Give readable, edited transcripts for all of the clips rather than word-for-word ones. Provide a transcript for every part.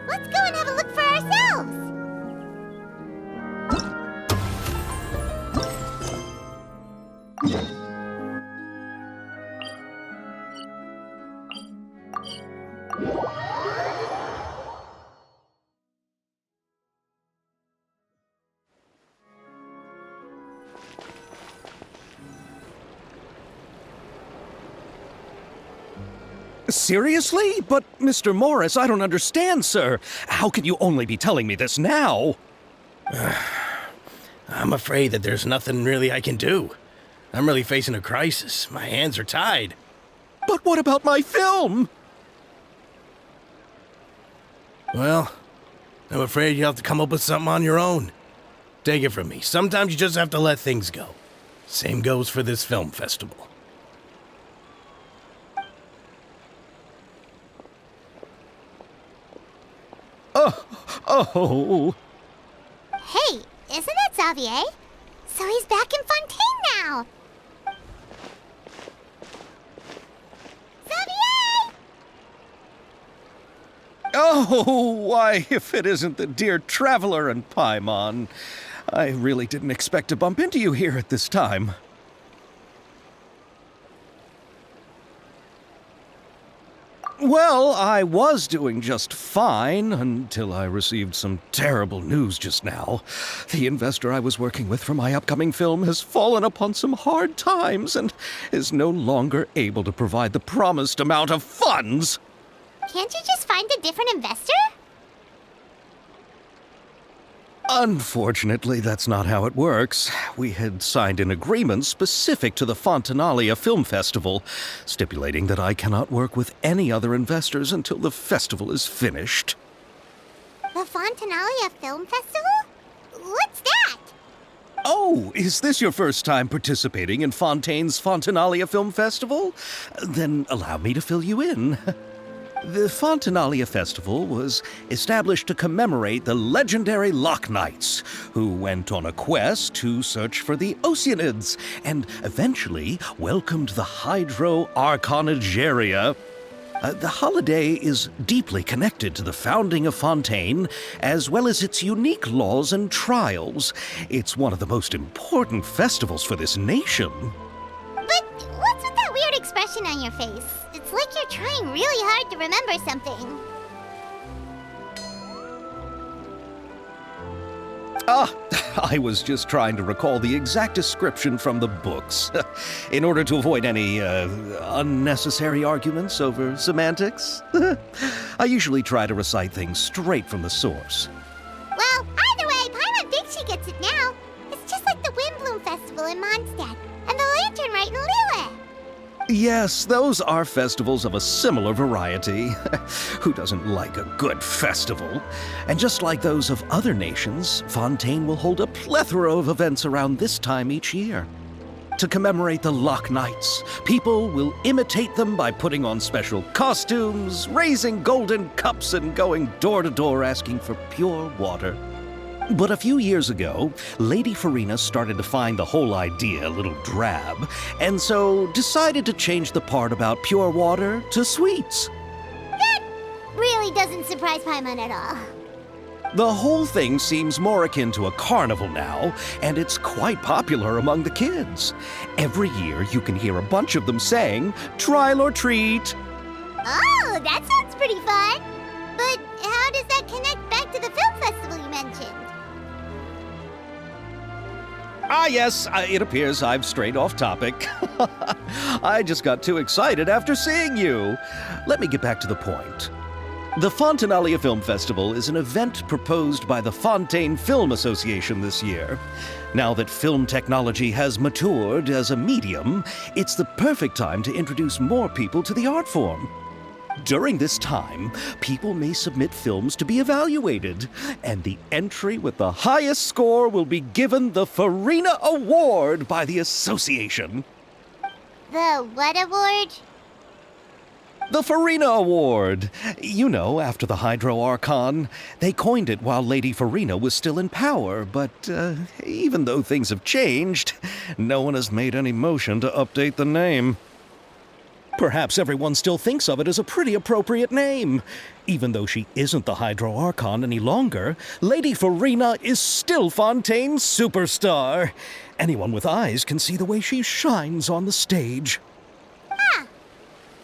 Let's go and have a look for ourselves! Seriously? But, Mr. Morris, I don't understand, sir. How can you only be telling me this now? I'm afraid that there's nothing really I can do. I'm really facing a crisis. My hands are tied. But what about my film? Well, I'm afraid you'll have to come up with something on your own. Take it from me. Sometimes you just have to let things go. Same goes for this film festival. Oh. Hey, isn't that Xavier? So he's back in Fontaine now! Xavier! Oh, why, if it isn't the dear Traveler and Paimon. I really didn't expect to bump into you here at this time. Well, I was doing just fine until I received some terrible news just now. The investor I was working with for my upcoming film has fallen upon some hard times and is no longer able to provide the promised amount of funds. Can't you just find a different investor? Unfortunately, that's not how it works. We had signed an agreement specific to the Fontanalia Film Festival, stipulating that I cannot work with any other investors until the festival is finished. The Fontanalia Film Festival? What's that? Oh, is this your first time participating in Fontaine's Fontanalia Film Festival? Then allow me to fill you in. The Fontanalia Festival was established to commemorate the legendary Loch Knights, who went on a quest to search for the Oceanids and eventually welcomed the Hydro Arconageria. The holiday is deeply connected to the founding of Fontaine, as well as its unique laws and trials. It's one of the most important festivals for this nation. But what's with that weird expression on your face? It's like you're trying really hard to remember something. I was just trying to recall the exact description from the books, in order to avoid any unnecessary arguments over semantics. I usually try to recite things straight from the source. Well, either way, Paimon thinks she gets it now. It's just like the Windbloom Festival in Mondstadt, and the Lantern Rite in Lille. Yes, those are festivals of a similar variety. Who doesn't like a good festival? And just like those of other nations, Fontaine will hold a plethora of events around this time each year. To commemorate the Loch Knights, people will imitate them by putting on special costumes, raising golden cups, and going door to door asking for pure water. But a few years ago, Lady Farina started to find the whole idea a little drab, and so decided to change the part about pure water to sweets. That really doesn't surprise Paimon at all. The whole thing seems more akin to a carnival now, and it's quite popular among the kids. Every year you can hear a bunch of them saying, "Trial or treat." Oh, that sounds pretty fun. But how does that connect back to the film festival you mentioned? Ah, yes, it appears I've strayed off topic. I just got too excited after seeing you. Let me get back to the point. The Fontanalia Film Festival is an event proposed by the Fontaine Film Association this year. Now that film technology has matured as a medium, it's the perfect time to introduce more people to the art form. During this time, people may submit films to be evaluated, and the entry with the highest score will be given the Farina Award by the association. The what award? The Farina Award. You know, after the Hydro Archon. They coined it while Lady Farina was still in power, but even though things have changed, no one has made any motion to update the name. Perhaps everyone still thinks of it as a pretty appropriate name. Even though she isn't the Hydro Archon any longer, Lady Farina is still Fontaine's superstar. Anyone with eyes can see the way she shines on the stage. Huh.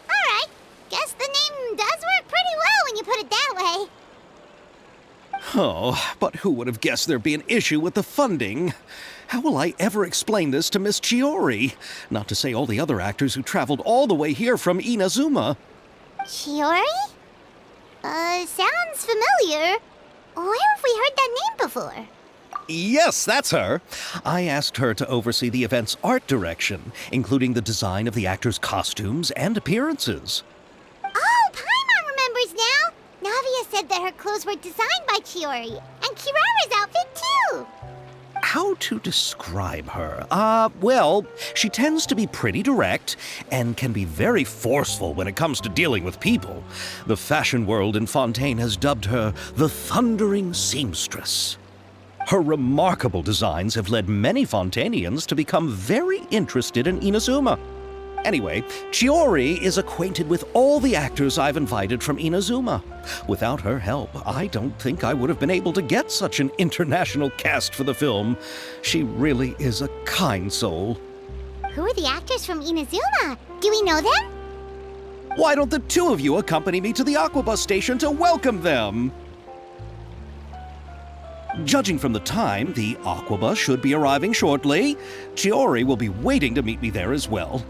Alright. Guess the name does work pretty well when you put it that way. Oh, but who would have guessed there'd be an issue with the funding? How will I ever explain this to Miss Chiori? Not to say all the other actors who traveled all the way here from Inazuma. Chiori? Sounds familiar. Where have we heard that name before? Yes, that's her. I asked her to oversee the event's art direction, including the design of the actors' costumes and appearances. Oh, Paimon remembers now! Navia said that her clothes were designed by Chiori, and Kirara's outfit too! How to describe her? Well, she tends to be pretty direct and can be very forceful when it comes to dealing with people. The fashion world in Fontaine has dubbed her the Thundering Seamstress. Her remarkable designs have led many Fontainians to become very interested in Inazuma. Anyway, Chiori is acquainted with all the actors I've invited from Inazuma. Without her help, I don't think I would have been able to get such an international cast for the film. She really is a kind soul. Who are the actors from Inazuma? Do we know them? Why don't the two of you accompany me to the Aquabus station to welcome them? Judging from the time, the Aquabus should be arriving shortly. Chiori will be waiting to meet me there as well.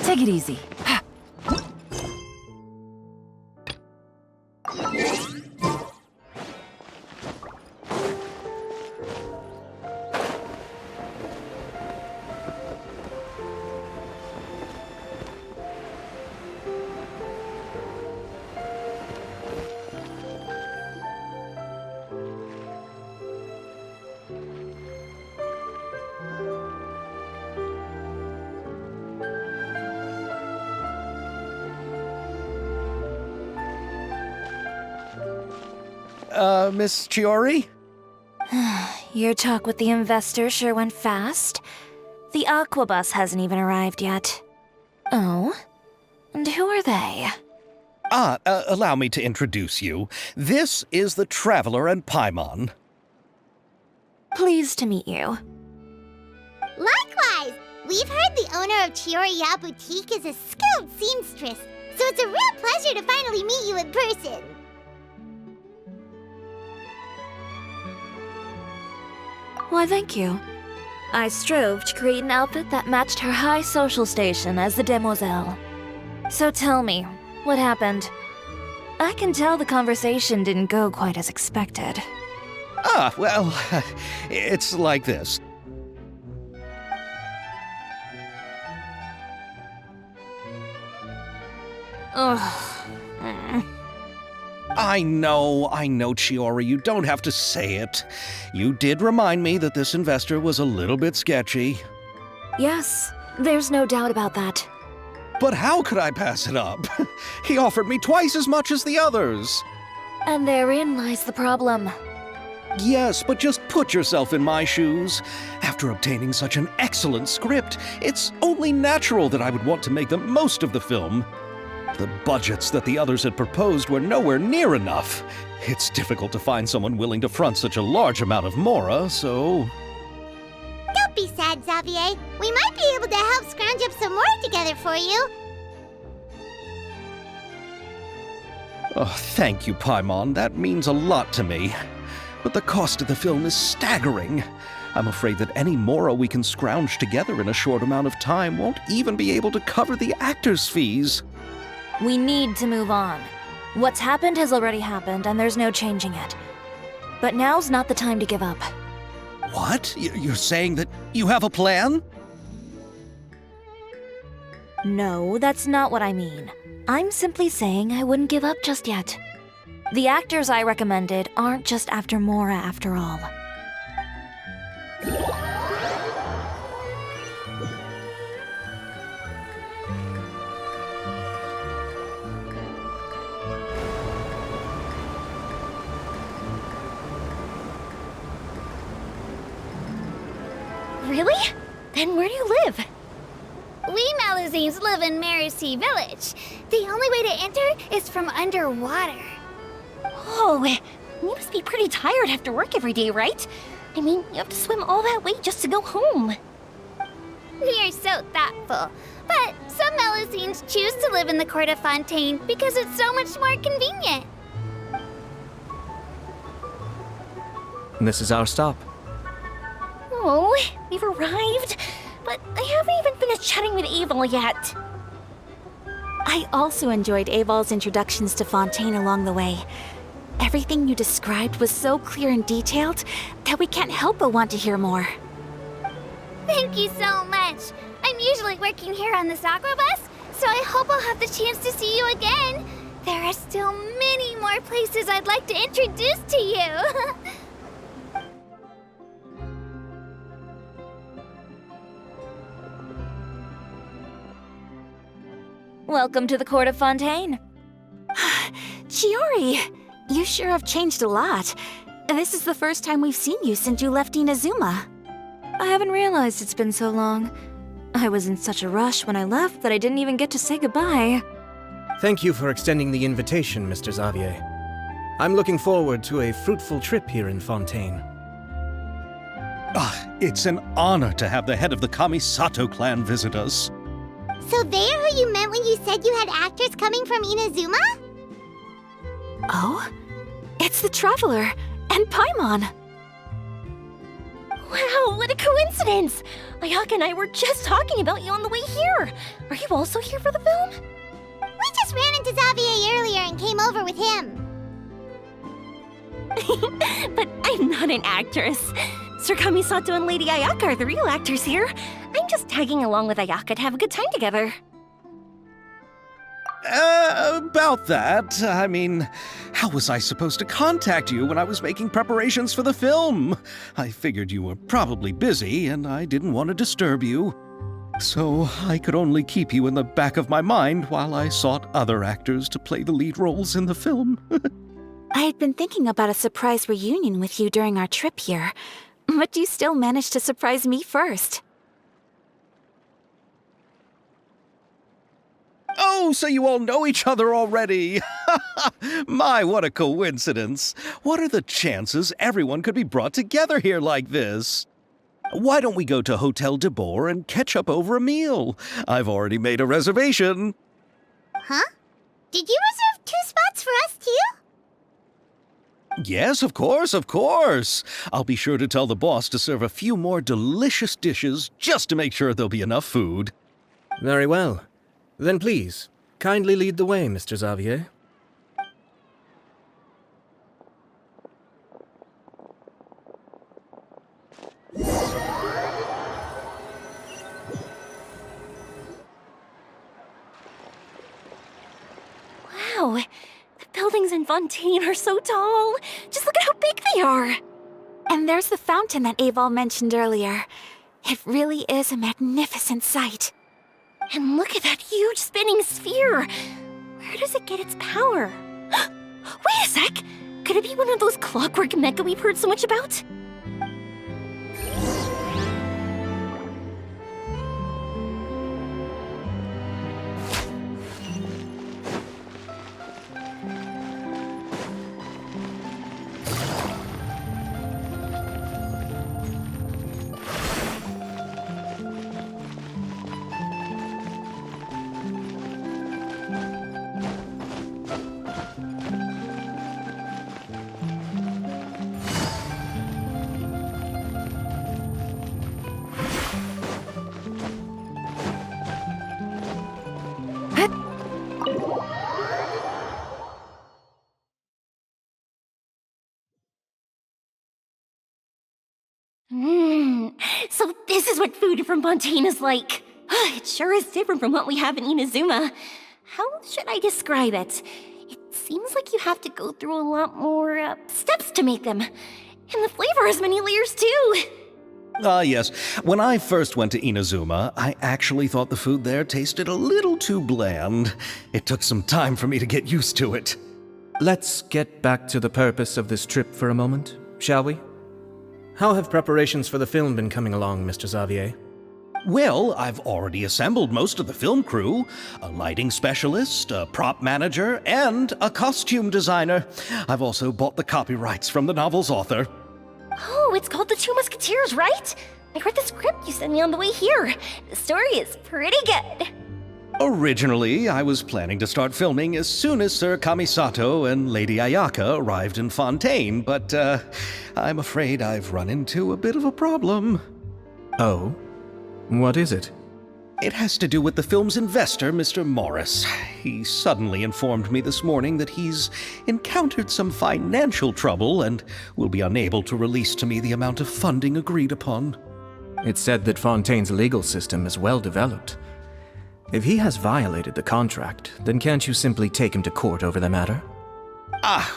Take it easy. Miss Chiori? Your talk with the investor sure went fast. The Aquabus hasn't even arrived yet. Oh? And who are they? Allow me to introduce you. This is the Traveler and Paimon. Pleased to meet you. Likewise! We've heard the owner of Chioriya Boutique is a skilled seamstress, so it's a real pleasure to finally meet you in person. Why, thank you. I strove to create an outfit that matched her high social station as the demoiselle. So tell me, what happened? I can tell the conversation didn't go quite as expected. Well, it's like this. Ugh. I know, Chiori, you don't have to say it. You did remind me that this investor was a little bit sketchy. Yes, there's no doubt about that. But how could I pass it up? He offered me twice as much as the others. And therein lies the problem. Yes, but just put yourself in my shoes. After obtaining such an excellent script, it's only natural that I would want to make the most of the film. The budgets that the others had proposed were nowhere near enough. It's difficult to find someone willing to front such a large amount of mora, so... Don't be sad, Xavier. We might be able to help scrounge up some more together for you. Oh, thank you, Paimon. That means a lot to me. But the cost of the film is staggering. I'm afraid that any mora we can scrounge together in a short amount of time won't even be able to cover the actors' fees. We need to move on. What's happened has already happened, and there's no changing it. But now's not the time to give up. What? You're saying that you have a plan? No, that's not what I mean. I'm simply saying I wouldn't give up just yet. The actors I recommended aren't just after Mora after all. Really? Then where do you live? We Melusines live in Mercy Village. The only way to enter is from underwater. Oh, you must be pretty tired after work every day, right? I mean, you have to swim all that way just to go home. We are so thoughtful. But some Melusines choose to live in the Court of Fontaine because it's so much more convenient. This is our stop. Oh, we've arrived, but I haven't even finished chatting with Aval yet. I also enjoyed Aval's introductions to Fontaine along the way. Everything you described was so clear and detailed that we can't help but want to hear more. Thank you so much. I'm usually working here on the Sakura bus, so I hope I'll have the chance to see you again. There are still many more places I'd like to introduce to you. Welcome to the Court of Fontaine. Chiori, you sure have changed a lot. This is the first time we've seen you since you left Inazuma. I haven't realized it's been so long. I was in such a rush when I left that I didn't even get to say goodbye. Thank you for extending the invitation, Mr. Xavier. I'm looking forward to a fruitful trip here in Fontaine. It's an honor to have the head of the Kamisato clan visit us. So they're who you meant when you said you had actors coming from Inazuma? Oh? It's the Traveler and Paimon. Wow, what a coincidence! Ayaka and I were just talking about you on the way here. Are you also here for the film? We just ran into Xavier earlier and came over with him. But I'm not an actress. Sir Kamisato and Lady Ayaka are the real actors here. I'm just tagging along with Ayaka to have a good time together. About that, I mean, how was I supposed to contact you when I was making preparations for the film? I figured you were probably busy, and I didn't want to disturb you. So I could only keep you in the back of my mind while I sought other actors to play the lead roles in the film. I had been thinking about a surprise reunion with you during our trip here, but you still managed to surprise me first. Oh, so you all know each other already! My, what a coincidence! What are the chances everyone could be brought together here like this? Why don't we go to Hotel de Boer and catch up over a meal? I've already made a reservation. Huh? Did you reserve 2 spots for us too? Yes, of course, of course. I'll be sure to tell the boss to serve a few more delicious dishes just to make sure there'll be enough food. Very well. Then please, kindly lead the way, Mr. Xavier. Wow, the buildings in Fontaine are so tall. Just look at how big they are. And there's the fountain that Aval mentioned earlier. It really is a magnificent sight. And look at that huge spinning sphere. Where does it get its power? Wait a sec! Could it be one of those clockwork mecha we've heard so much about? So this is what food from Fontaine is like. It sure is different from what we have in Inazuma. How should I describe it? It seems like you have to go through a lot more steps to make them. And the flavor has many layers too. Yes. When I first went to Inazuma, I actually thought the food there tasted a little too bland. It took some time for me to get used to it. Let's get back to the purpose of this trip for a moment, shall we? How have preparations for the film been coming along, Mr. Xavier? Well, I've already assembled most of the film crew, a lighting specialist, a prop manager, and a costume designer. I've also bought the copyrights from the novel's author. Oh, it's called The Two Musketeers, right? I read the script you sent me on the way here. The story is pretty good. Originally, I was planning to start filming as soon as Sir Kamisato and Lady Ayaka arrived in Fontaine, but I'm afraid I've run into a bit of a problem. Oh? What is it? It has to do with the film's investor, Mr. Morris. He suddenly informed me this morning that he's encountered some financial trouble and will be unable to release to me the amount of funding agreed upon. It's said that Fontaine's legal system is well developed. If he has violated the contract, then can't you simply take him to court over the matter?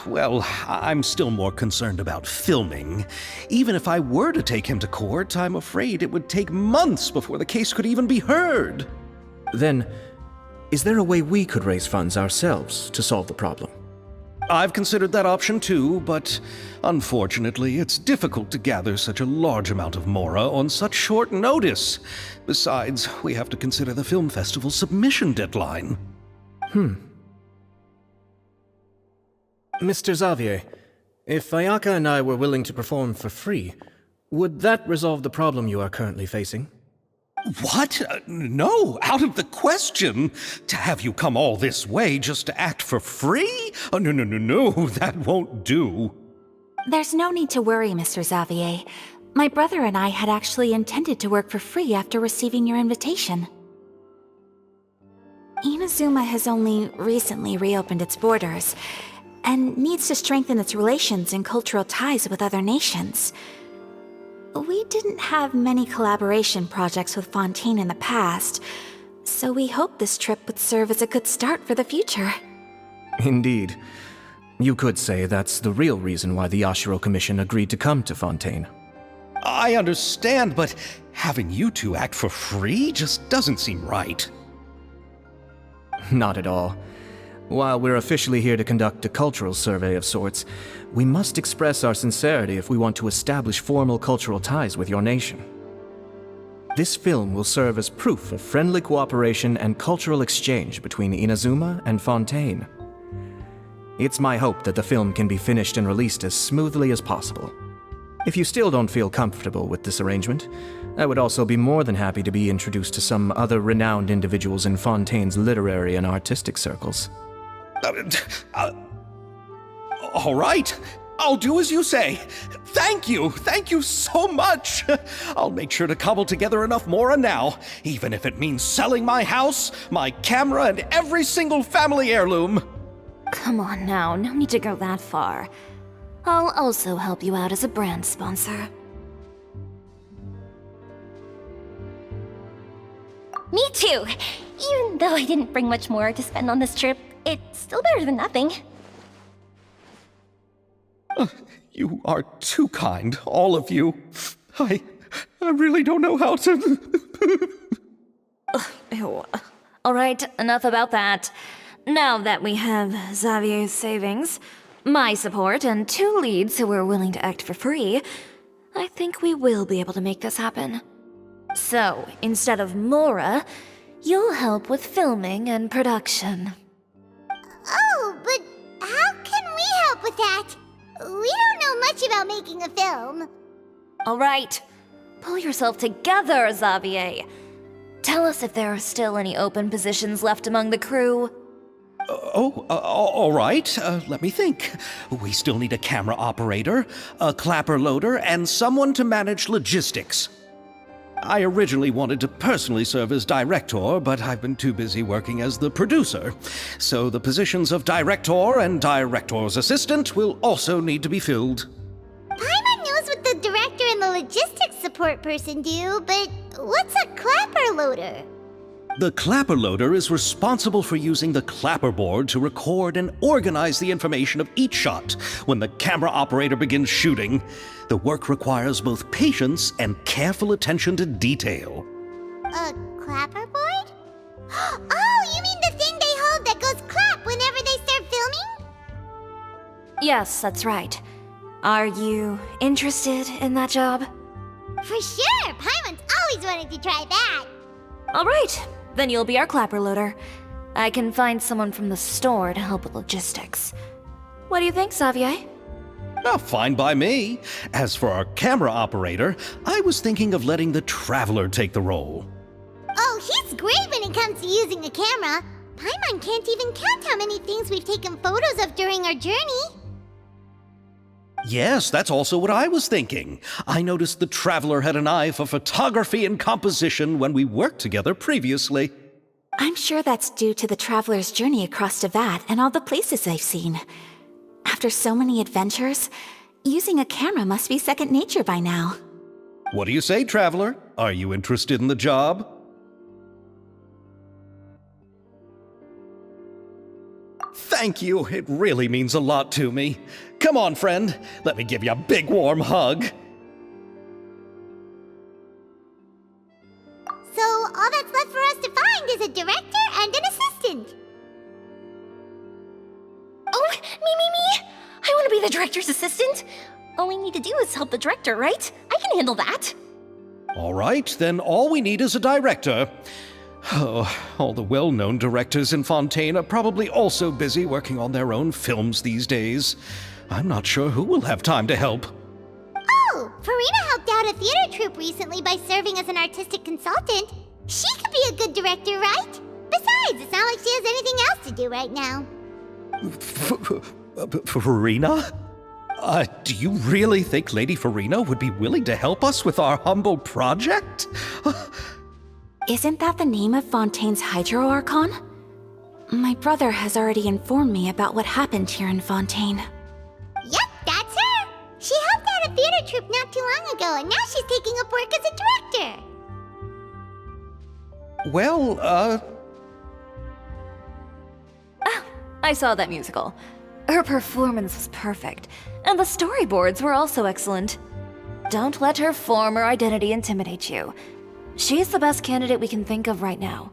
Well, I'm still more concerned about filming. Even if I were to take him to court, I'm afraid it would take months before the case could even be heard. Then, is there a way we could raise funds ourselves to solve the problem? I've considered that option too, but unfortunately, it's difficult to gather such a large amount of mora on such short notice. Besides, we have to consider the film festival's submission deadline. Mr. Xavier, if Ayaka and I were willing to perform for free, would that resolve the problem you are currently facing? What? No, out of the question. To have you come all this way just to act for free? No, that won't do. There's no need to worry, Mr. Xavier. My brother and I had actually intended to work for free after receiving your invitation. Inazuma has only recently reopened its borders, and needs to strengthen its relations and cultural ties with other nations. We didn't have many collaboration projects with Fontaine in the past, so we hoped this trip would serve as a good start for the future. Indeed. You could say that's the real reason why the Yashiro Commission agreed to come to Fontaine. I understand, but having you two act for free just doesn't seem right. Not at all. While we're officially here to conduct a cultural survey of sorts, we must express our sincerity if we want to establish formal cultural ties with your nation. This film will serve as proof of friendly cooperation and cultural exchange between Inazuma and Fontaine. It's my hope that the film can be finished and released as smoothly as possible. If you still don't feel comfortable with this arrangement, I would also be more than happy to be introduced to some other renowned individuals in Fontaine's literary and artistic circles. All right. I'll do as you say. Thank you so much. I'll make sure to cobble together enough mora now, even if it means selling my house, my camera, and every single family heirloom. Come on now, no need to go that far. I'll also help you out as a brand sponsor. Me too! Even though I didn't bring much more to spend on this trip, it's still better than nothing. You are too kind, all of you. I really don't know how to... Ew. Alright, enough about that. Now that we have Xavier's savings, my support, and 2 leads who are willing to act for free, I think we will be able to make this happen. So, instead of Mora, you'll help with filming and production. Oh, but how can we help with that? We don't know much about making a film. Alright, pull yourself together, Xavier. Tell us if there are still any open positions left among the crew. All right. Let me think. We still need a camera operator, a clapper loader, and someone to manage logistics. I originally wanted to personally serve as director, but I've been too busy working as the producer. So the positions of director and director's assistant will also need to be filled. Paimon knows what the director and the logistics support person do, but what's a clapper loader? The clapper loader is responsible for using the clapperboard to record and organize the information of each shot when the camera operator begins shooting. The work requires both patience and careful attention to detail. A clapperboard? Oh, you mean the thing they hold that goes clap whenever they start filming? Yes, that's right. Are you interested in that job? For sure! Paimon's always wanted to try that! Alright, then you'll be our clapper loader. I can find someone from the store to help with logistics. What do you think, Xavier? Oh, fine by me. As for our camera operator, I was thinking of letting the Traveler take the role. Oh, he's great when it comes to using a camera. Paimon can't even count how many things we've taken photos of during our journey. Yes, that's also what I was thinking. I noticed the Traveler had an eye for photography and composition when we worked together previously. I'm sure that's due to the traveler's journey across Devat and all the places they've seen. After so many adventures, using a camera must be second nature by now. What do you say, Traveler? Are you interested in the job? Thank you. It really means a lot to me. Come on, friend. Let me give you a big warm hug. So all that's left for us to find is a director and an assistant. Oh, me! I want to be the director's assistant. All we need to do is help the director, right? I can handle that. All right, then all we need is a director. Oh, all the well-known directors in Fontaine are probably also busy working on their own films these days. I'm not sure who will have time to help. Oh, Farina helped out a theater troupe recently by serving as an artistic consultant. She could be a good director, right? Besides, it's not like she has anything else to do right now. Farina? Do you really think Lady Farina would be willing to help us with our humble project? Isn't that the name of Fontaine's Hydro Archon? My brother has already informed me about what happened here in Fontaine. Yep, that's her. She helped out a theater troupe not too long ago, and now she's taking up work as a director. Well, I saw that musical. Her performance was perfect, and the storyboards were also excellent. Don't let her form or identity intimidate you. She's the best candidate we can think of right now.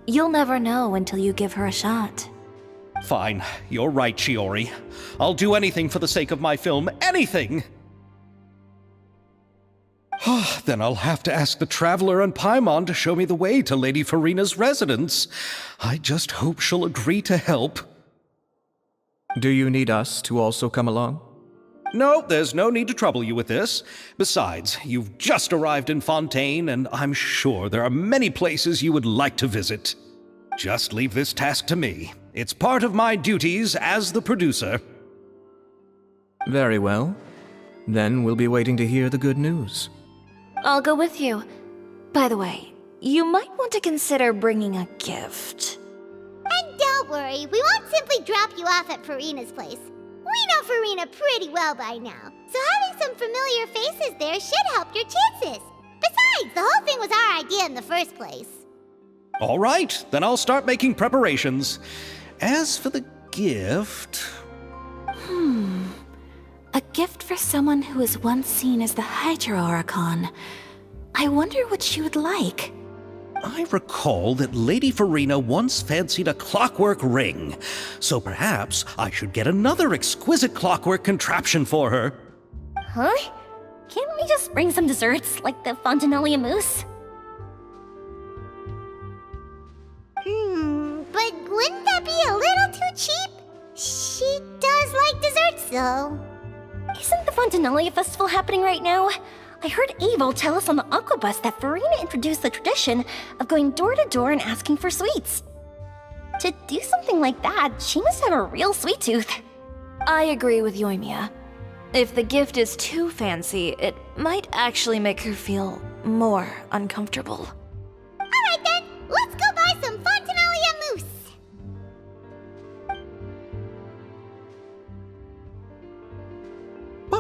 You'll never know until you give her a shot. Fine. You're right, Shiori. I'll do anything for the sake of my film. Anything! Then I'll have to ask the Traveler and Paimon to show me the way to Lady Farina's residence. I just hope she'll agree to help. Do you need us to also come along? No, there's no need to trouble you with this. Besides, you've just arrived in Fontaine, and I'm sure there are many places you would like to visit. Just leave this task to me. It's part of my duties as the producer. Very well. Then we'll be waiting to hear the good news. I'll go with you. By the way, you might want to consider bringing a gift. And don't worry, we won't simply drop you off at Farina's place. We know Farina pretty well by now, so having some familiar faces there should help your chances. Besides, the whole thing was our idea in the first place. All right, then I'll start making preparations. As for the gift... A gift for someone who was once seen as the Hydro Archon. I wonder what she would like. I recall that Lady Farina once fancied a clockwork ring, so perhaps I should get another exquisite clockwork contraption for her. Huh? Can't we just bring some desserts, like the Fontinalia mousse? But wouldn't that be a little too cheap? She does like desserts, though. Isn't the Fontinalia festival happening right now? I heard Abel tell us on the Aquabus that Farina introduced the tradition of going door to door and asking for sweets. To do something like that, she must have a real sweet tooth. I agree with Yoimiya. If the gift is too fancy, it might actually make her feel more uncomfortable. Alright then, let's go buy some Fontinalia mousse.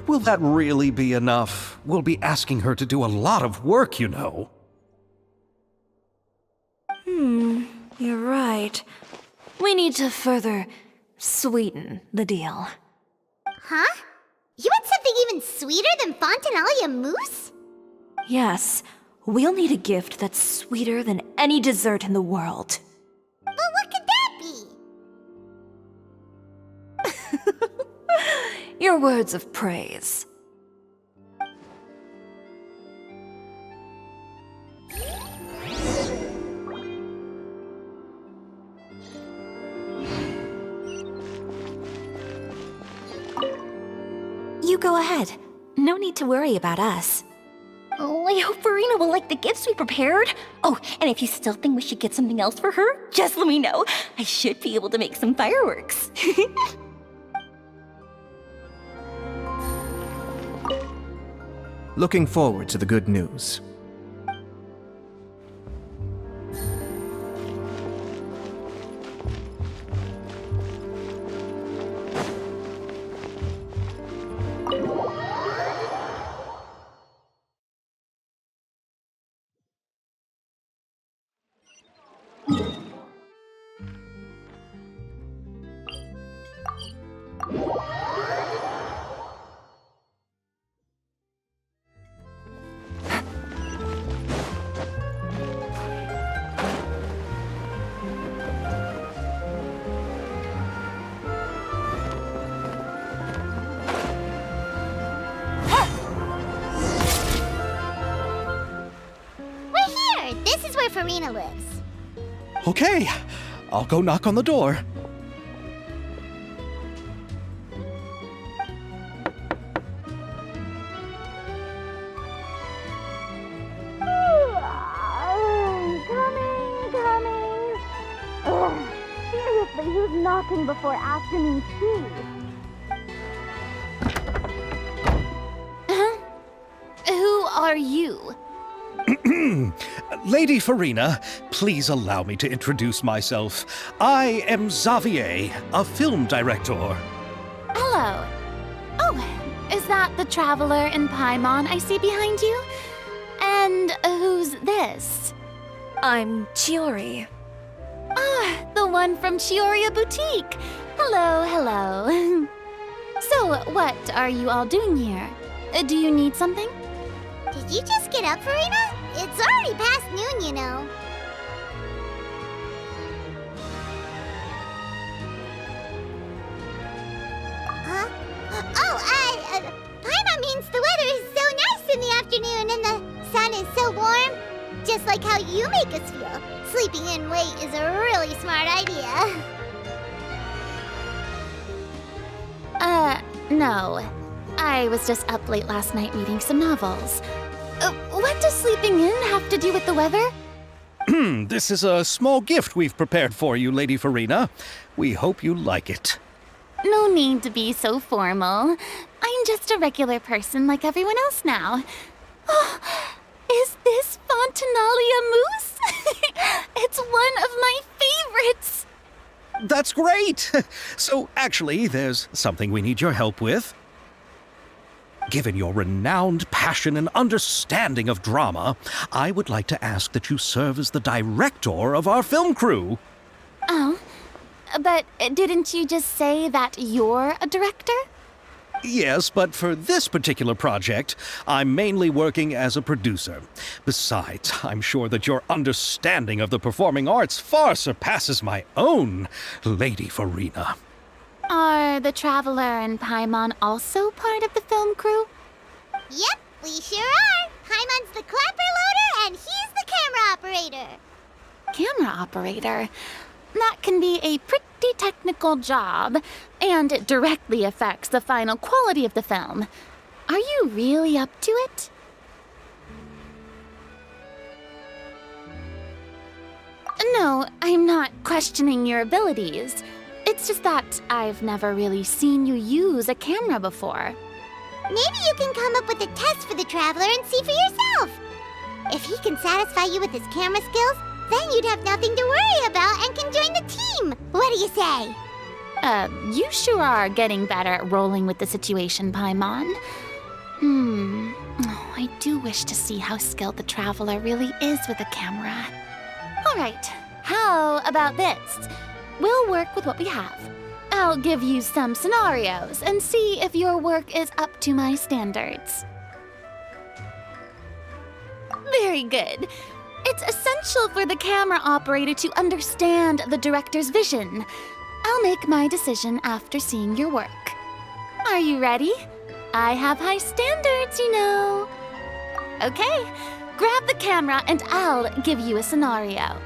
But will that really be enough? We'll be asking her to do a lot of work, you know. You're right. We need to further sweeten the deal. Huh? You want something even sweeter than Fontinalia mousse? Yes, we'll need a gift that's sweeter than any dessert in the world. But what could that be? Your words of praise. You go ahead. No need to worry about us. Oh, I hope Farina will like the gifts we prepared. Oh, and if you still think we should get something else for her, just let me know. I should be able to make some fireworks. Looking forward to the good news. This is where Farina lives. Okay, I'll go knock on the door. Coming. Ugh, seriously, who's knocking before afternoon tea? Who are you? Lady Farina, please allow me to introduce myself. I am Xavier, a film director. Hello. Oh, is that the traveler in Paimon I see behind you? And who's this? I'm Chiori. Ah, the one from Chioria Boutique. Hello. So, what are you all doing here? Do you need something? Did you just get up, Farina? It's already past noon, you know. Huh? Oh, Paimon means the weather is so nice in the afternoon and the sun is so warm. Just like how you make us feel. Sleeping in late is a really smart idea. No. I was just up late last night reading some novels. What does sleeping in have to do with the weather? This is a small gift we've prepared for you, Lady Farina. We hope you like it. No need to be so formal. I'm just a regular person like everyone else now. Oh, is this Fontinalia mousse? It's one of my favorites. That's great! So, actually, there's something we need your help with. Given your renowned passion and understanding of drama, I would like to ask that you serve as the director of our film crew. Oh, but didn't you just say that you're a director? Yes, but for this particular project, I'm mainly working as a producer. Besides, I'm sure that your understanding of the performing arts far surpasses my own, Lady Farina. Are the Traveler and Paimon also part of the film crew? Yep, we sure are. Paimon's the clapper loader and he's the camera operator. Camera operator? That can be a pretty technical job, and it directly affects the final quality of the film. Are you really up to it? No, I'm not questioning your abilities. It's just that I've never really seen you use a camera before. Maybe you can come up with a test for the Traveler and see for yourself. If he can satisfy you with his camera skills, then you'd have nothing to worry about and can join the team. What do you say? You sure are getting better at rolling with the situation, Paimon. Oh, I do wish to see how skilled the Traveler really is with a camera. All right, how about this? We'll work with what we have. I'll give you some scenarios and see if your work is up to my standards. Very good. It's essential for the camera operator to understand the director's vision. I'll make my decision after seeing your work. Are you ready? I have high standards, you know. Okay, grab the camera and I'll give you a scenario.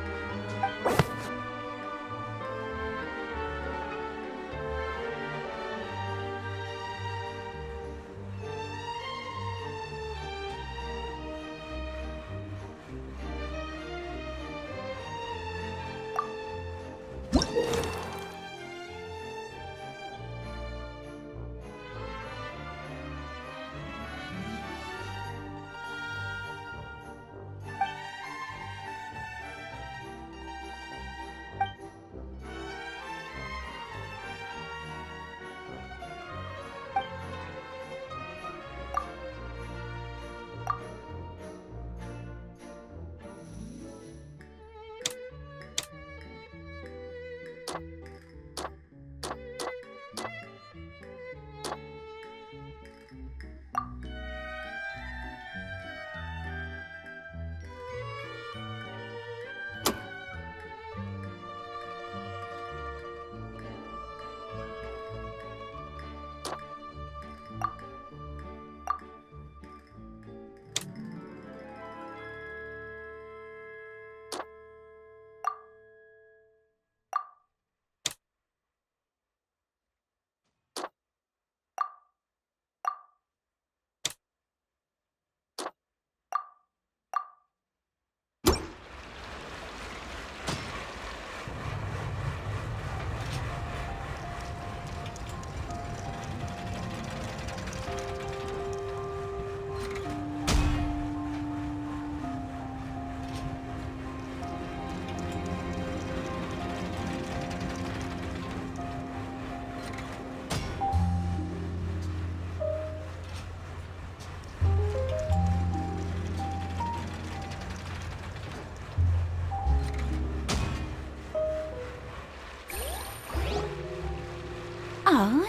Oh,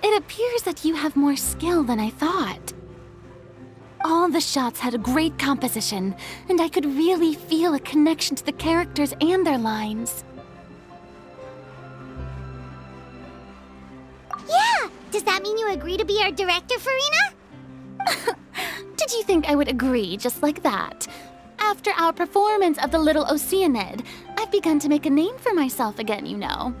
it appears that you have more skill than I thought. All the shots had a great composition, and I could really feel a connection to the characters and their lines. Yeah! Does that mean you agree to be our director, Farina? Did you think I would agree just like that? After our performance of The Little Oceanid, I've begun to make a name for myself again, you know.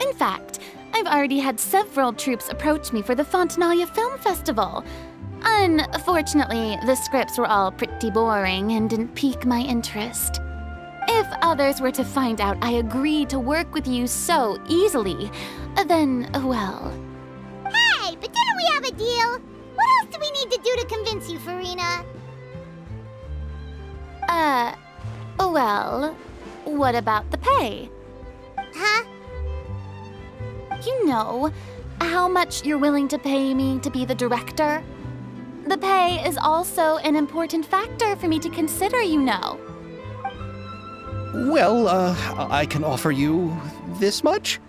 In fact, I've already had several troops approach me for the Fontanalia Film Festival. Unfortunately, the scripts were all pretty boring and didn't pique my interest. If others were to find out I agreed to work with you so easily, then, well... Hey, but didn't we have a deal? What else do we need to do to convince you, Farina? Well, what about the pay? Huh? You know, how much you're willing to pay me to be the director? The pay is also an important factor for me to consider, you know. Well, I can offer you this much?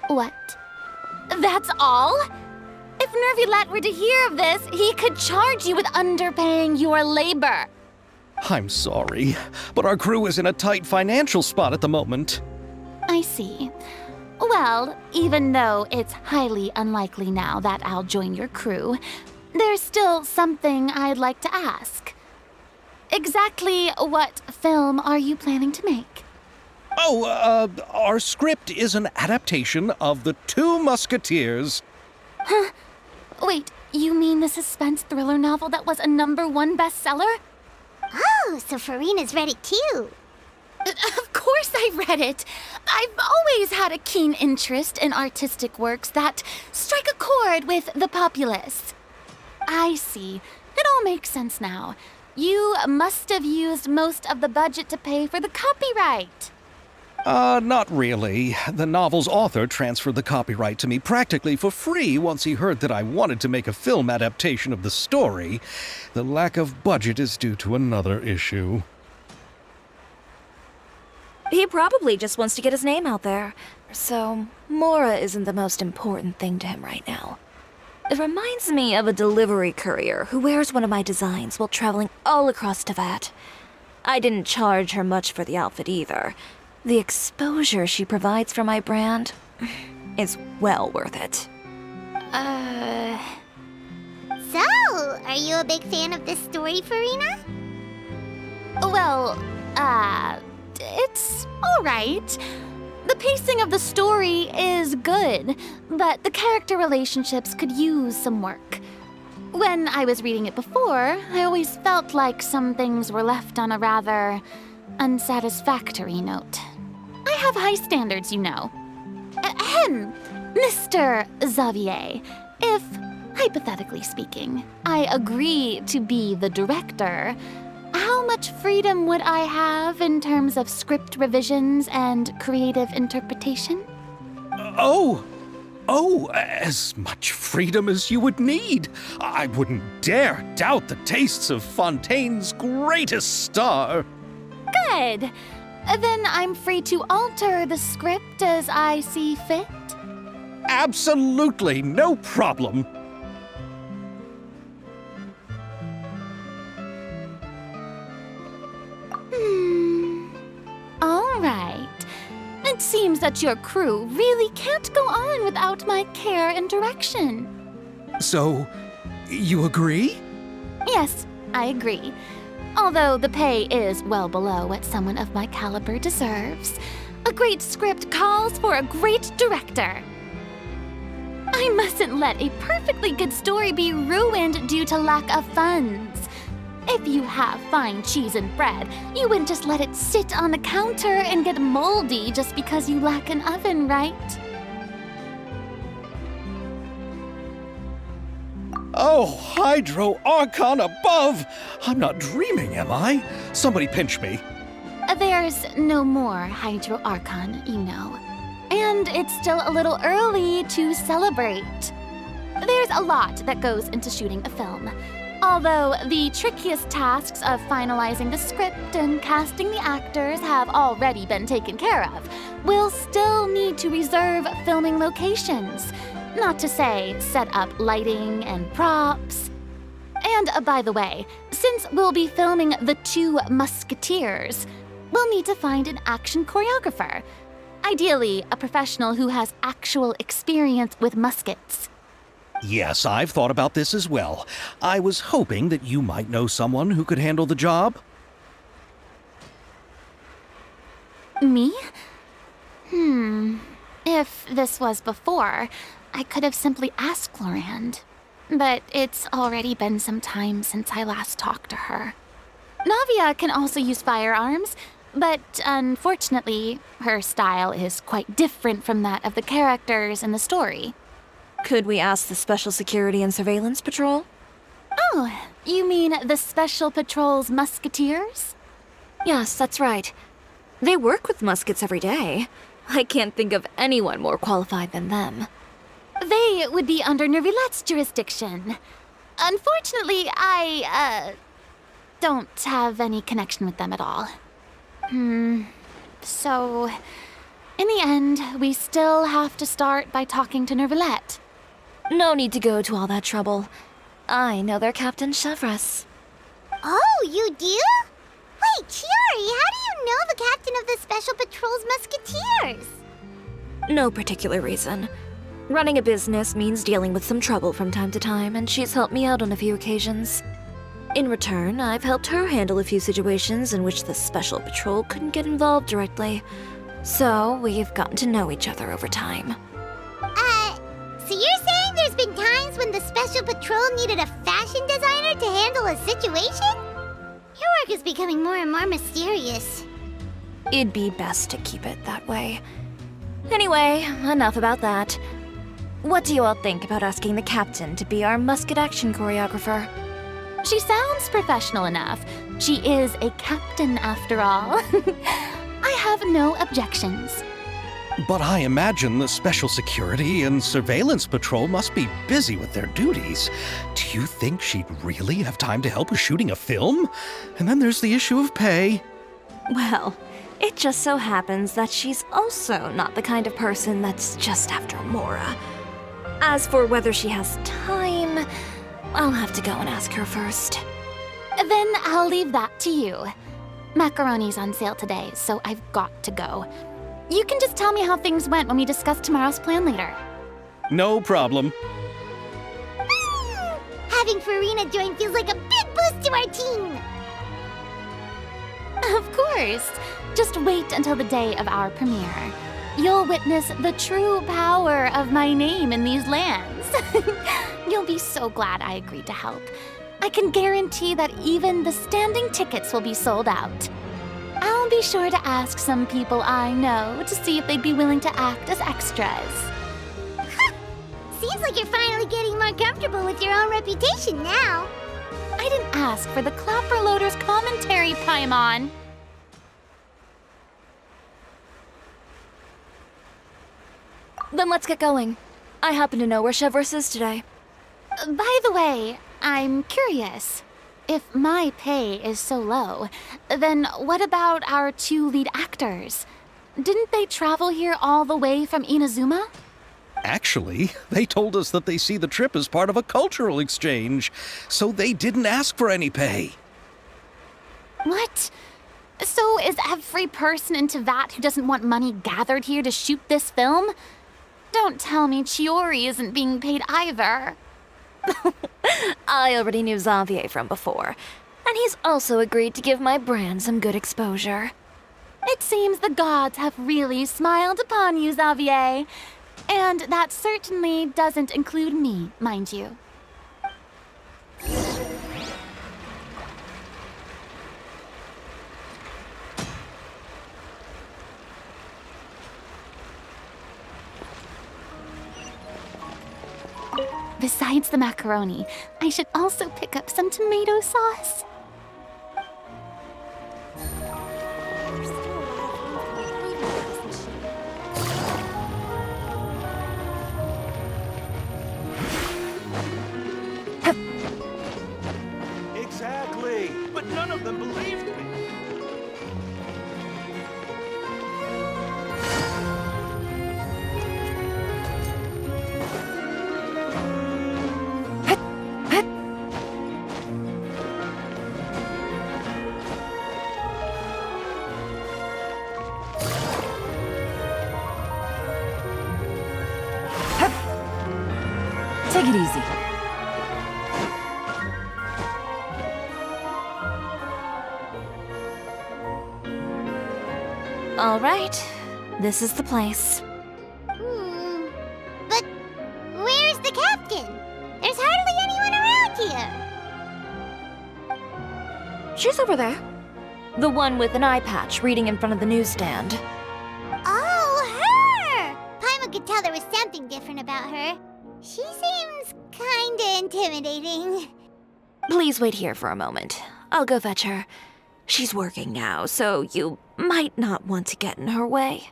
What? That's all? If Nervilat were to hear of this, he could charge you with underpaying your labor. I'm sorry, but our crew is in a tight financial spot at the moment. I see. Well, even though it's highly unlikely now that I'll join your crew, there's still something I'd like to ask. Exactly what film are you planning to make? Oh, our script is an adaptation of The Two Musketeers. Huh? Wait, you mean the suspense thriller novel that was a #1 bestseller? Oh, so Farina's read it too. Of course I read it. I've always had a keen interest in artistic works that strike a chord with the populace. I see. It all makes sense now. You must have used most of the budget to pay for the copyright. Not really. The novel's author transferred the copyright to me practically for free once he heard that I wanted to make a film adaptation of the story. The lack of budget is due to another issue. He probably just wants to get his name out there. So, Mora isn't the most important thing to him right now. It reminds me of a delivery courier who wears one of my designs while traveling all across Teyvat. I didn't charge her much for the outfit either. The exposure she provides for my brand is well worth it. So, are you a big fan of this story, Farina? Well, it's alright. The pacing of the story is good, but the character relationships could use some work. When I was reading it before, I always felt like some things were left on a rather unsatisfactory note. I have high standards, you know. Ahem, Mr. Xavier, if, hypothetically speaking, I agree to be the director, how much freedom would I have in terms of script revisions and creative interpretation? As much freedom as you would need. I wouldn't dare doubt the tastes of Fontaine's greatest star. Good. Then I'm free to alter the script as I see fit. Absolutely, no problem. All right. It seems that your crew really can't go on without my care and direction. So, you agree? Yes, I agree. Although the pay is well below what someone of my caliber deserves, a great script calls for a great director. I mustn't let a perfectly good story be ruined due to lack of funds. If you have fine cheese and bread, you wouldn't just let it sit on the counter and get moldy just because you lack an oven, right? Oh, Hydro Archon above! I'm not dreaming, am I? Somebody pinch me. There's no more Hydro Archon, you know. And it's still a little early to celebrate. There's a lot that goes into shooting a film. Although the trickiest tasks of finalizing the script and casting the actors have already been taken care of, we'll still need to reserve filming locations. Not to say set up lighting and props. And by the way, since we'll be filming The Two Musketeers, we'll need to find an action choreographer. Ideally, a professional who has actual experience with muskets. Yes, I've thought about this as well. I was hoping that you might know someone who could handle the job. Me? If this was before, I could have simply asked Florand. But it's already been some time since I last talked to her. Navia can also use firearms, but unfortunately, her style is quite different from that of the characters in the story. Could we ask the Special Security and Surveillance Patrol? Oh, you mean the Special Patrol's Musketeers? Yes, that's right. They work with muskets every day. I can't think of anyone more qualified than them. They would be under Nervilette's jurisdiction. Unfortunately, I don't have any connection with them at all. So, in the end, we still have to start by talking to Nervilette. No need to go to all that trouble. I know their Captain Chevres. Oh, you do? Wait, Chiari, how do you know the captain of the Special Patrol's Musketeers? No particular reason. Running a business means dealing with some trouble from time to time, and she's helped me out on a few occasions. In return, I've helped her handle a few situations in which the Special Patrol couldn't get involved directly. So, we've gotten to know each other over time. So you're saying there's been times when the Special Patrol needed a fashion designer to handle a situation? Your work is becoming more and more mysterious. It'd be best to keep it that way. Anyway, enough about that. What do you all think about asking the captain to be our musket action choreographer? She sounds professional enough. She is a captain after all. I have no objections. But I imagine the Special Security and Surveillance Patrol must be busy with their duties. Do you think she'd really have time to help with shooting a film? And then there's the issue of pay. Well, it just so happens that she's also not the kind of person that's just after Mora. As for whether she has time, I'll have to go and ask her first. Then I'll leave that to you. Macaroni's on sale today, so I've got to go. You can just tell me how things went when we discuss tomorrow's plan later. No problem. Having Farina join feels like a big boost to our team. Of course. Just wait until the day of our premiere. You'll witness the true power of my name in these lands. You'll be so glad I agreed to help. I can guarantee that even the standing tickets will be sold out. I'll be sure to ask some people I know to see if they'd be willing to act as extras. Seems like you're finally getting more comfortable with your own reputation now. I didn't ask for the Clapper Loader's commentary, Paimon. Then let's get going. I happen to know where Chevreuse is today. By the way, I'm curious. If my pay is so low, then what about our two lead actors? Didn't they travel here all the way from Inazuma? Actually, they told us that they see the trip as part of a cultural exchange, so they didn't ask for any pay. What? So is every person in Teyvat who doesn't want money gathered here to shoot this film? Don't tell me Chiori isn't being paid either. I already knew Xavier from before, and he's also agreed to give my brand some good exposure. It seems the gods have really smiled upon you, Xavier. And that certainly doesn't include me, mind you. Besides the macaroni, I should also pick up some tomato sauce. Exactly, but none of them believed me. Take it easy. All right, this is the place. But where's the captain? There's hardly anyone around here. She's over there. The one with an eye patch reading in front of the newsstand. Oh, her! Paimon could tell there was something different about her. She seems kinda intimidating. Please wait here for a moment. I'll go fetch her. She's working now, so you might not want to get in her way.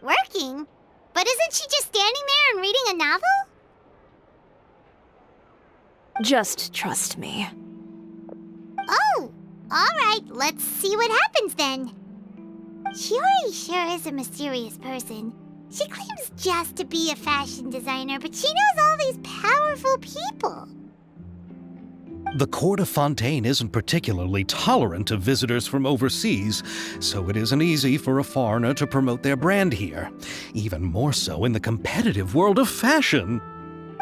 Working? But isn't she just standing there and reading a novel? Just trust me. Oh, alright, let's see what happens then. Chiori sure is a mysterious person. She claims just to be a fashion designer, but she knows all these powerful people. The court of Fontaine isn't particularly tolerant of visitors from overseas, so it isn't easy for a foreigner to promote their brand here. Even more so in the competitive world of fashion.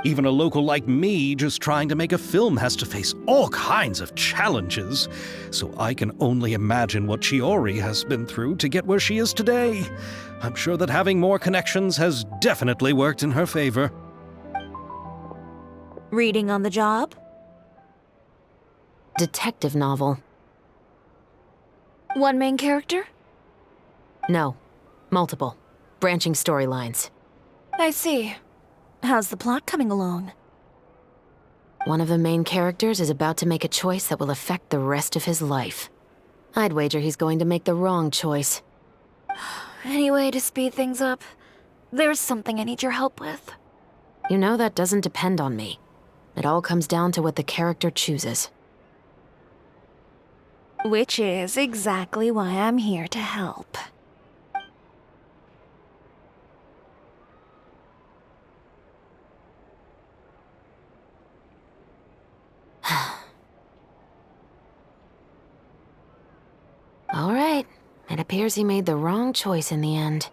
Even a local like me just trying to make a film has to face all kinds of challenges. So I can only imagine what Chiori has been through to get where she is today. I'm sure that having more connections has definitely worked in her favor. Reading on the job? Detective novel. One main character? No. Multiple. Branching storylines. I see. How's the plot coming along? One of the main characters is about to make a choice that will affect the rest of his life. I'd wager he's going to make the wrong choice. Any way to speed things up? There's something I need your help with. You know that doesn't depend on me. It all comes down to what the character chooses. Which is exactly why I'm here to help. All right. It appears he made the wrong choice in the end.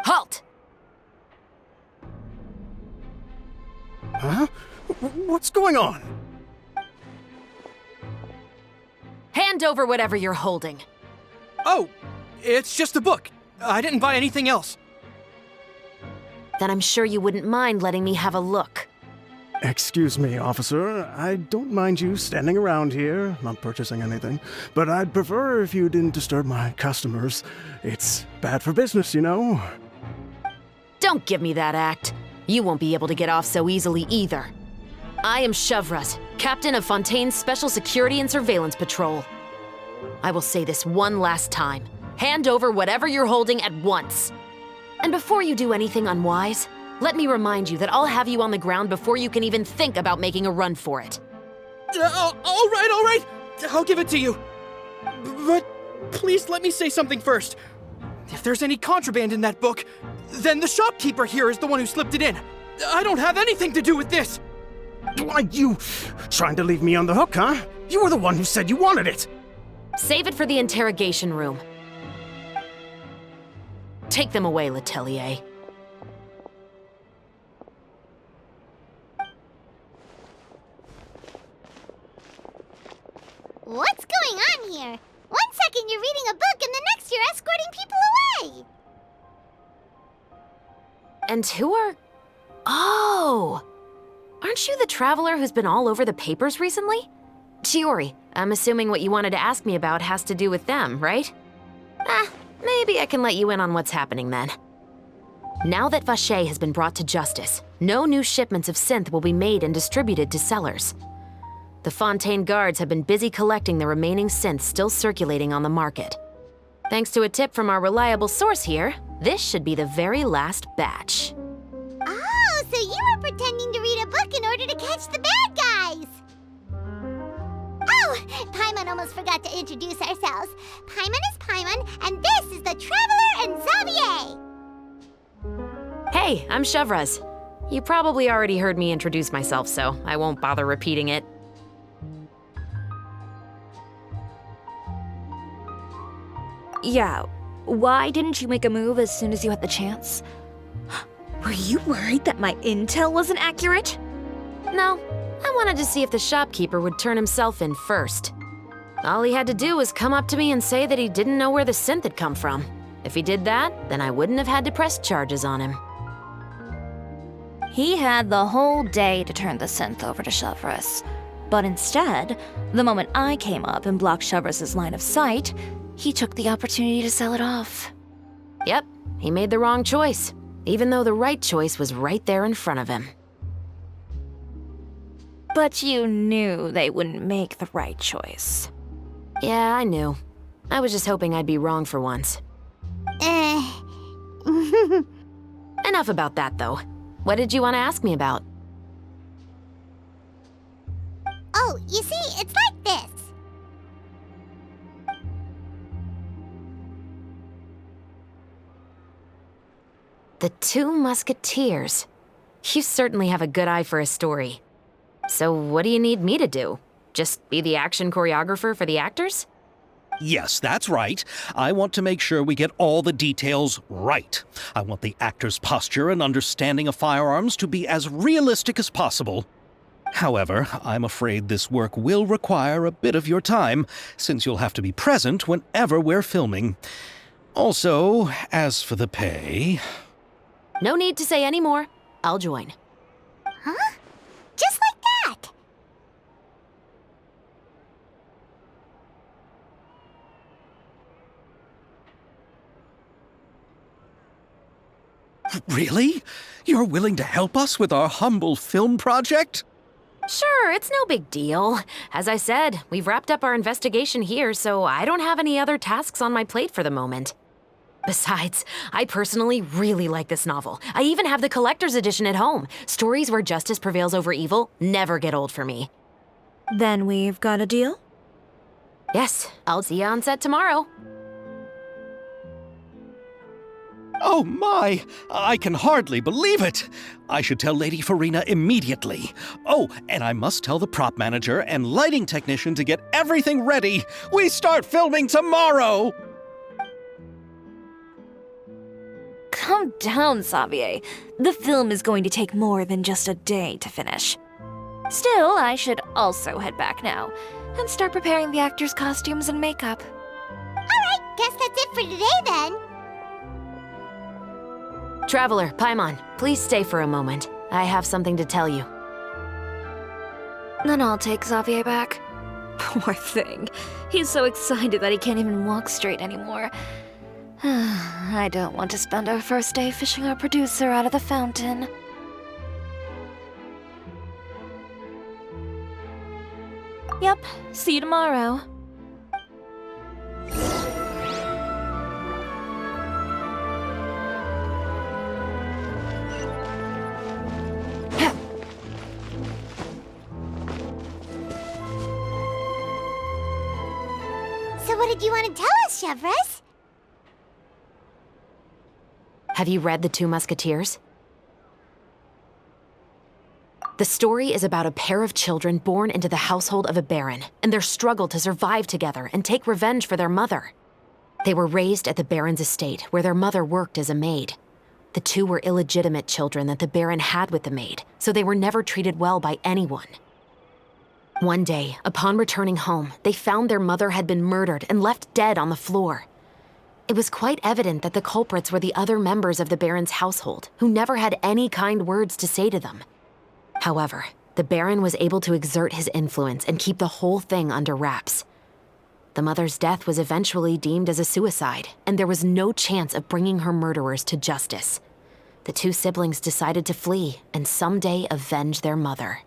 Halt! Huh? What's going on? Hand over whatever you're holding. Oh, it's just a book. I didn't buy anything else. Then I'm sure you wouldn't mind letting me have a look. Excuse me, officer. I don't mind you standing around here, not purchasing anything, but I'd prefer if you didn't disturb my customers. It's bad for business, you know. Don't give me that act. You won't be able to get off so easily either. I am Shavraz, captain of Fontaine's Special Security and Surveillance Patrol. I will say this one last time. Hand over whatever you're holding at once. And before you do anything unwise, let me remind you that I'll have you on the ground before you can even think about making a run for it. All right. I'll give it to you. But please let me say something first. If there's any contraband in that book, then the shopkeeper here is the one who slipped it in. I don't have anything to do with this. Why, you trying to leave me on the hook, huh? You were the one who said you wanted it. Save it for the interrogation room. Take them away, Letelier. What's going on here? One second you're reading a book and the next you're escorting people away. And who are... Oh! Aren't you the traveler who's been all over the papers recently? Chiori, I'm assuming what you wanted to ask me about has to do with them, right? Maybe I can let you in on what's happening then. Now that Vacher has been brought to justice, no new shipments of synth will be made and distributed to sellers. The Fontaine guards have been busy collecting the remaining synths still circulating on the market. Thanks to a tip from our reliable source here, this should be the very last batch. Oh, so you were pretending to read a book in order to catch the bad guys. Oh, Paimon almost forgot to introduce ourselves. Paimon is Paimon, and this is the Traveler and Xavier. Hey, I'm Shavraz. You probably already heard me introduce myself, so I won't bother repeating it. Yeah, why didn't you make a move as soon as you had the chance? Were you worried that my intel wasn't accurate? No, I wanted to see if the shopkeeper would turn himself in first. All he had to do was come up to me and say that he didn't know where the synth had come from. If he did that, then I wouldn't have had to press charges on him. He had the whole day to turn the synth over to Shavraz. But instead, the moment I came up and blocked Shavraz's line of sight, he took the opportunity to sell it off. Yep, he made the wrong choice, even though the right choice was right there in front of him. But you knew they wouldn't make the right choice. Yeah, I knew. I was just hoping I'd be wrong for once. Enough about that, though. What did you want to ask me about? Oh, you see, it's like this. The Two Musketeers. You certainly have a good eye for a story. So what do you need me to do? Just be the action choreographer for the actors? Yes, that's right. I want to make sure we get all the details right. I want the actor's posture and understanding of firearms to be as realistic as possible. However, I'm afraid this work will require a bit of your time, since you'll have to be present whenever we're filming. Also, as for the pay... No need to say any more. I'll join. Huh? Just like that. Really? You're willing to help us with our humble film project? Sure, it's no big deal. As I said, we've wrapped up our investigation here, so I don't have any other tasks on my plate for the moment. Besides, I personally really like this novel. I even have the collector's edition at home. Stories where justice prevails over evil never get old for me. Then we've got a deal? Yes, I'll see you on set tomorrow. Oh my! I can hardly believe it! I should tell Lady Farina immediately. Oh, and I must tell the prop manager and lighting technician to get everything ready. We start filming tomorrow! Calm down, Xavier. The film is going to take more than just a day to finish. Still, I should also head back now and start preparing the actors' costumes and makeup. Alright, guess that's it for today then. Traveler, Paimon, please stay for a moment. I have something to tell you. Then I'll take Xavier back. Poor thing. He's so excited that he can't even walk straight anymore. I don't want to spend our first day fishing our producer out of the fountain. Yep, see you tomorrow. So what did you want to tell us, Chevres? Have you read The Two Musketeers? The story is about a pair of children born into the household of a baron and their struggle to survive together and take revenge for their mother. They were raised at the baron's estate, where their mother worked as a maid. The two were illegitimate children that the baron had with the maid, so they were never treated well by anyone. One day, upon returning home, they found their mother had been murdered and left dead on the floor. It was quite evident that the culprits were the other members of the baron's household, who never had any kind words to say to them. However, the baron was able to exert his influence and keep the whole thing under wraps. The mother's death was eventually deemed as a suicide, and there was no chance of bringing her murderers to justice. The two siblings decided to flee and someday avenge their mother.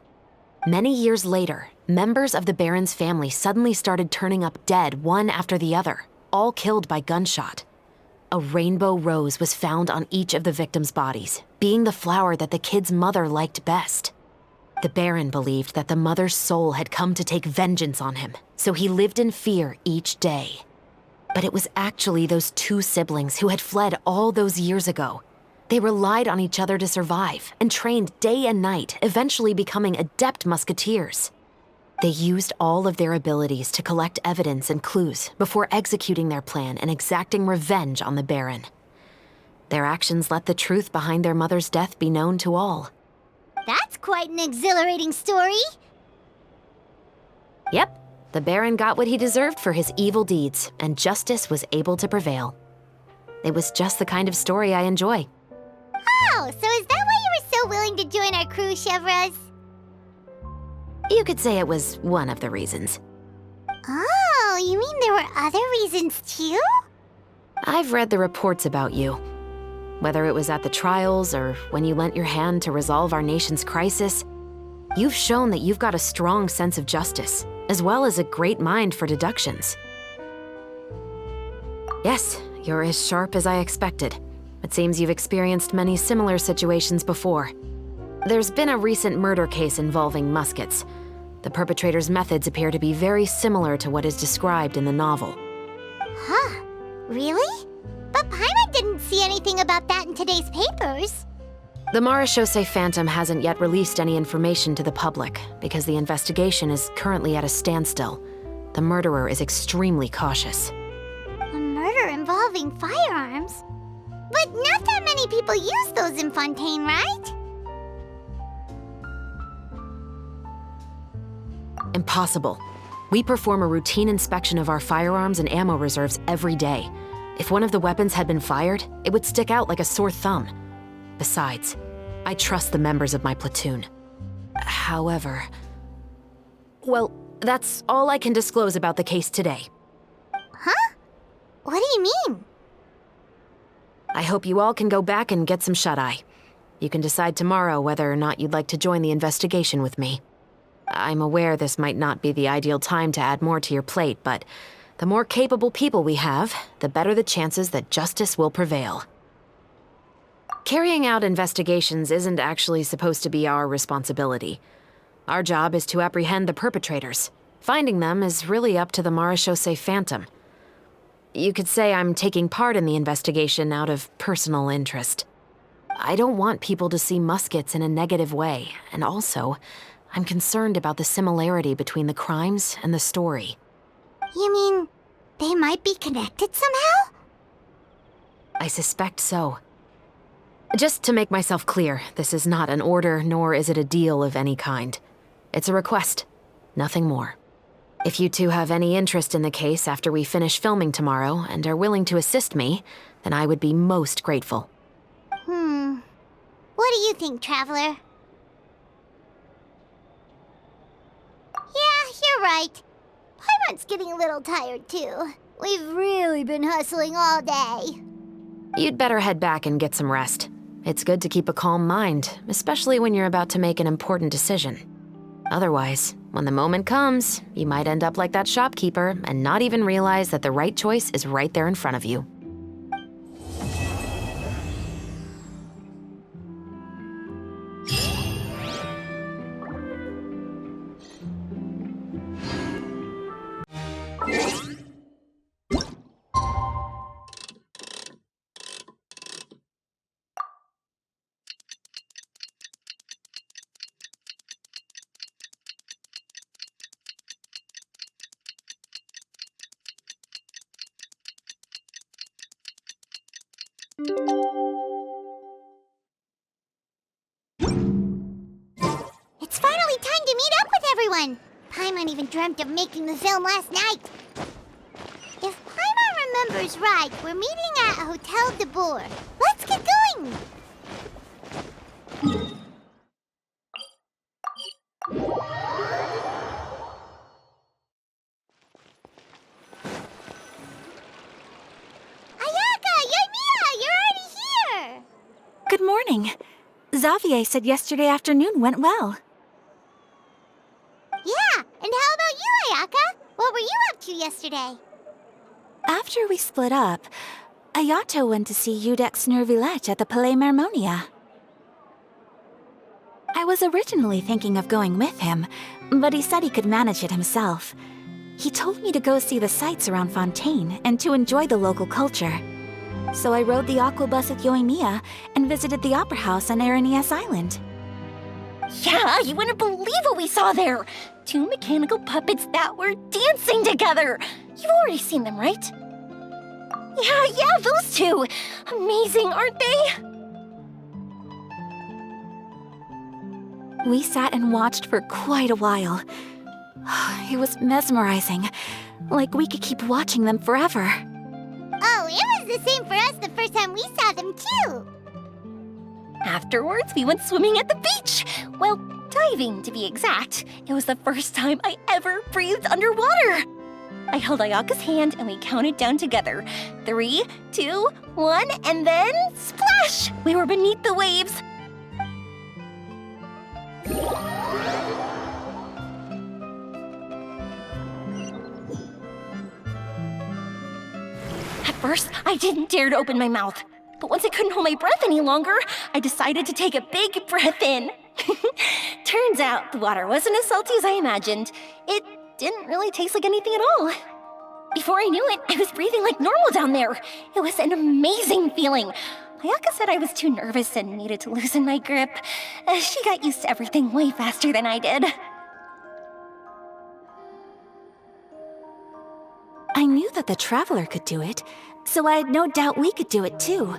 Many years later, members of the baron's family suddenly started turning up dead one after the other, all killed by gunshot. A rainbow rose was found on each of the victims' bodies, being the flower that the kid's mother liked best. The baron believed that the mother's soul had come to take vengeance on him, so he lived in fear each day. But it was actually those two siblings who had fled all those years ago. They relied on each other to survive and trained day and night, eventually becoming adept musketeers. They used all of their abilities to collect evidence and clues before executing their plan and exacting revenge on the baron. Their actions let the truth behind their mother's death be known to all. That's quite an exhilarating story. Yep, the baron got what he deserved for his evil deeds, and justice was able to prevail. It was just the kind of story I enjoy. Oh, so is that why you were so willing to join our crew, Chevres? You could say it was one of the reasons. Oh, you mean there were other reasons too? I've read the reports about you. Whether it was at the trials or when you lent your hand to resolve our nation's crisis, you've shown that you've got a strong sense of justice, as well as a great mind for deductions. Yes, you're as sharp as I expected. It seems you've experienced many similar situations before. There's been a recent murder case involving Muskets. The perpetrator's methods appear to be very similar to what is described in the novel. Huh, really? But Paimon didn't see anything about that in today's papers. The Marechaussee Phantom hasn't yet released any information to the public because the investigation is currently at a standstill. The murderer is extremely cautious. A murder involving firearms? But not that many people use those in Fontaine, right? Impossible. We perform a routine inspection of our firearms and ammo reserves every day. If one of the weapons had been fired, it would stick out like a sore thumb. Besides, I trust the members of my platoon. However... Well, that's all I can disclose about the case today. Huh? What do you mean? I hope you all can go back and get some shut-eye. You can decide tomorrow whether or not you'd like to join the investigation with me. I'm aware this might not be the ideal time to add more to your plate, but The more capable people we have, the better the chances that justice will prevail. Carrying out investigations isn't actually supposed to be our responsibility. Our job is to apprehend the perpetrators. Finding them is really up to the Marechaussee Phantom. You could say I'm taking part in the investigation out of personal interest. I don't want people to see Muskets in a negative way, and also, I'm concerned about the similarity between the crimes and the story. You mean they might be connected somehow? I suspect so. Just to make myself clear, this is not an order, nor is it a deal of any kind. It's a request, nothing more. If you two have any interest in the case after we finish filming tomorrow and are willing to assist me, then I would be most grateful. What do you think, Traveler? Yeah, you're right. Paimon's getting a little tired, too. We've really been hustling all day. You'd better head back and get some rest. It's good to keep a calm mind, especially when you're about to make an important decision. Otherwise, when the moment comes, you might end up like that shopkeeper and not even realize that the right choice is right there in front of you. It's finally time to meet up with everyone. Paimon even dreamt of making the film last night. If Paimon remembers right, we're meeting at Hotel de Boer. Let's get going! Ayaka! Yoimiya! You're already here! Good morning. Xavier said yesterday afternoon went well. Yeah, and how about you, Ayaka? What were you up to yesterday? After we split up, Ayato went to see Udex Nervillette at the Palais Mermonia. I was originally thinking of going with him, but he said he could manage it himself. He told me to go see the sights around Fontaine and to enjoy the local culture. So I rode the aqua bus with Yoimiya and visited the Opera House on Aranias Island. Yeah, you wouldn't believe what we saw there! 2 mechanical puppets that were dancing together! You've already seen them, right? Yeah, those two! Amazing, aren't they? We sat and watched for quite a while. It was mesmerizing, like we could keep watching them forever. Oh, it was the same for us the first time we saw them, too. Afterwards, we went swimming at the beach! Well, diving, to be exact. It was the first time I ever breathed underwater! I held Ayaka's hand and we counted down together. 3, 2, 1, and then splash! We were beneath the waves. At first, I didn't dare to open my mouth. But once I couldn't hold my breath any longer, I decided to take a big breath in. Turns out the water wasn't as salty as I imagined. It didn't really taste like anything at all. Before I knew it, I was breathing like normal down there. It was an amazing feeling. Ayaka said I was too nervous and needed to loosen my grip. She got used to everything way faster than I did. I knew that the Traveler could do it, so I had no doubt we could do it too.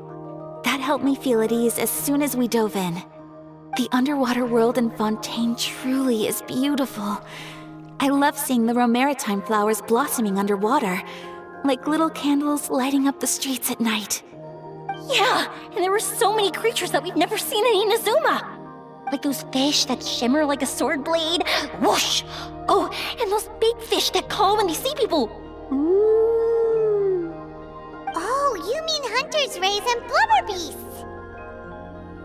That helped me feel at ease as soon as we dove in. The underwater world in Fontaine truly is beautiful. I love seeing the romaritime flowers blossoming underwater, like little candles lighting up the streets at night. Yeah, and there were so many creatures that we've never seen in Inazuma. Like those fish that shimmer like a sword blade. Whoosh! Oh, and those big fish that call when they see people. Ooh. Oh, you mean Hunter's Rays and Blubber Beasts.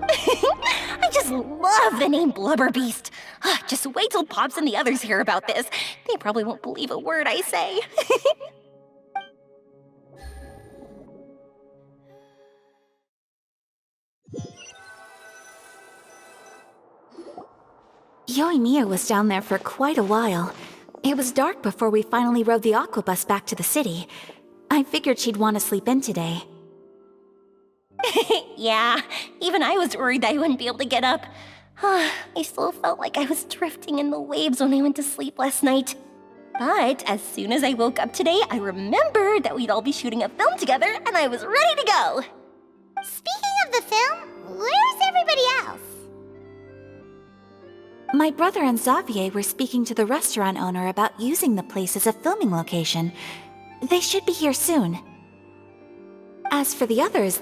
I just love the name Blubber Beast. Just wait till Pops and the others hear about this. They probably won't believe a word I say. Yoimiya was down there for quite a while. It was dark before we finally rode the aquabus back to the city. I figured she'd want to sleep in today. Yeah, even I was worried I wouldn't be able to get up. I still felt like I was drifting in the waves when I went to sleep last night. But as soon as I woke up today, I remembered that we'd all be shooting a film together, and I was ready to go. Speaking of the film, where's everybody else? My brother and Xavier were speaking to the restaurant owner about using the place as a filming location. They should be here soon. As for the others,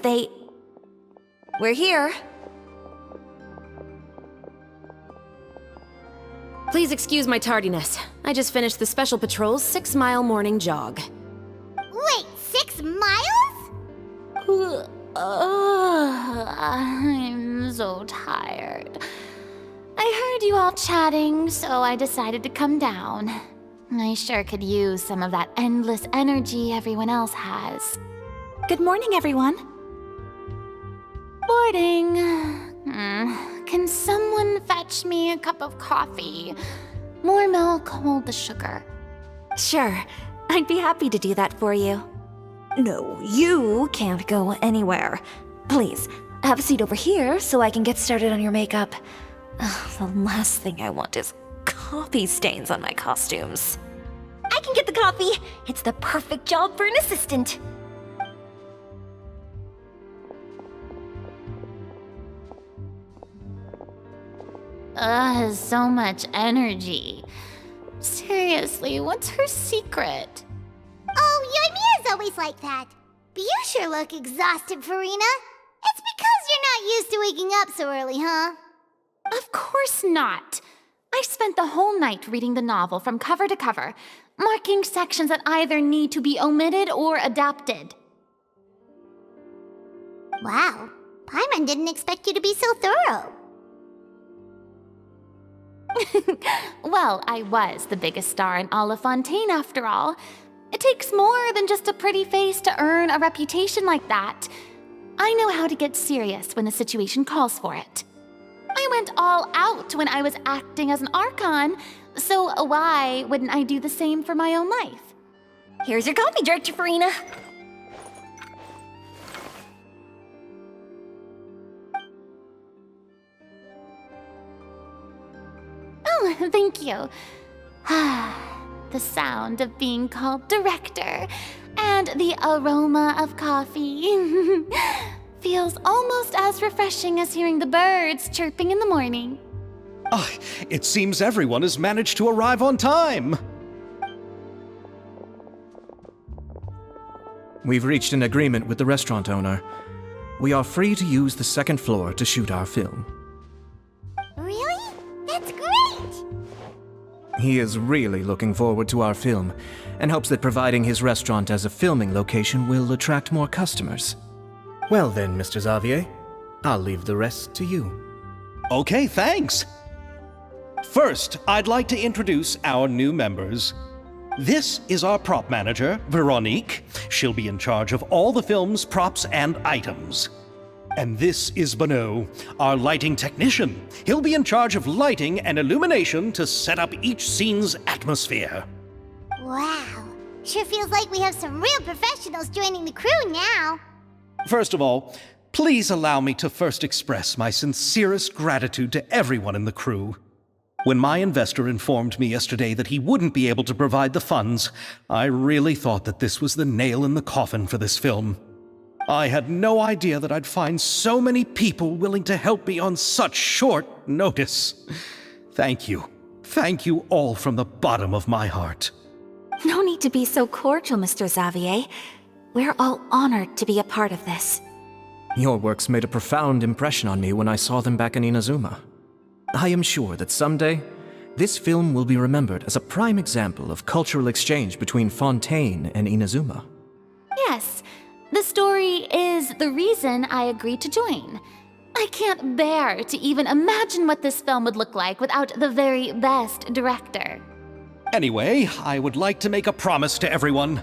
We're here. Please excuse my tardiness. I just finished the Special Patrol's 6-mile morning jog. Wait, 6 miles? I'm so tired. I heard you all chatting, so I decided to come down. I sure could use some of that endless energy everyone else has. good morning, everyone. Boarding. Can someone fetch me a cup of coffee? More milk, hold the sugar. Sure, I'd be happy to do that for you. No, you can't go anywhere. Please, have a seat over here so I can get started on your makeup. The last thing I want is coffee stains on my costumes. I can get the coffee. It's the perfect job for an assistant. So much energy. Seriously, what's her secret? Oh, Yoimiya's always like that. But you sure look exhausted, Farina. It's because you're not used to waking up so early, huh? Of course not. I spent the whole night reading the novel from cover to cover, marking sections that either need to be omitted or adapted. Wow, Paimon didn't expect you to be so thorough. Well, I was the biggest star in all of Fontaine after all. It takes more than just a pretty face to earn a reputation like that. I know how to get serious when the situation calls for it. I went all out when I was acting as an Archon, so why wouldn't I do the same for my own life? Here's your coffee, Director Farina. Oh, thank you. The sound of being called director and the aroma of coffee feels almost as refreshing as hearing the birds chirping in the morning. It seems everyone has managed to arrive on time. We've reached an agreement with the restaurant owner. We are free to use the second floor to shoot our film. Really? That's great! He is really looking forward to our film and hopes that providing his restaurant as a filming location will attract more customers. Well then, Mr. Xavier, I'll leave the rest to you. Okay, thanks. First, I'd like to introduce our new members. This is our prop manager, Veronique. She'll be in charge of all the film's props and items. And this is Bonneau, our lighting technician. He'll be in charge of lighting and illumination to set up each scene's atmosphere. Wow, sure feels like we have some real professionals joining the crew now. First of all, please allow me to first express my sincerest gratitude to everyone in the crew. When my investor informed me yesterday that he wouldn't be able to provide the funds, I really thought that this was the nail in the coffin for this film. I had no idea that I'd find so many people willing to help me on such short notice. Thank you. Thank you all from the bottom of my heart. No need to be so cordial, Mr. Xavier. We're all honored to be a part of this. Your works made a profound impression on me when I saw them back in Inazuma. I am sure that someday, this film will be remembered as a prime example of cultural exchange between Fontaine and Inazuma. Yes, the story is the reason I agreed to join. I can't bear to even imagine what this film would look like without the very best director. Anyway, I would like to make a promise to everyone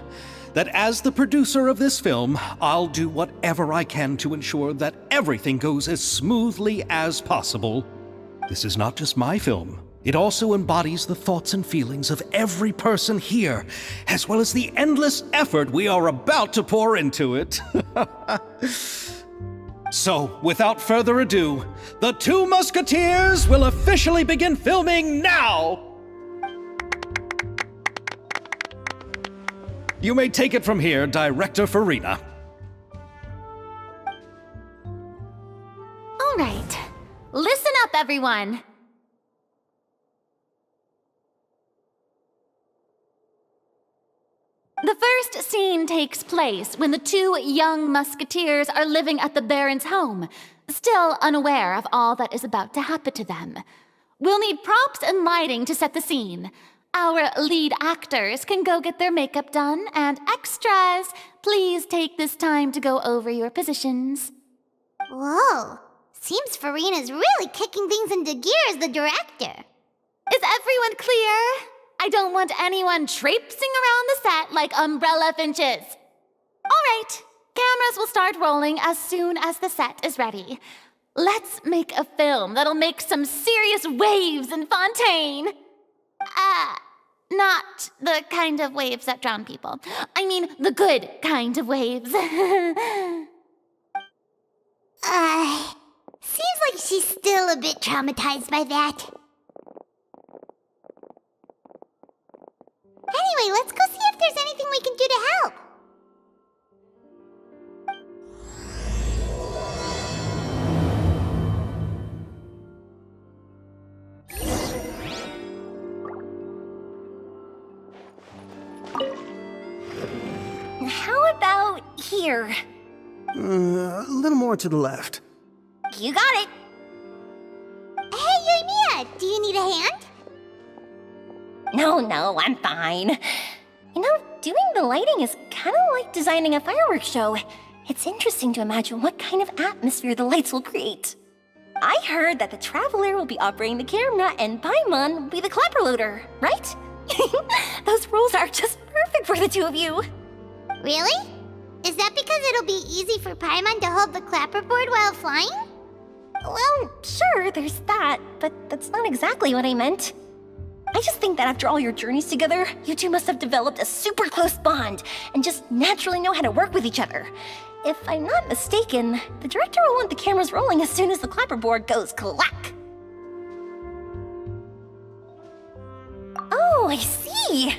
that as the producer of this film, I'll do whatever I can to ensure that everything goes as smoothly as possible. This is not just my film, It also embodies the thoughts and feelings of every person here, as well as the endless effort we are about to pour into it. So, without further ado, the Two Musketeers will officially begin filming now! You may take it from here, Director Farina. All right. Listen up, everyone. The first scene takes place when the two young musketeers are living at the Baron's home, still unaware of all that is about to happen to them. We'll need props and lighting to set the scene. Our lead actors can go get their makeup done, and extras, please take this time to go over your positions. Whoa. Seems Farina's really kicking things into gear as the director. Is everyone clear? I don't want anyone traipsing around the set like umbrella finches. All right, cameras will start rolling as soon as the set is ready. Let's make a film that'll make some serious waves in Fontaine. Not the kind of waves that drown people. I mean, the good kind of waves. Seems like she's still a bit traumatized by that. Anyway, let's go see if there's anything we can do to help. How about here? A little more to the left. You got it. Hey, Mia, do you need a hand? No, I'm fine. You know, doing the lighting is kind of like designing a fireworks show. It's interesting to imagine what kind of atmosphere the lights will create. I heard that the Traveler will be operating the camera and Paimon will be the clapper loader, right? Those roles are just perfect for the two of you. Really? Is that because it'll be easy for Paimon to hold the clapperboard while flying? Well, sure, there's that, but that's not exactly what I meant. I just think that after all your journeys together, you two must have developed a super close bond and just naturally know how to work with each other. If I'm not mistaken, the director will want the cameras rolling as soon as the clapperboard goes clack. Oh, I see!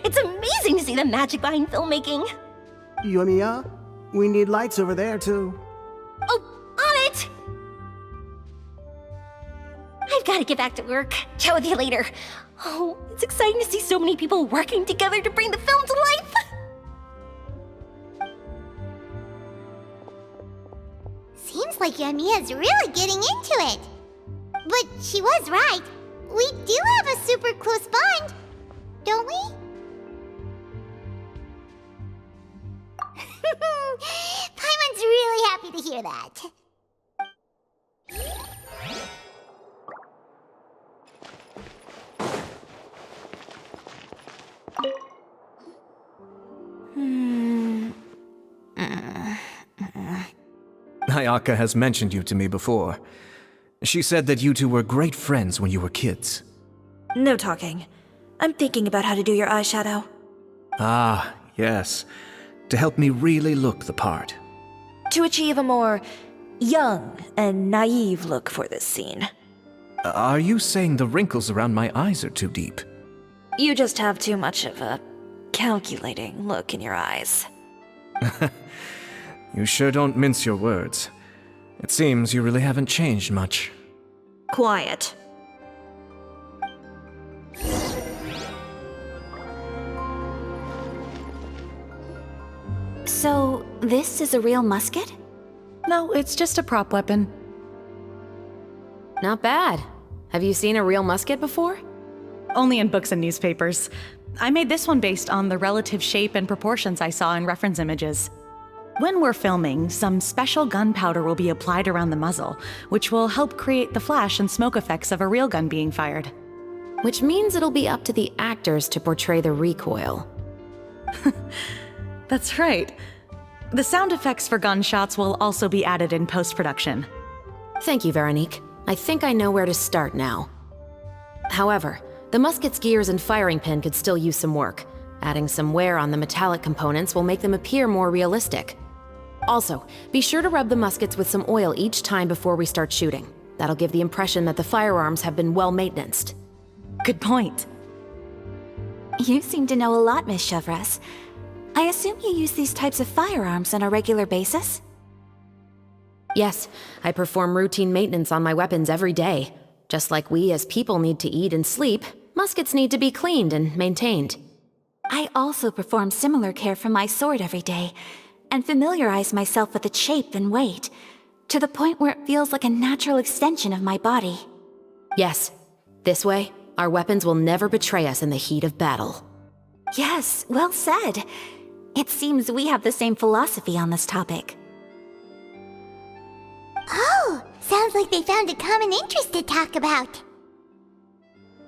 It's amazing to see the magic behind filmmaking. Yoimiya, we need lights over there, too. Oh, on it! I've got to get back to work. Chat with you later. Oh, it's exciting to see so many people working together to bring the film to life. Seems like Yoimiya's really getting into it. But she was right. We do have a super close bond, don't we? Paimon's really happy to hear that. Ayaka has mentioned you to me before. She said that you two were great friends when you were kids. No talking. I'm thinking about how to do your eyeshadow. Ah, yes. To help me really look the part. To achieve a more young and naive look for this scene. Are you saying the wrinkles around my eyes are too deep? You just have too much of a calculating look in your eyes. You sure don't mince your words. It seems you really haven't changed much. Quiet. So, this is a real musket? No, it's just a prop weapon. Not bad. Have you seen a real musket before? Only in books and newspapers. I made this one based on the relative shape and proportions I saw in reference images. When we're filming, some special gunpowder will be applied around the muzzle, which will help create the flash and smoke effects of a real gun being fired. Which means it'll be up to the actors to portray the recoil. That's right. The sound effects for gunshots will also be added in post-production. Thank you, Veronique. I think I know where to start now. However, the musket's gears and firing pin could still use some work. Adding some wear on the metallic components will make them appear more realistic. Also, be sure to rub the muskets with some oil each time before we start shooting. That'll give the impression that the firearms have been well maintained. Good point. You seem to know a lot, Miss Chevres. I assume you use these types of firearms on a regular basis? Yes, I perform routine maintenance on my weapons every day. Just like we as people need to eat and sleep, muskets need to be cleaned and maintained. I also perform similar care for my sword every day, and familiarize myself with its shape and weight, to the point where it feels like a natural extension of my body. Yes, this way, our weapons will never betray us in the heat of battle. Yes, well said. It seems we have the same philosophy on this topic. Oh, sounds like they found a common interest to talk about.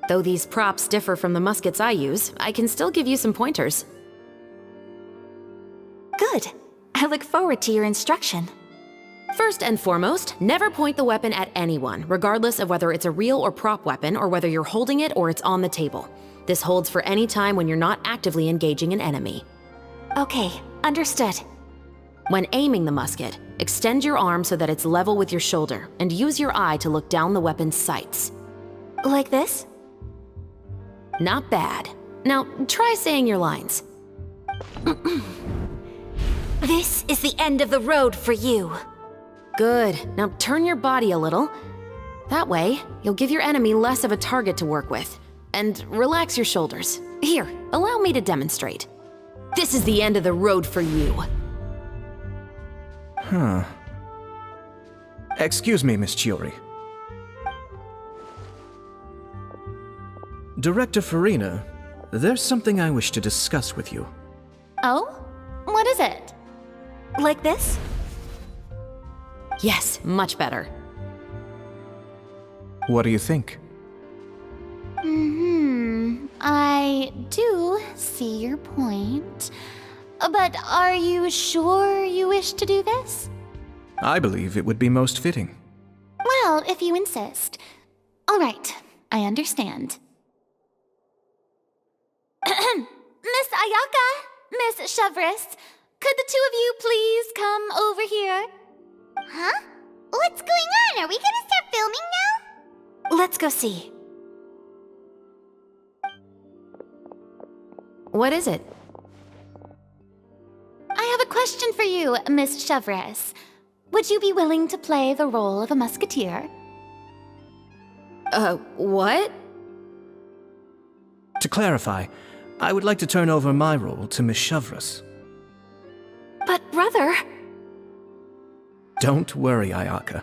Though these props differ from the muskets I use, I can still give you some pointers. Good. I look forward to your instruction. First and foremost, never point the weapon at anyone, regardless of whether it's a real or prop weapon or whether you're holding it or it's on the table. This holds for any time when you're not actively engaging an enemy. Okay, understood. When aiming the musket, extend your arm so that it's level with your shoulder and use your eye to look down the weapon's sights. Like this? Not bad. Now, try saying your lines. This is the end of the road for you. Good. Now turn your body a little. That way, you'll give your enemy less of a target to work with. And relax your shoulders. Here, allow me to demonstrate. This is the end of the road for you. Huh. Excuse me, Miss Chiori. Director Farina, there's something I wish to discuss with you. Oh? What is it? Like this? Yes, much better. What do you think? I do see your point. But are you sure you wish to do this? I believe it would be most fitting. Well, if you insist. All right, I understand. Miss Ayaka, Miss Chevres, could the two of you please come over here? Huh? What's going on? Are we gonna start filming now? Let's go see. What is it? I have a question for you, Miss Chevres. Would you be willing to play the role of a musketeer? What? To clarify, I would like to turn over my role to Miss Chevres. But brother... Don't worry, Ayaka.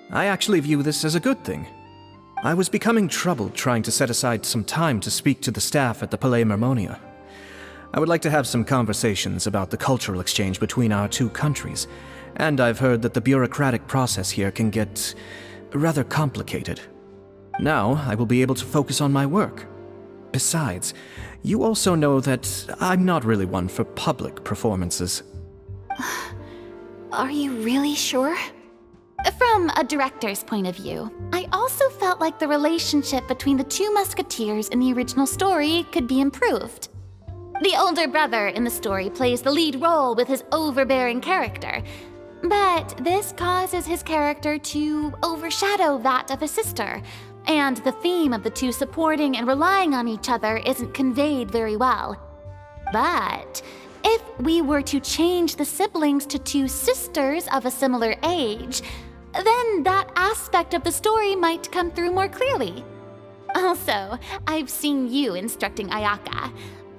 I actually view this as a good thing. I was becoming troubled trying to set aside some time to speak to the staff at the Palais Mermonia. I would like to have some conversations about the cultural exchange between our two countries, and I've heard that the bureaucratic process here can get rather complicated. Now, I will be able to focus on my work. Besides, you also know that I'm not really one for public performances. Are you really sure? From a director's point of view, I also felt like the relationship between the two musketeers in the original story could be improved. The older brother in the story plays the lead role with his overbearing character, but this causes his character to overshadow that of his sister, and the theme of the two supporting and relying on each other isn't conveyed very well. But if we were to change the siblings to two sisters of a similar age, then that aspect of the story might come through more clearly. Also, I've seen you instructing Ayaka.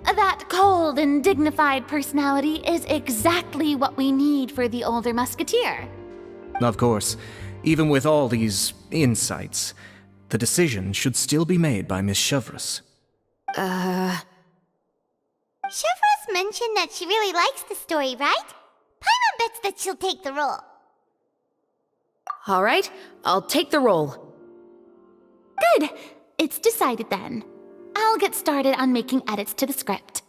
That cold and dignified personality is exactly what we need for the older musketeer. Of course, even with all these insights, the decision should still be made by Miss Chevres. Chevres mentioned that she really likes the story, right? Paimon bets that she'll take the role. All right, I'll take the role. Good. It's decided then. I'll get started on making edits to the script.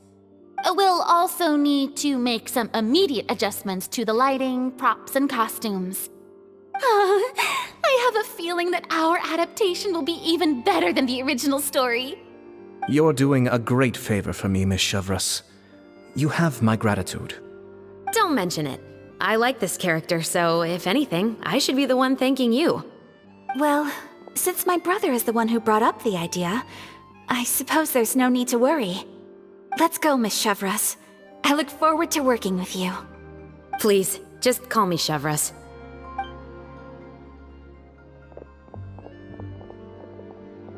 We'll also need to make some immediate adjustments to the lighting, props, and costumes. I have a feeling feeling that our adaptation will be even better than the original story. You're doing a great favor for me, Miss Chevreuse. You have my gratitude. Don't mention it. I like this character, so if anything, I should be the one thanking you. Well, since my brother is the one who brought up the idea, I suppose there's no need to worry. Let's go, Miss Chevreuse. I look forward to working with you. Please, just call me Chevreuse.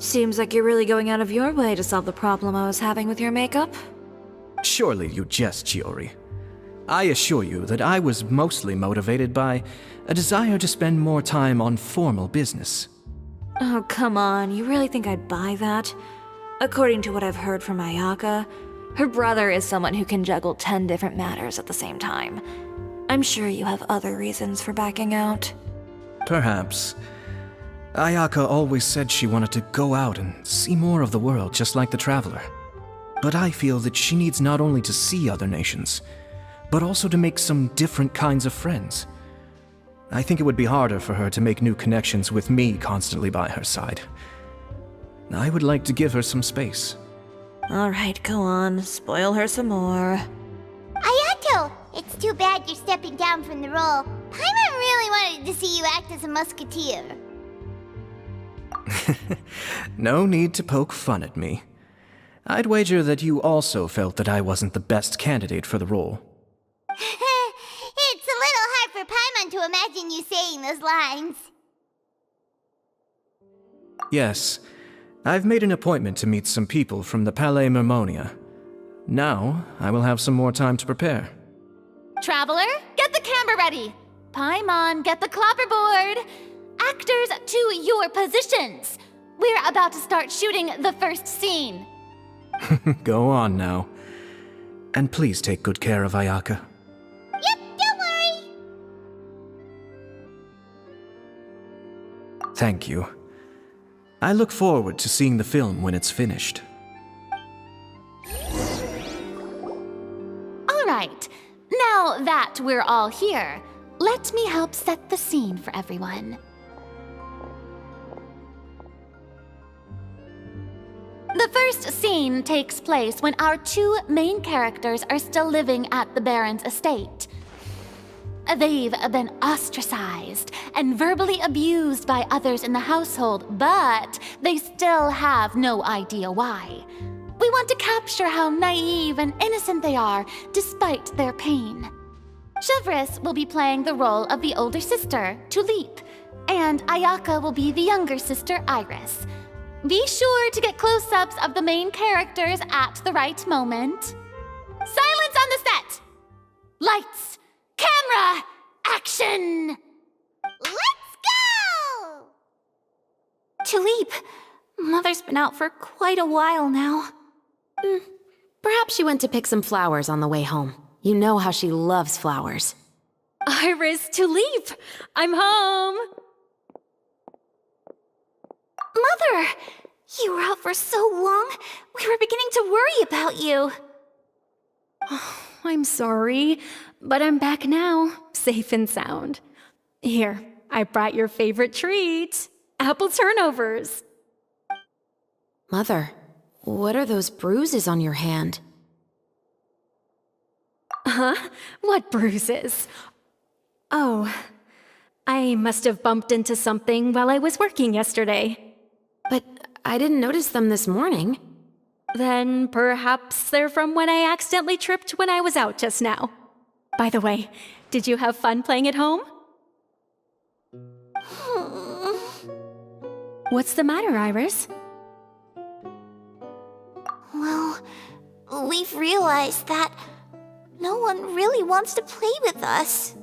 Seems like you're really going out of your way to solve the problem I was having with your makeup. Surely you jest, Chiori. I assure you that I was mostly motivated by a desire to spend more time on formal business. Oh, come on. You really think I'd buy that? According to what I've heard from Ayaka, her brother is someone who can juggle 10 different matters at the same time. I'm sure you have other reasons for backing out. Perhaps. Ayaka always said she wanted to go out and see more of the world, just like the Traveler. But I feel that she needs not only to see other nations, but also to make some different kinds of friends. I think it would be harder for her to make new connections with me constantly by her side. I would like to give her some space. Alright, go on. Spoil her some more. Ayato! It's too bad you're stepping down from the role. Paimon really wanted to see you act as a musketeer. No need to poke fun at me. I'd wager that you also felt that I wasn't the best candidate for the role. It's a little hard for Paimon to imagine you saying those lines. Yes, I've made an appointment to meet some people from the Palais Mermonia. Now, I will have some more time to prepare. Traveler, get the camera ready. Paimon, get the clapperboard. Actors to your positions. We're about to start shooting the first scene. Go on now. And please take good care of Ayaka. Yep, don't worry. Thank you. I look forward to seeing the film when it's finished. All right, now that we're all here, let me help set the scene for everyone. The first scene takes place when our two main characters are still living at the Baron's estate. They've been ostracized and verbally abused by others in the household, but they still have no idea why. We want to capture how naive and innocent they are despite their pain. Chevreuse will be playing the role of the older sister, Tulip, and Ayaka will be the younger sister, Iris. Be sure to get close-ups of the main characters at the right moment. Silence on the set! Lights, camera, action! Let's go! Tulip, Mother's been out for quite a while now. Perhaps she went to pick some flowers on the way home. You know how she loves flowers. Iris, Tulip, I'm home! Mother! You were out for so long, we were beginning to worry about you. I'm sorry, but I'm back now, safe and sound. Here, I brought your favorite treat, apple turnovers. Mother, what are those bruises on your hand? Huh? What bruises? Oh, I must have bumped into something while I was working yesterday. But I didn't notice them this morning. Then perhaps they're from when I accidentally tripped when I was out just now. By the way, did you have fun playing at home? What's the matter, Iris? Well, we've realized that no one really wants to play with us.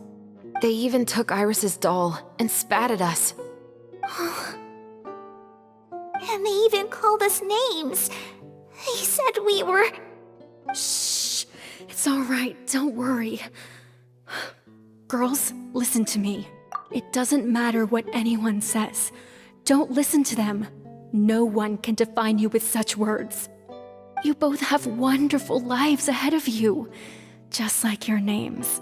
They even took Iris's doll and spat at us. And they even called us names. They said we were... Shh! It's all right, don't worry. Girls, listen to me. It doesn't matter what anyone says. Don't listen to them. No one can define you with such words. You both have wonderful lives ahead of you. Just like your names.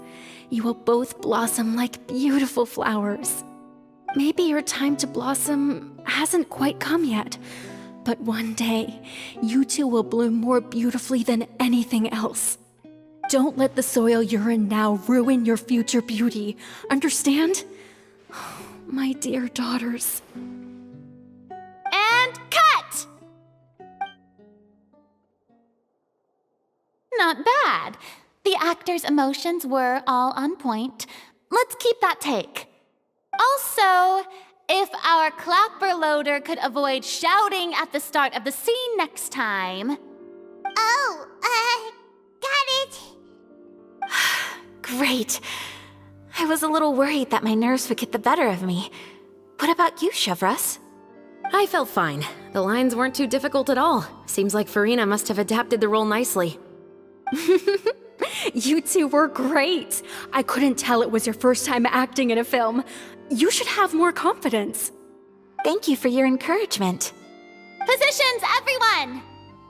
You will both blossom like beautiful flowers. Maybe your time to blossom hasn't quite come yet, but one day, you two will bloom more beautifully than anything else. Don't let the soil you're in now ruin your future beauty, understand? My dear daughters. And cut! Not bad. The actors' emotions were all on point. Let's keep that take. Also, if our clapper loader could avoid shouting at the start of the scene next time. Oh, got it. Great. I was a little worried that my nerves would get the better of me. What about you, Chevros? I felt fine. The lines weren't too difficult at all. Seems like Farina must have adapted the role nicely. You two were great. I couldn't tell it was your first time acting in a film. You should have more confidence. Thank you for your encouragement. Positions, everyone!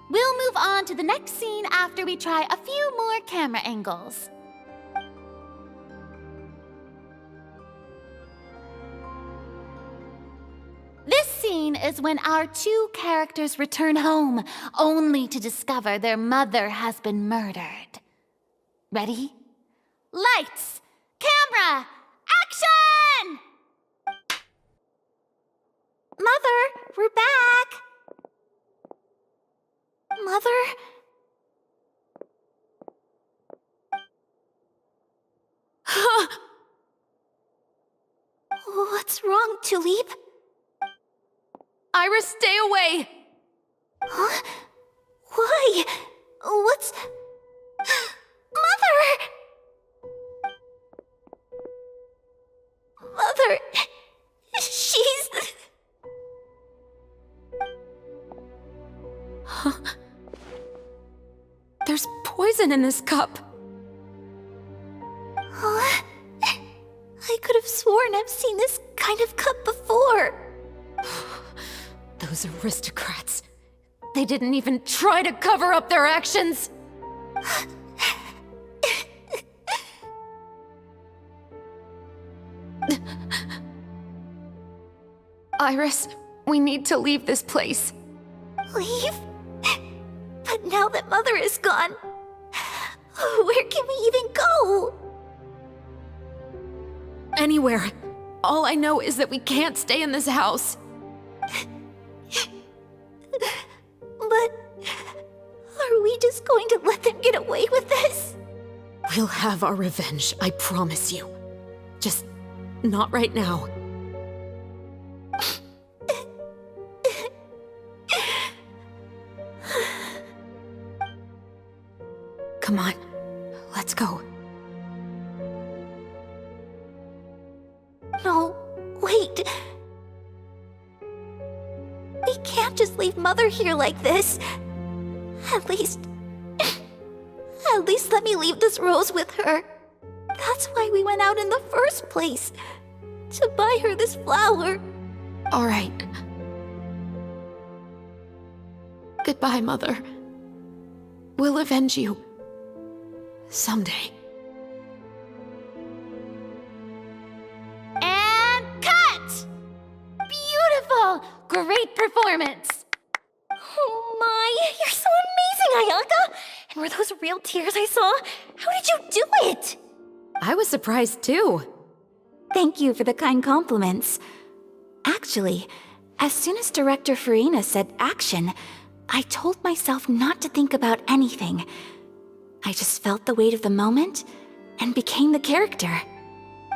We'll move on to the next scene after we try a few more camera angles. This scene is when our two characters return home, only to discover their mother has been murdered. Ready? Lights! Camera! Action! Mother, we're back. Mother? What's wrong, Tulip? Iris, stay away! Huh? Why? What's... Mother! Mother... She's... There's poison in this cup. Huh? I could have sworn I've seen this kind of cup before. Those aristocrats. They didn't even try to cover up their actions. Iris, we need to leave this place. Leave? But now that Mother is gone, where can we even go? Anywhere. All I know is that we can't stay in this house. But are we just going to let them get away with this? We'll have our revenge, I promise you. Just not right now. Come on, let's go. No, wait. We can't just leave Mother here like this. At least let me leave this rose with her. That's why we went out in the first place. To buy her this flower. All right. Goodbye, Mother. We'll avenge you. Someday. And cut! Beautiful! Great performance! Oh my, you're so amazing, Ayaka! And were those real tears I saw? How did you do it? I was surprised too. Thank you for the kind compliments. Actually, as soon as Director Farina said action, I told myself not to think about anything. I just felt the weight of the moment and became the character.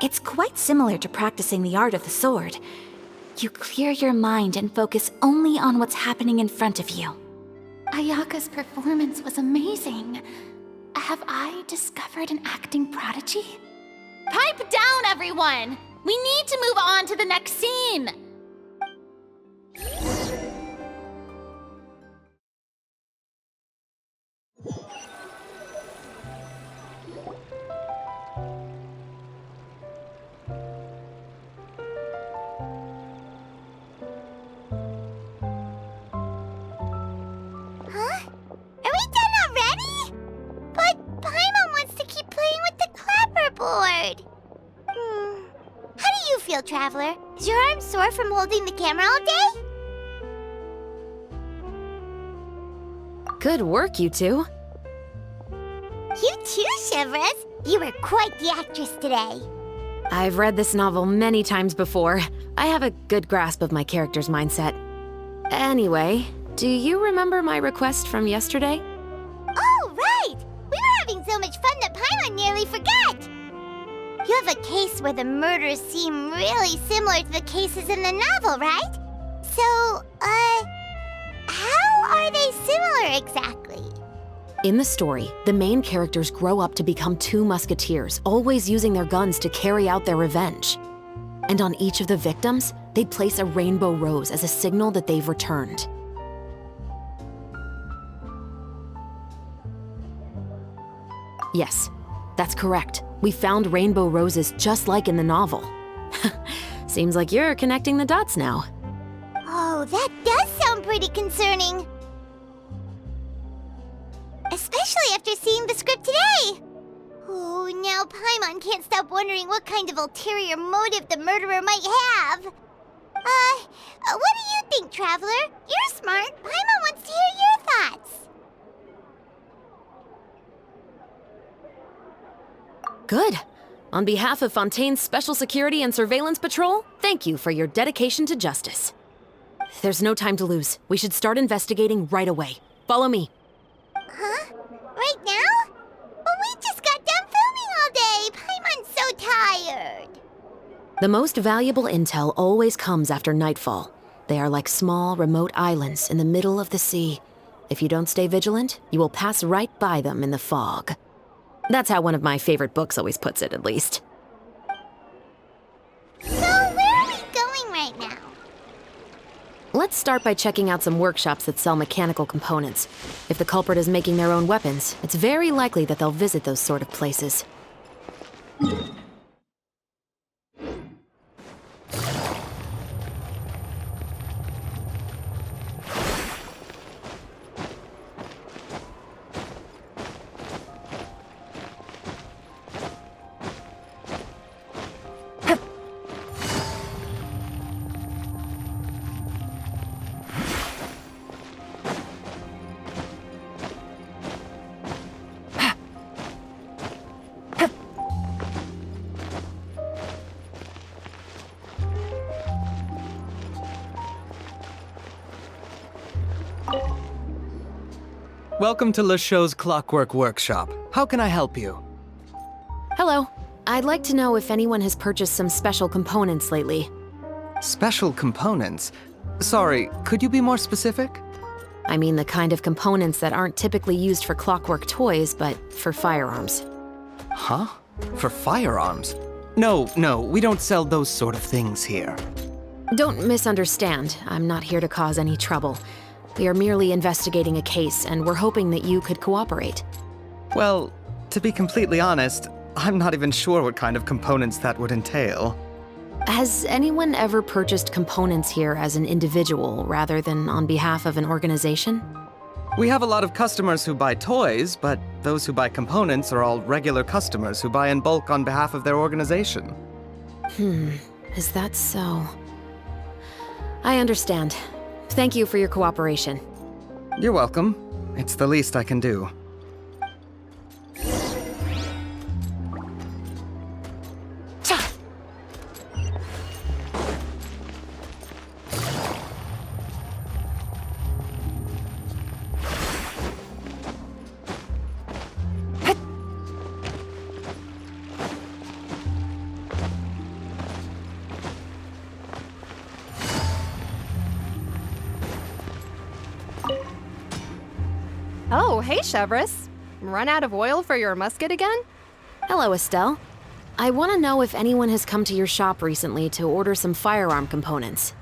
It's quite similar to practicing the art of the sword. You clear your mind and focus only on what's happening in front of you. Ayaka's performance was amazing. Have I discovered an acting prodigy? Pipe down, everyone! We need to move on to the next scene! Huh? Are we done already? But Paimon wants to keep playing with the clapperboard. How do you feel, Traveler? Is your arm sore from holding the camera all day? Good work, you two. You too, Shivers. You were quite the actress today. I've read this novel many times before. I have a good grasp of my character's mindset. Anyway, do you remember my request from yesterday? Oh, right! We were having so much fun that Paimon nearly forgot! You have a case where the murders seem really similar to the cases in the novel, right? So, how are they similar exactly? In the story, the main characters grow up to become two musketeers, always using their guns to carry out their revenge. And on each of the victims, they place a rainbow rose as a signal that they've returned. Yes, that's correct. We found rainbow roses just like in the novel. Seems like you're connecting the dots now. Oh, that does sound pretty concerning. Especially after seeing the script today. Oh, now Paimon can't stop wondering what kind of ulterior motive the murderer might have. What do you think, Traveler? You're smart. Paimon wants to hear your thoughts. Good. On behalf of Fontaine's Special Security and Surveillance Patrol, thank you for your dedication to justice. There's no time to lose. We should start investigating right away. Follow me. Huh? Right now? But we just got done filming all day. Paimon's so tired. The most valuable intel always comes after nightfall. They are like small, remote islands in the middle of the sea. If you don't stay vigilant, you will pass right by them in the fog. That's how one of my favorite books always puts it, at least. So, where are we going right now? Let's start by checking out some workshops that sell mechanical components. If the culprit is making their own weapons, it's very likely that they'll visit those sort of places. Welcome to LeChaux's Clockwork Workshop. How can I help you? Hello. I'd like to know if anyone has purchased some special components lately. Special components? Sorry, could you be more specific? I mean the kind of components that aren't typically used for clockwork toys, but for firearms. Huh? For firearms? No, we don't sell those sort of things here. Don't misunderstand. I'm not here to cause any trouble. We are merely investigating a case, and we're hoping that you could cooperate. Well, to be completely honest, I'm not even sure what kind of components that would entail. Has anyone ever purchased components here as an individual rather than on behalf of an organization? We have a lot of customers who buy toys, but those who buy components are all regular customers who buy in bulk on behalf of their organization. Is that so? I understand. Thank you for your cooperation. You're welcome. It's the least I can do. Oh, hey, Chevres. Run out of oil for your musket again? Hello, Estelle. I want to know if anyone has come to your shop recently to order some firearm components.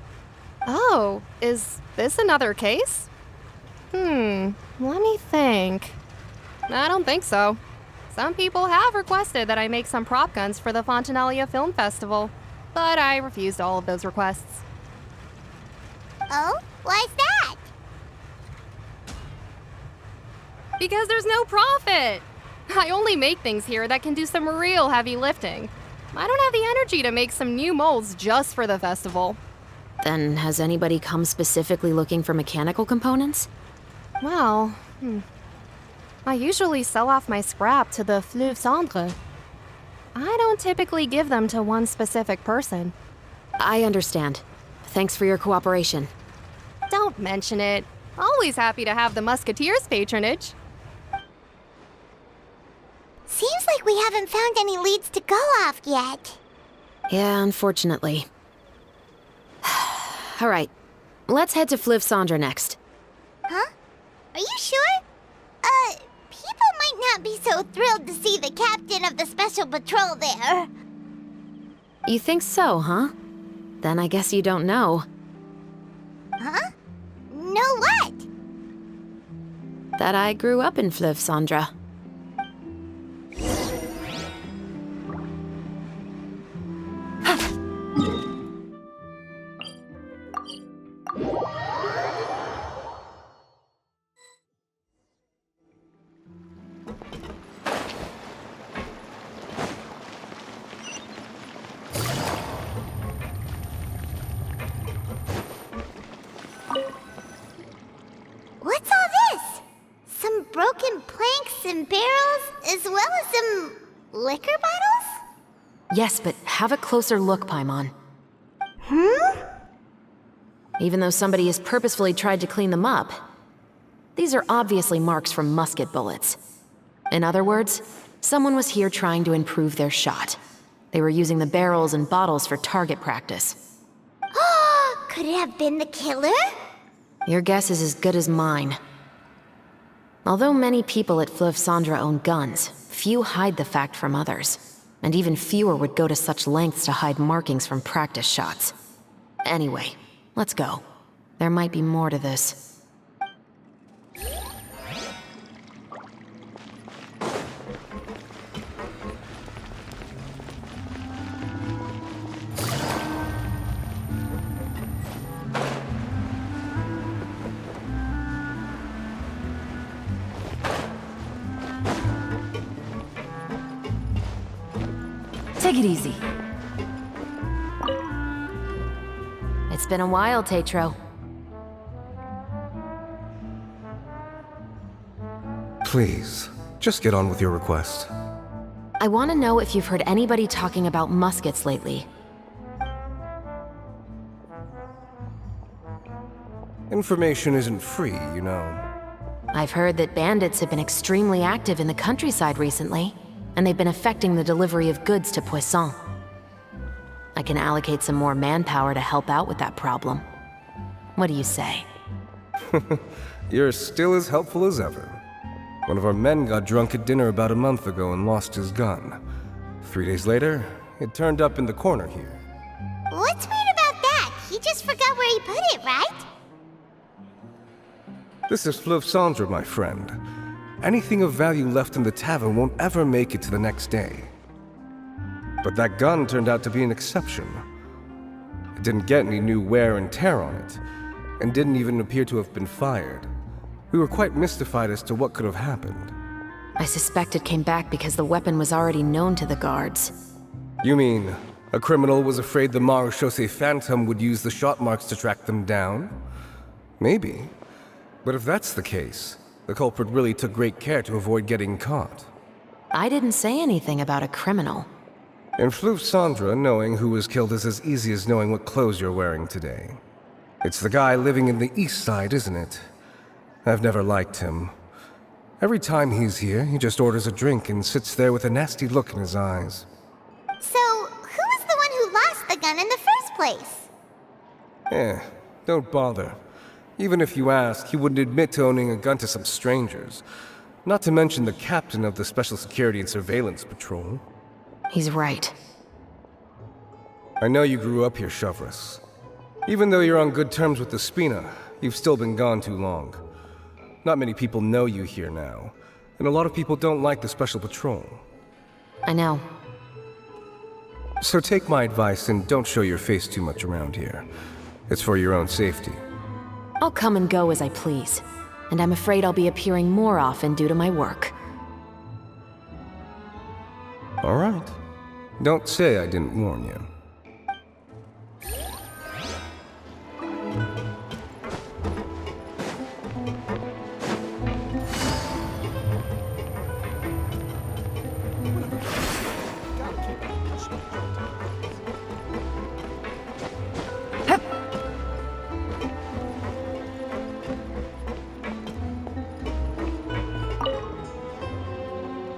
Oh, is this another case? Let me think. I don't think so. Some people have requested that I make some prop guns for the Fontanalia Film Festival, but I refused all of those requests. Oh? Why's that? Because there's no profit! I only make things here that can do some real heavy lifting. I don't have the energy to make some new molds just for the festival. Then has anybody come specifically looking for mechanical components? Well, I usually sell off my scrap to the Fleuve Cendre. I don't typically give them to one specific person. I understand. Thanks for your cooperation. Don't mention it. Always happy to have the Musketeers' patronage. Seems like we haven't found any leads to go off yet. Yeah, unfortunately. All right, let's head to Fleuve Cendre next. Huh? Are you sure? People might not be so thrilled to see the captain of the special patrol there. You think so, huh? Then I guess you don't know. Huh? Know what? That I grew up in Fleuve Cendre. What's all this? Some broken planks and barrels, as well as some liquor bottles? Yes, but have a closer look, Paimon. Even though somebody has purposefully tried to clean them up, these are obviously marks from musket bullets. In other words, someone was here trying to improve their shot. They were using the barrels and bottles for target practice. Could it have been the killer? Your guess is as good as mine. Although many people at Fleuve Cendre own guns, few hide the fact from others. And even fewer would go to such lengths to hide markings from practice shots. Anyway, let's go. There might be more to this. Take it easy. It's been a while, Tetro. Please, just get on with your request. I want to know if you've heard anybody talking about muskets lately. Information isn't free, you know. I've heard that bandits have been extremely active in the countryside recently, and they've been affecting the delivery of goods to Poisson. I can allocate some more manpower to help out with that problem. What do you say? You're still as helpful as ever. One of our men got drunk at dinner about a month ago and lost his gun. 3 days later, it turned up in the corner here. What's weird about that? He just forgot where he put it, right? This is Fleuve Cendre, my friend. Anything of value left in the tavern won't ever make it to the next day. But that gun turned out to be an exception. It didn't get any new wear and tear on it, and didn't even appear to have been fired. We were quite mystified as to what could have happened. I suspect it came back because the weapon was already known to the guards. You mean, a criminal was afraid the Marechaussee Phantom would use the shot marks to track them down? Maybe. But if that's the case, the culprit really took great care to avoid getting caught. I didn't say anything about a criminal. In Fleuve Cendre, knowing who was killed is as easy as knowing what clothes you're wearing today. It's the guy living in the east side, isn't it? I've never liked him. Every time he's here, he just orders a drink and sits there with a nasty look in his eyes. So, who was the one who lost the gun in the first place? Don't bother. Even if you ask, he wouldn't admit to owning a gun to some strangers. Not to mention the captain of the Special Security and Surveillance Patrol. He's right. I know you grew up here, Chevres. Even though you're on good terms with the Spina, you've still been gone too long. Not many people know you here now, and a lot of people don't like the Special Patrol. I know. So take my advice and don't show your face too much around here. It's for your own safety. I'll come and go as I please, and I'm afraid I'll be appearing more often due to my work. All right. Don't say I didn't warn you.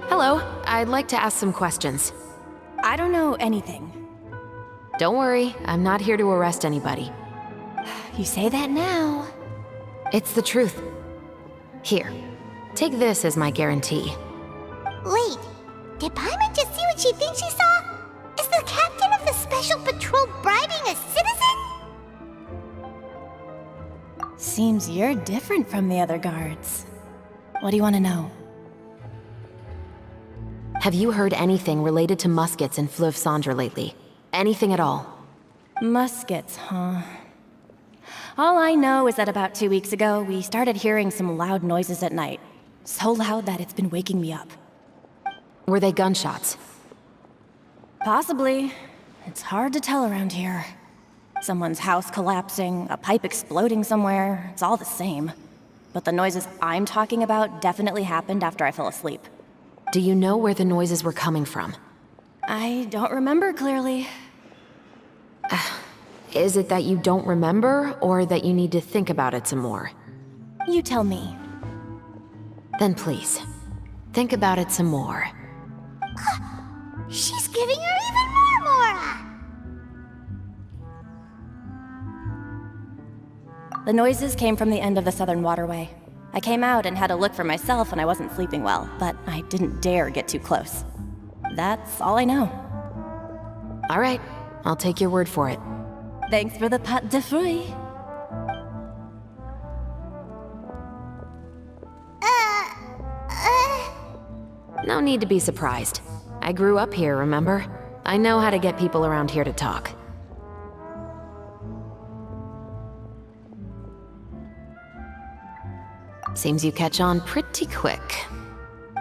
Hello, I'd like to ask some questions. I don't know anything. Don't worry, I'm not here to arrest anybody. You say that now. It's the truth. Here, take this as my guarantee. Wait, did Paimon just see what she thinks she saw? Is the captain of the Special Patrol bribing a citizen? Seems you're different from the other guards. What do you want to know? Have you heard anything related to Muskets in Fleuve Cendre lately? Anything at all? Muskets, huh? All I know is that about 2 weeks ago, we started hearing some loud noises at night. So loud that it's been waking me up. Were they gunshots? Possibly. It's hard to tell around here. Someone's house collapsing, a pipe exploding somewhere, it's all the same. But the noises I'm talking about definitely happened after I fell asleep. Do you know where the noises were coming from? I don't remember clearly. Is it that you don't remember, or that you need to think about it some more? You tell me. Then please, think about it some more. She's giving her even more Mora! The noises came from the end of the Southern Waterway. I came out and had a look for myself when I wasn't sleeping well, but I didn't dare get too close. That's all I know. All right, I'll take your word for it. Thanks for the pâte de fruits. No need to be surprised. I grew up here, remember? I know how to get people around here to talk. Seems you catch on pretty quick.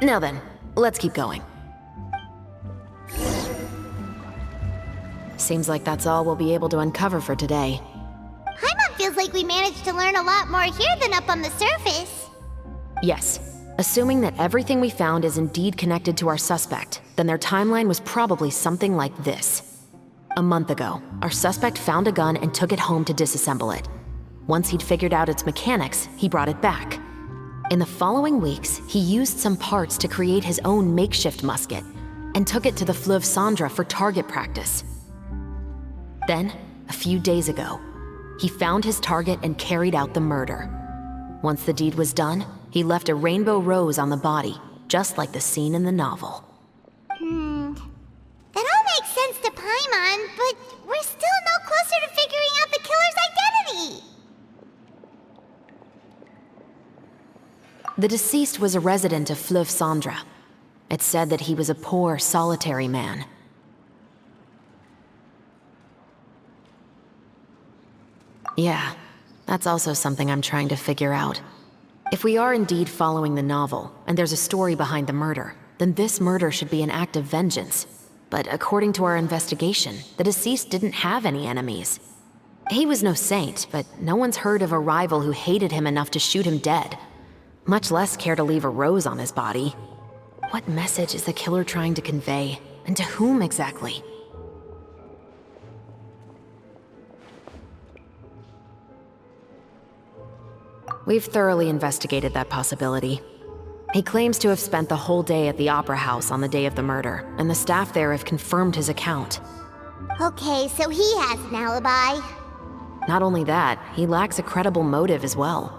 Now then, let's keep going. Seems like that's all we'll be able to uncover for today. Paimon feels like we managed to learn a lot more here than up on the surface. Yes. Assuming that everything we found is indeed connected to our suspect, then their timeline was probably something like this. A month ago, our suspect found a gun and took it home to disassemble it. Once he'd figured out its mechanics, he brought it back. In the following weeks, he used some parts to create his own makeshift musket and took it to the Fleuve Cendre for target practice. Then, a few days ago, he found his target and carried out the murder. Once the deed was done, he left a rainbow rose on the body, just like the scene in the novel. That all makes sense to Paimon, but we're still no closer to figuring out the killer's identity. The deceased was a resident of Fleuve Cendre. It's said that he was a poor, solitary man. Yeah, that's also something I'm trying to figure out. If we are indeed following the novel, and there's a story behind the murder, then this murder should be an act of vengeance. But according to our investigation, the deceased didn't have any enemies. He was no saint, but no one's heard of a rival who hated him enough to shoot him dead. Much less care to leave a rose on his body. What message is the killer trying to convey? And to whom exactly? We've thoroughly investigated that possibility. He claims to have spent the whole day at the Opera House on the day of the murder, and the staff there have confirmed his account. Okay, so he has an alibi. Not only that, he lacks a credible motive as well.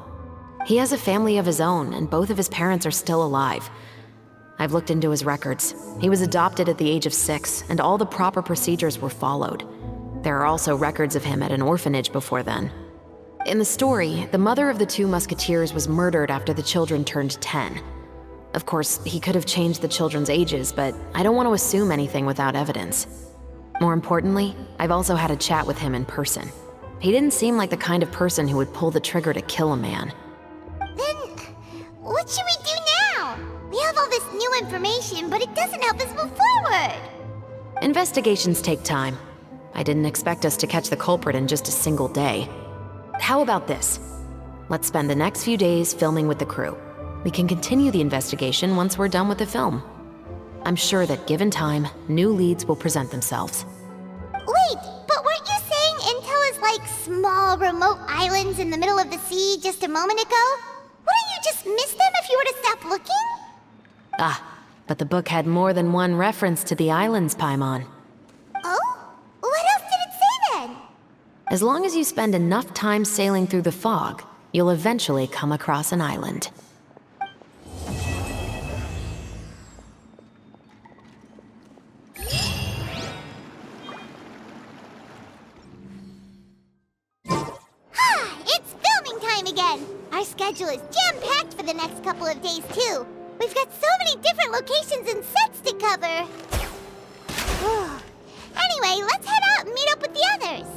He has a family of his own, and both of his parents are still alive. I've looked into his records. He was adopted at the age of 6, and all the proper procedures were followed. There are also records of him at an orphanage before then. In the story, the mother of the 2 musketeers was murdered after the children turned 10. Of course, he could have changed the children's ages, but I don't want to assume anything without evidence. More importantly, I've also had a chat with him in person. He didn't seem like the kind of person who would pull the trigger to kill a man. Then, what should we do now? We have all this new information, but it doesn't help us move forward. Investigations take time. I didn't expect us to catch the culprit in just a single day. How about this? Let's spend the next few days filming with the crew. We can continue the investigation once we're done with the film. I'm sure that given time, new leads will present themselves. Wait, but weren't you saying Intel is like small, remote islands in the middle of the sea just a moment ago? Wouldn't you just miss them if you were to stop looking? Ah, but the book had more than one reference to the islands, Paimon. Oh? What else did it say then? As long as you spend enough time sailing through the fog, you'll eventually come across an island. It's filming time again! Our schedule is jam-packed for the next couple of days, too. We've got so many different locations and sets to cover. Anyway, let's head out and meet up with the others.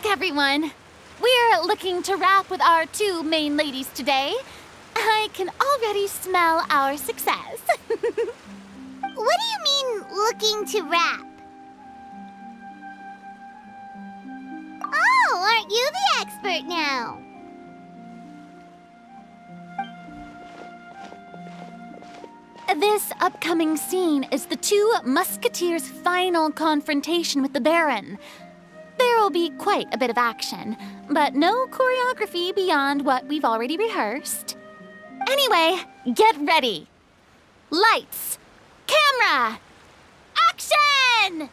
Everyone, we're looking to wrap with our two main ladies today. I can already smell our success. What do you mean, looking to wrap? Oh, aren't you the expert now? This upcoming scene is the two Musketeers' final confrontation with the Baron. There will be quite a bit of action, but no choreography beyond what we've already rehearsed. Anyway, get ready. Lights, camera, action!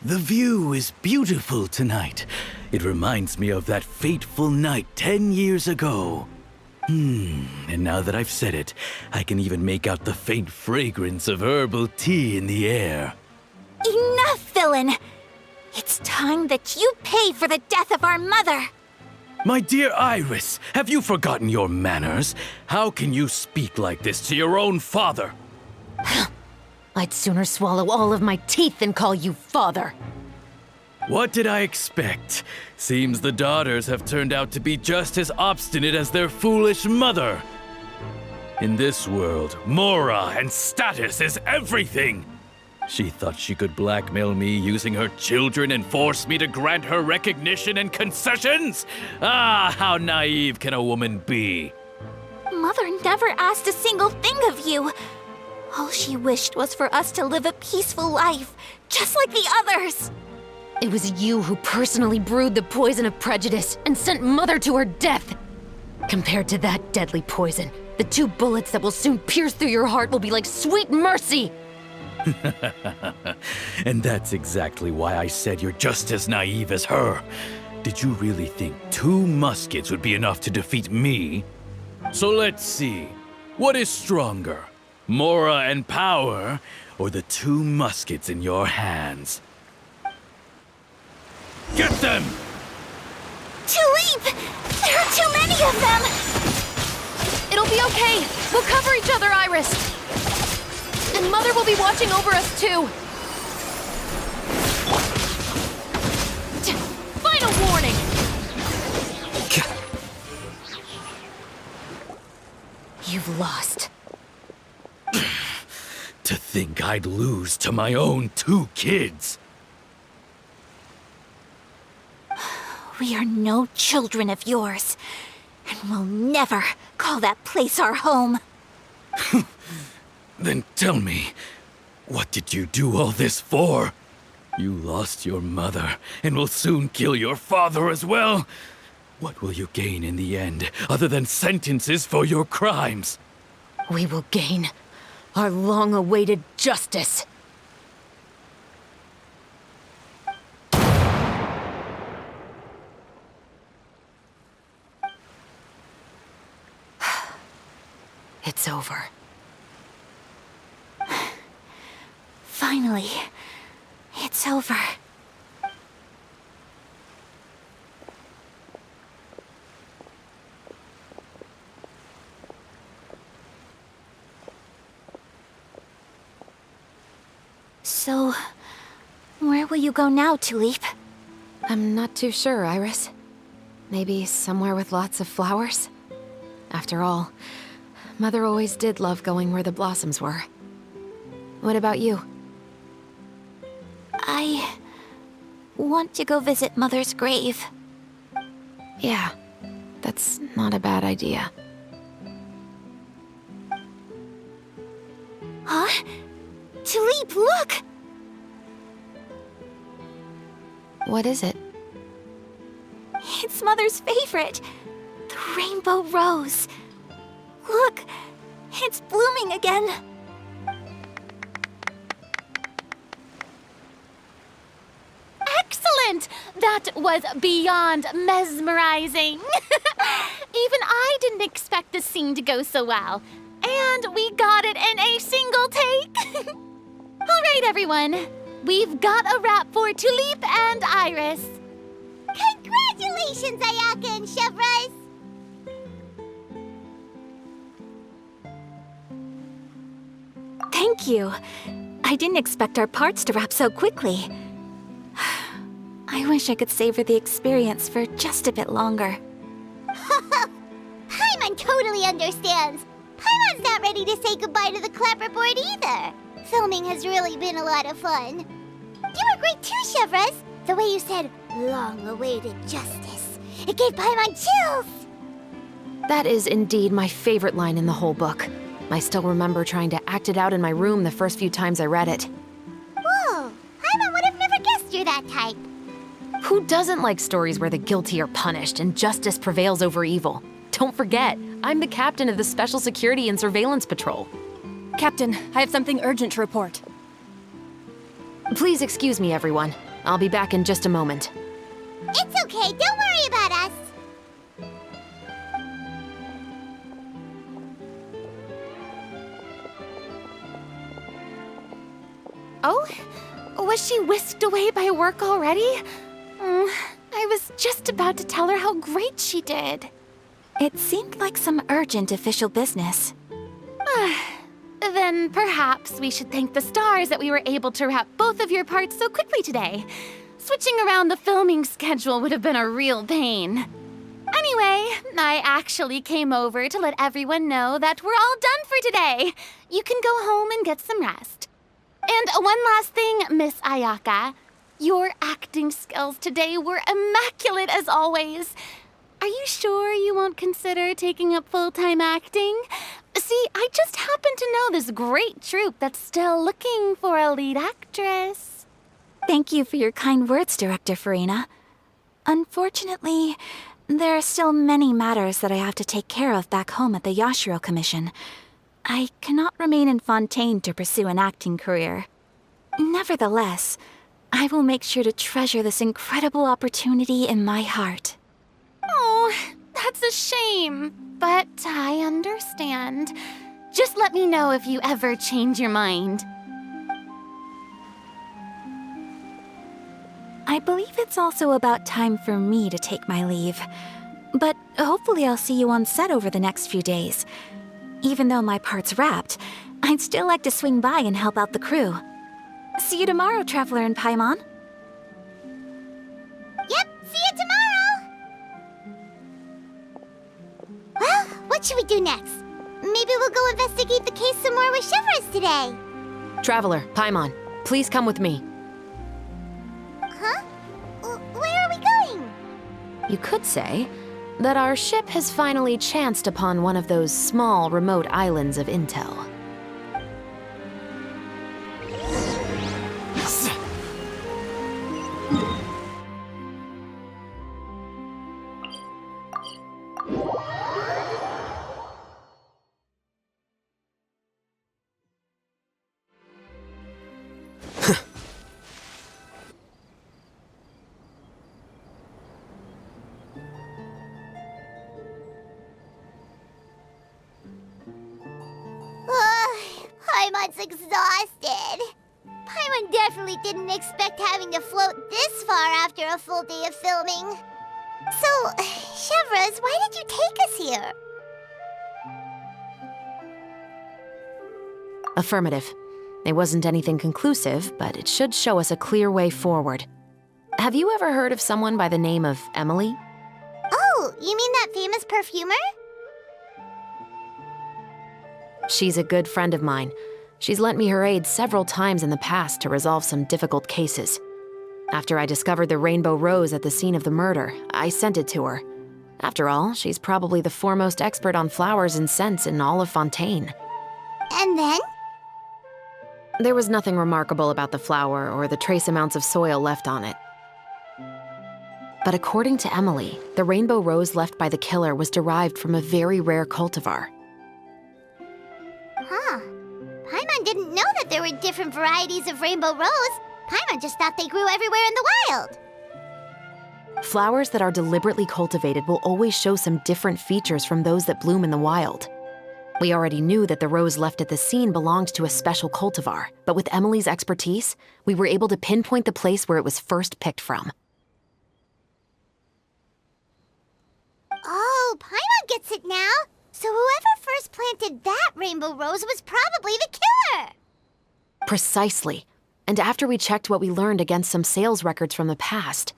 The view is beautiful tonight. It reminds me of that fateful night 10 years ago. And now that I've said it, I can even make out the faint fragrance of herbal tea in the air. Enough, villain! It's time that you pay for the death of our mother! My dear Iris, have you forgotten your manners? How can you speak like this to your own father? I'd sooner swallow all of my teeth than call you father. What did I expect? Seems the daughters have turned out to be just as obstinate as their foolish mother. In this world, mora and status is everything. She thought she could blackmail me using her children and force me to grant her recognition and concessions? Ah, how naive can a woman be? Mother never asked a single thing of you. All she wished was for us to live a peaceful life, just like the others. It was you who personally brewed the poison of prejudice and sent Mother to her death. Compared to that deadly poison, the 2 bullets that will soon pierce through your heart will be like sweet mercy. And that's exactly why I said you're just as naive as her. Did you really think 2 muskets would be enough to defeat me? So let's see. What is stronger? Mora and power, or the 2 muskets in your hands? Get them! Tulip! There are too many of them! It'll be okay. We'll cover each other, Iris. And Mother will be watching over us, too. Final warning! You've lost. To think I'd lose to my own 2 kids. We are no children of yours, and we'll never call that place our home. Then tell me, what did you do all this for? You lost your mother, and will soon kill your father as well. What will you gain in the end, other than sentences for your crimes? We will gain Our long-awaited justice. It's over. Finally, it's over. So, where will you go now, Tulip? I'm not too sure, Iris. Maybe somewhere with lots of flowers? After all, Mother always did love going where the blossoms were. What about you? I want to go visit Mother's grave. Yeah, that's not a bad idea. Huh? Tulip, look! What is it? It's Mother's favorite. The rainbow rose. Look, it's blooming again. Excellent! That was beyond mesmerizing. Even I didn't expect this scene to go so well. And we got it in a single take. All right, everyone. We've got a wrap for Tulip and Iris. Congratulations, Ayaka and Chevres! Thank you. I didn't expect our parts to wrap so quickly. I wish I could savor the experience for just a bit longer. Paimon totally understands. Paimon's not ready to say goodbye to the clapperboard either. Filming has really been a lot of fun. You were great too, Chevres. The way you said, long-awaited justice. It gave Paimon chills. That is indeed my favorite line in the whole book. I still remember trying to act it out in my room the first few times I read it. Whoa, Paimon would have never guessed you're that type. Who doesn't like stories where the guilty are punished and justice prevails over evil? Don't forget, I'm the captain of the Special Security and Surveillance Patrol. Captain, I have something urgent to report. Please excuse me, everyone. I'll be back in just a moment. It's okay, don't worry about us. Oh? Was she whisked away by work already? I was just about to tell her how great she did. It seemed like some urgent official business. Then perhaps we should thank the stars that we were able to wrap both of your parts so quickly today. Switching around the filming schedule would have been a real pain. Anyway, I actually came over to let everyone know that we're all done for today. You can go home and get some rest. And one last thing, Miss Ayaka. Your acting skills today were immaculate as always. Are you sure you won't consider taking up full-time acting? See, I just happen to know this great troupe that's still looking for a lead actress. Thank you for your kind words, Director Farina. Unfortunately, there are still many matters that I have to take care of back home at the Yashiro Commission. I cannot remain in Fontaine to pursue an acting career. Nevertheless, I will make sure to treasure this incredible opportunity in my heart. Oh, that's a shame, but I understand. Just let me know if you ever change your mind. I believe it's also about time for me to take my leave. But hopefully I'll see you on set over the next few days. Even though my part's wrapped, I'd still like to swing by and help out the crew. See you tomorrow, Traveler and Paimon. Yep, see you tomorrow! Well, what should we do next? Maybe we'll go investigate the case some more with Chevres today. Traveler, Paimon, please come with me. Huh? Where are we going? You could say that our ship has finally chanced upon one of those small, remote islands of intel. Paimon's exhausted. Paimon definitely didn't expect having to float this far after a full day of filming. So, Chevres, why did you take us here? Affirmative. It wasn't anything conclusive, but it should show us a clear way forward. Have you ever heard of someone by the name of Emily? Oh, you mean that famous perfumer? She's a good friend of mine. She's lent me her aid several times in the past to resolve some difficult cases. After I discovered the rainbow rose at the scene of the murder, I sent it to her. After all, she's probably the foremost expert on flowers and scents in all of Fontaine. And then? There was nothing remarkable about the flower or the trace amounts of soil left on it. But according to Emily, the rainbow rose left by the killer was derived from a very rare cultivar. Huh. Paimon didn't know that there were different varieties of rainbow rose. Paimon just thought they grew everywhere in the wild. Flowers that are deliberately cultivated will always show some different features from those that bloom in the wild. We already knew that the rose left at the scene belonged to a special cultivar, but with Emily's expertise, we were able to pinpoint the place where it was first picked from. Oh, Paimon gets it now. So whoever first planted that rainbow rose was probably the killer. Precisely. And after we checked what we learned against some sales records from the past,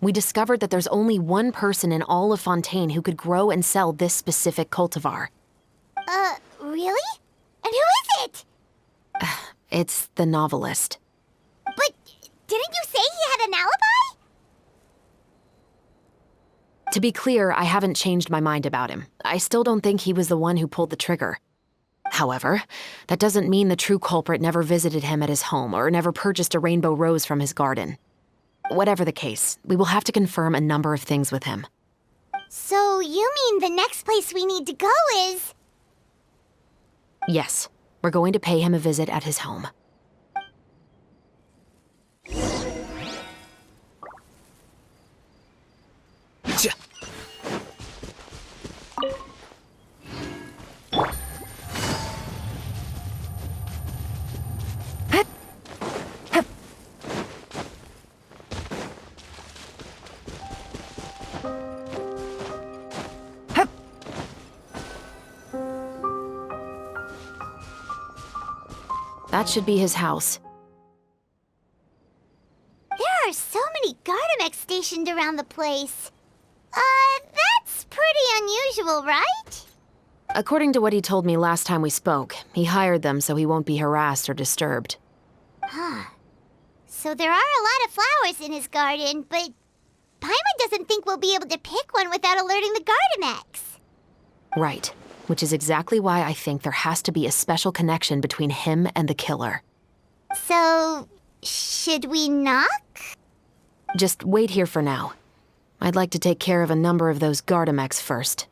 we discovered that there's only one person in all of Fontaine who could grow and sell this specific cultivar. Really? And who is it? It's the novelist. But didn't you say he had an alibi? To be clear, I haven't changed my mind about him. I still don't think he was the one who pulled the trigger. However, that doesn't mean the true culprit never visited him at his home or never purchased a rainbow rose from his garden. Whatever the case, we will have to confirm a number of things with him. So you mean the next place we need to go is... Yes, we're going to pay him a visit at his home. That should be his house. There are so many Gardamex stationed around the place. That's pretty unusual, right? According to what he told me last time we spoke, he hired them so he won't be harassed or disturbed. Huh. So there are a lot of flowers in his garden, but Paimon doesn't think we'll be able to pick one without alerting the Gardamex. Right. Which is exactly why I think there has to be a special connection between him and the killer. So, should we knock? Just wait here for now. I'd like to take care of a number of those Gardamex first.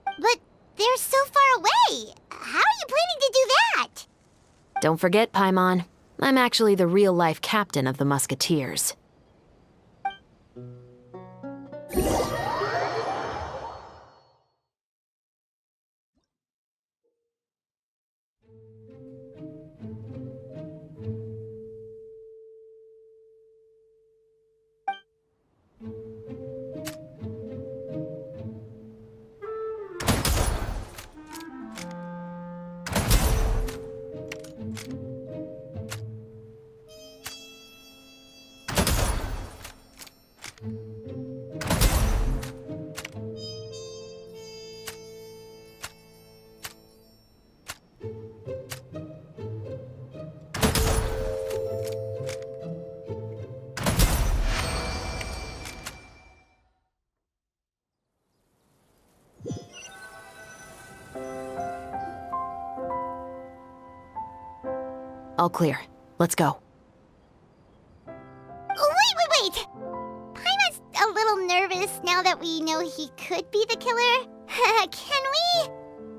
But they're so far away. How are you planning to do that? Don't forget, Paimon, I'm actually the real-life captain of the Musketeers. All clear. Let's go. Wait! Paimon's a little nervous now that we know he could be the killer. Can we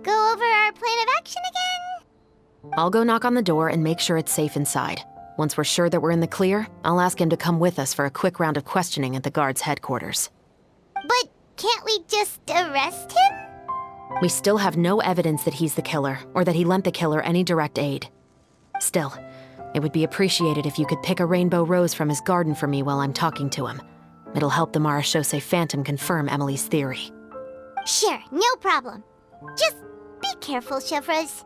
go over our plan of action again? I'll go knock on the door and make sure it's safe inside. Once we're sure that we're in the clear, I'll ask him to come with us for a quick round of questioning at the guard's headquarters. But can't we just arrest him? We still have no evidence that he's the killer, or that he lent the killer any direct aid. Still, it would be appreciated if you could pick a rainbow rose from his garden for me while I'm talking to him. It'll help the Marachose Phantom confirm Emily's theory. Sure, no problem. Just be careful, Chevreuse.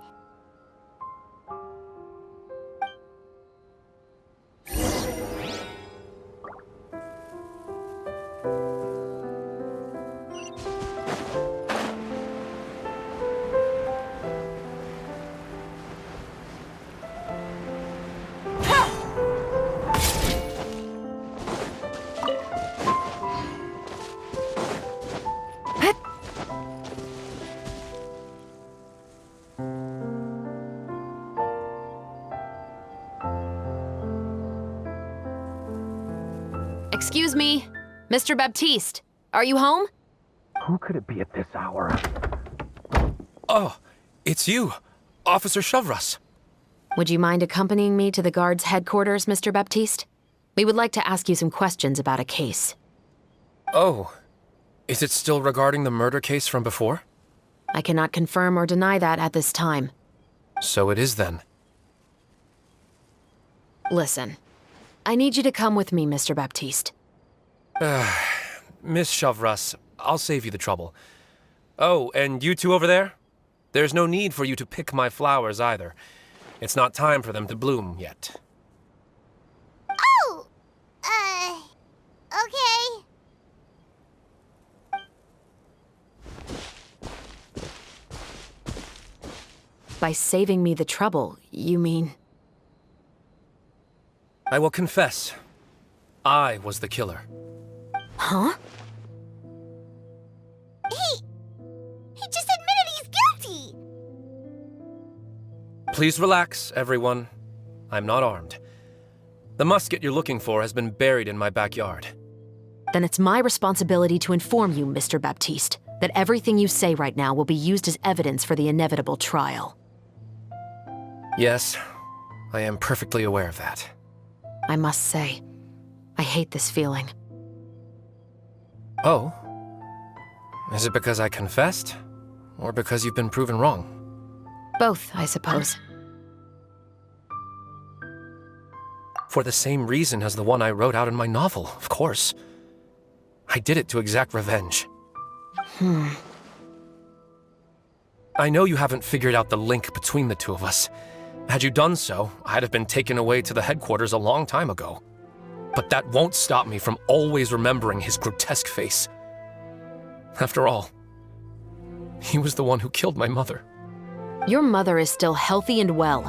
Excuse me, Mr. Baptiste, are you home? Who could it be at this hour? Oh, it's you, Officer Chevreuse. Would you mind accompanying me to the guard's headquarters, Mr. Baptiste? We would like to ask you some questions about a case. Oh, is it still regarding the murder case from before? I cannot confirm or deny that at this time. So it is then. Listen, I need you to come with me, Mr. Baptiste. Miss Chevreuse, I'll save you the trouble. Oh, and you two over there? There's no need for you to pick my flowers either. It's not time for them to bloom yet. Oh! Okay. By saving me the trouble, you mean... I will confess. I was the killer. Huh? He just admitted he's guilty! Please relax, everyone. I'm not armed. The musket you're looking for has been buried in my backyard. Then it's my responsibility to inform you, Mr. Baptiste, that everything you say right now will be used as evidence for the inevitable trial. Yes, I am perfectly aware of that. I must say, I hate this feeling. Oh? Is it because I confessed? Or because you've been proven wrong? Both, I suppose. For the same reason as the one I wrote out in my novel, of course. I did it to exact revenge. I know you haven't figured out the link between the two of us. Had you done so, I'd have been taken away to the headquarters a long time ago. But that won't stop me from always remembering his grotesque face. After all, he was the one who killed my mother. Your mother is still healthy and well.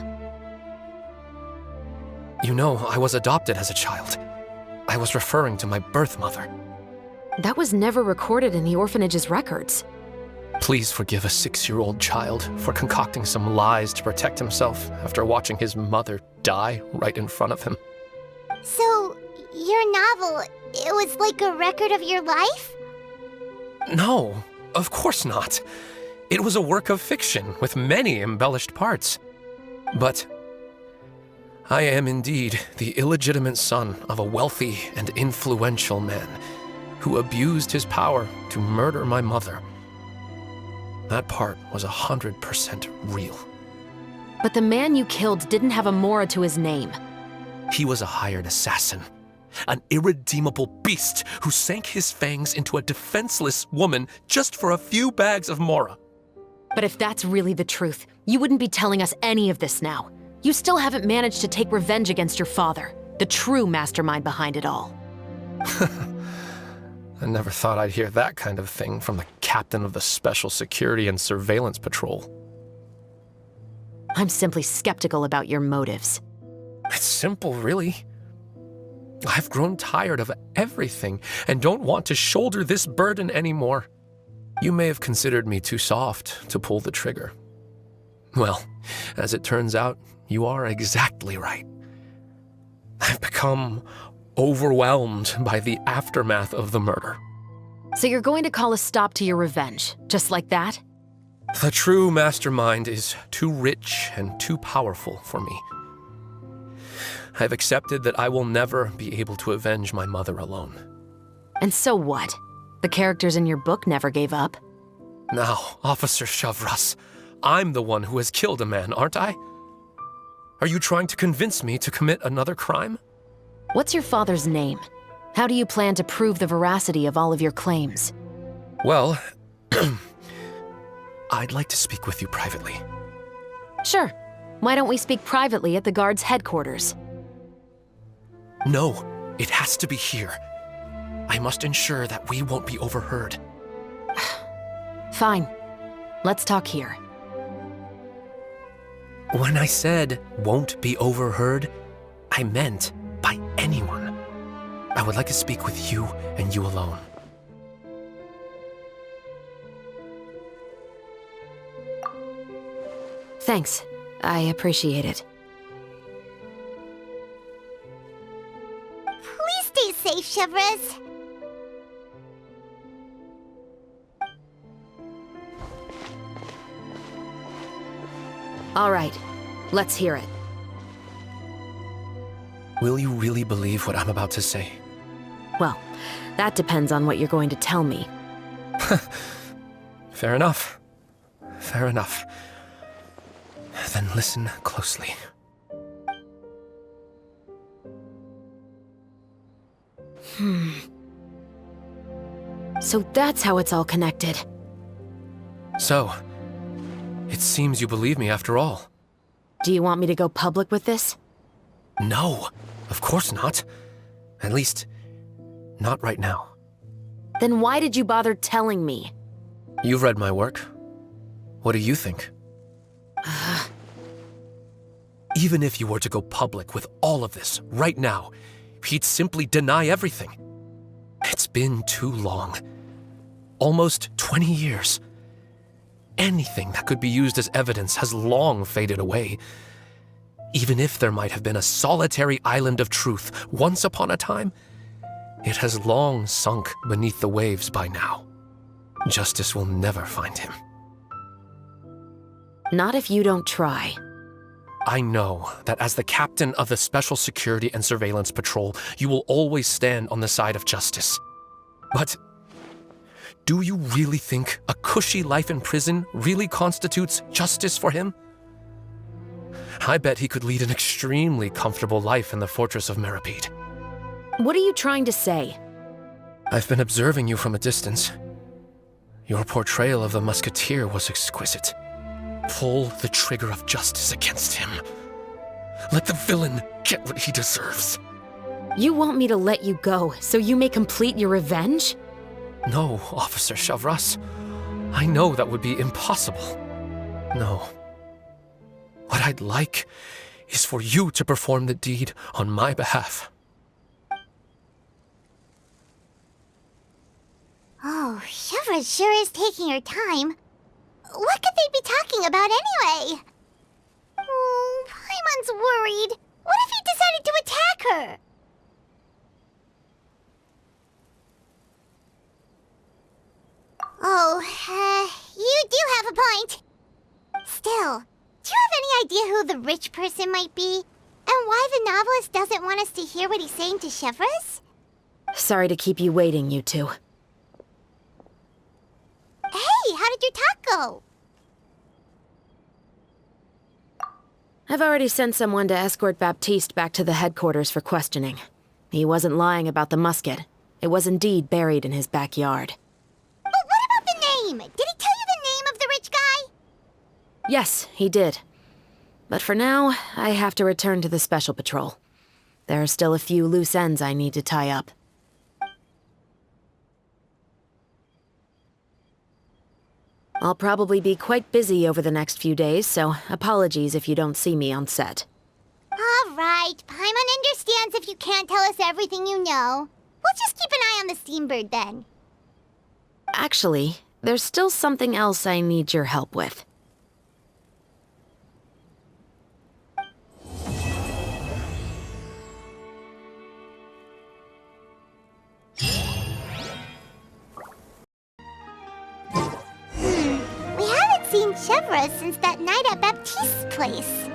You know, I was adopted as a child. I was referring to my birth mother. That was never recorded in the orphanage's records. Please forgive a 6-year-old child for concocting some lies to protect himself after watching his mother die right in front of him. So, your novel, it was like a record of your life? No, of course not. It was a work of fiction with many embellished parts. But I am indeed the illegitimate son of a wealthy and influential man who abused his power to murder my mother. That part was 100% real. But the man you killed didn't have a Mora to his name. He was a hired assassin. An irredeemable beast who sank his fangs into a defenseless woman just for a few bags of Mora. But if that's really the truth, you wouldn't be telling us any of this now. You still haven't managed to take revenge against your father, the true mastermind behind it all. I never thought I'd hear that kind of thing from the captain of the Special Security and Surveillance Patrol. I'm simply skeptical about your motives. It's simple, really. I've grown tired of everything and don't want to shoulder this burden anymore. You may have considered me too soft to pull the trigger. Well, as it turns out, you are exactly right. I've become overwhelmed by the aftermath of the murder. So you're going to call a stop to your revenge, just like that? The true mastermind is too rich and too powerful for me. I've accepted that I will never be able to avenge my mother alone. And so what? The characters in your book never gave up. Now, Officer Chevreuse, I'm the one who has killed a man, aren't I? Are you trying to convince me to commit another crime? What's your father's name? How do you plan to prove the veracity of all of your claims? Well, I'd like to speak with you privately. Sure. Why don't we speak privately at the guard's headquarters? No, it has to be here. I must ensure that we won't be overheard. Fine. Let's talk here. When I said won't be overheard, I meant by anyone. I would like to speak with you and you alone. Thanks. I appreciate it. Please stay safe, Chevres. All right. Let's hear it. Will you really believe what I'm about to say? Well, that depends on what you're going to tell me. Fair enough. Fair enough. Then listen closely. So that's how it's all connected. So, it seems you believe me after all. Do you want me to go public with this? No, of course not. At least, not right now. Then why did you bother telling me? You've read my work. What do you think? Even if you were to go public with all of this right now, he'd simply deny everything. It's been too long. Almost 20 years. Anything that could be used as evidence has long faded away. Even if there might have been a solitary island of truth once upon a time, it has long sunk beneath the waves by now. Justice will never find him. Not if you don't try. I know that as the captain of the Special Security and Surveillance Patrol, you will always stand on the side of justice. But do you really think a cushy life in prison really constitutes justice for him? I bet he could lead an extremely comfortable life in the fortress of Meripede. What are you trying to say? I've been observing you from a distance. Your portrayal of the musketeer was exquisite. Pull the trigger of justice against him. Let the villain get what he deserves. You want me to let you go so you may complete your revenge? No, Officer Chevres. I know that would be impossible. No. What I'd like is for you to perform the deed on my behalf. Oh, Chevres sure is taking her time. What could they be talking about anyway? Oh, Paimon's worried. What if he decided to attack her? Oh, you do have a point. Still, do you have any idea who the rich person might be? And why the novelist doesn't want us to hear what he's saying to Chevres? Sorry to keep you waiting, you two. Hey, how did your talk go? I've already sent someone to escort Baptiste back to the headquarters for questioning. He wasn't lying about the musket. It was indeed buried in his backyard. But what about the name? Did he tell you the name of the rich guy? Yes, he did. But for now, I have to return to the Special Patrol. There are still a few loose ends I need to tie up. I'll probably be quite busy over the next few days, so apologies if you don't see me on set. All right, Paimon understands if you can't tell us everything you know. We'll just keep an eye on the Steambird then. Actually, there's still something else I need your help with. We haven't seen Chevres since that night at Baptiste's place.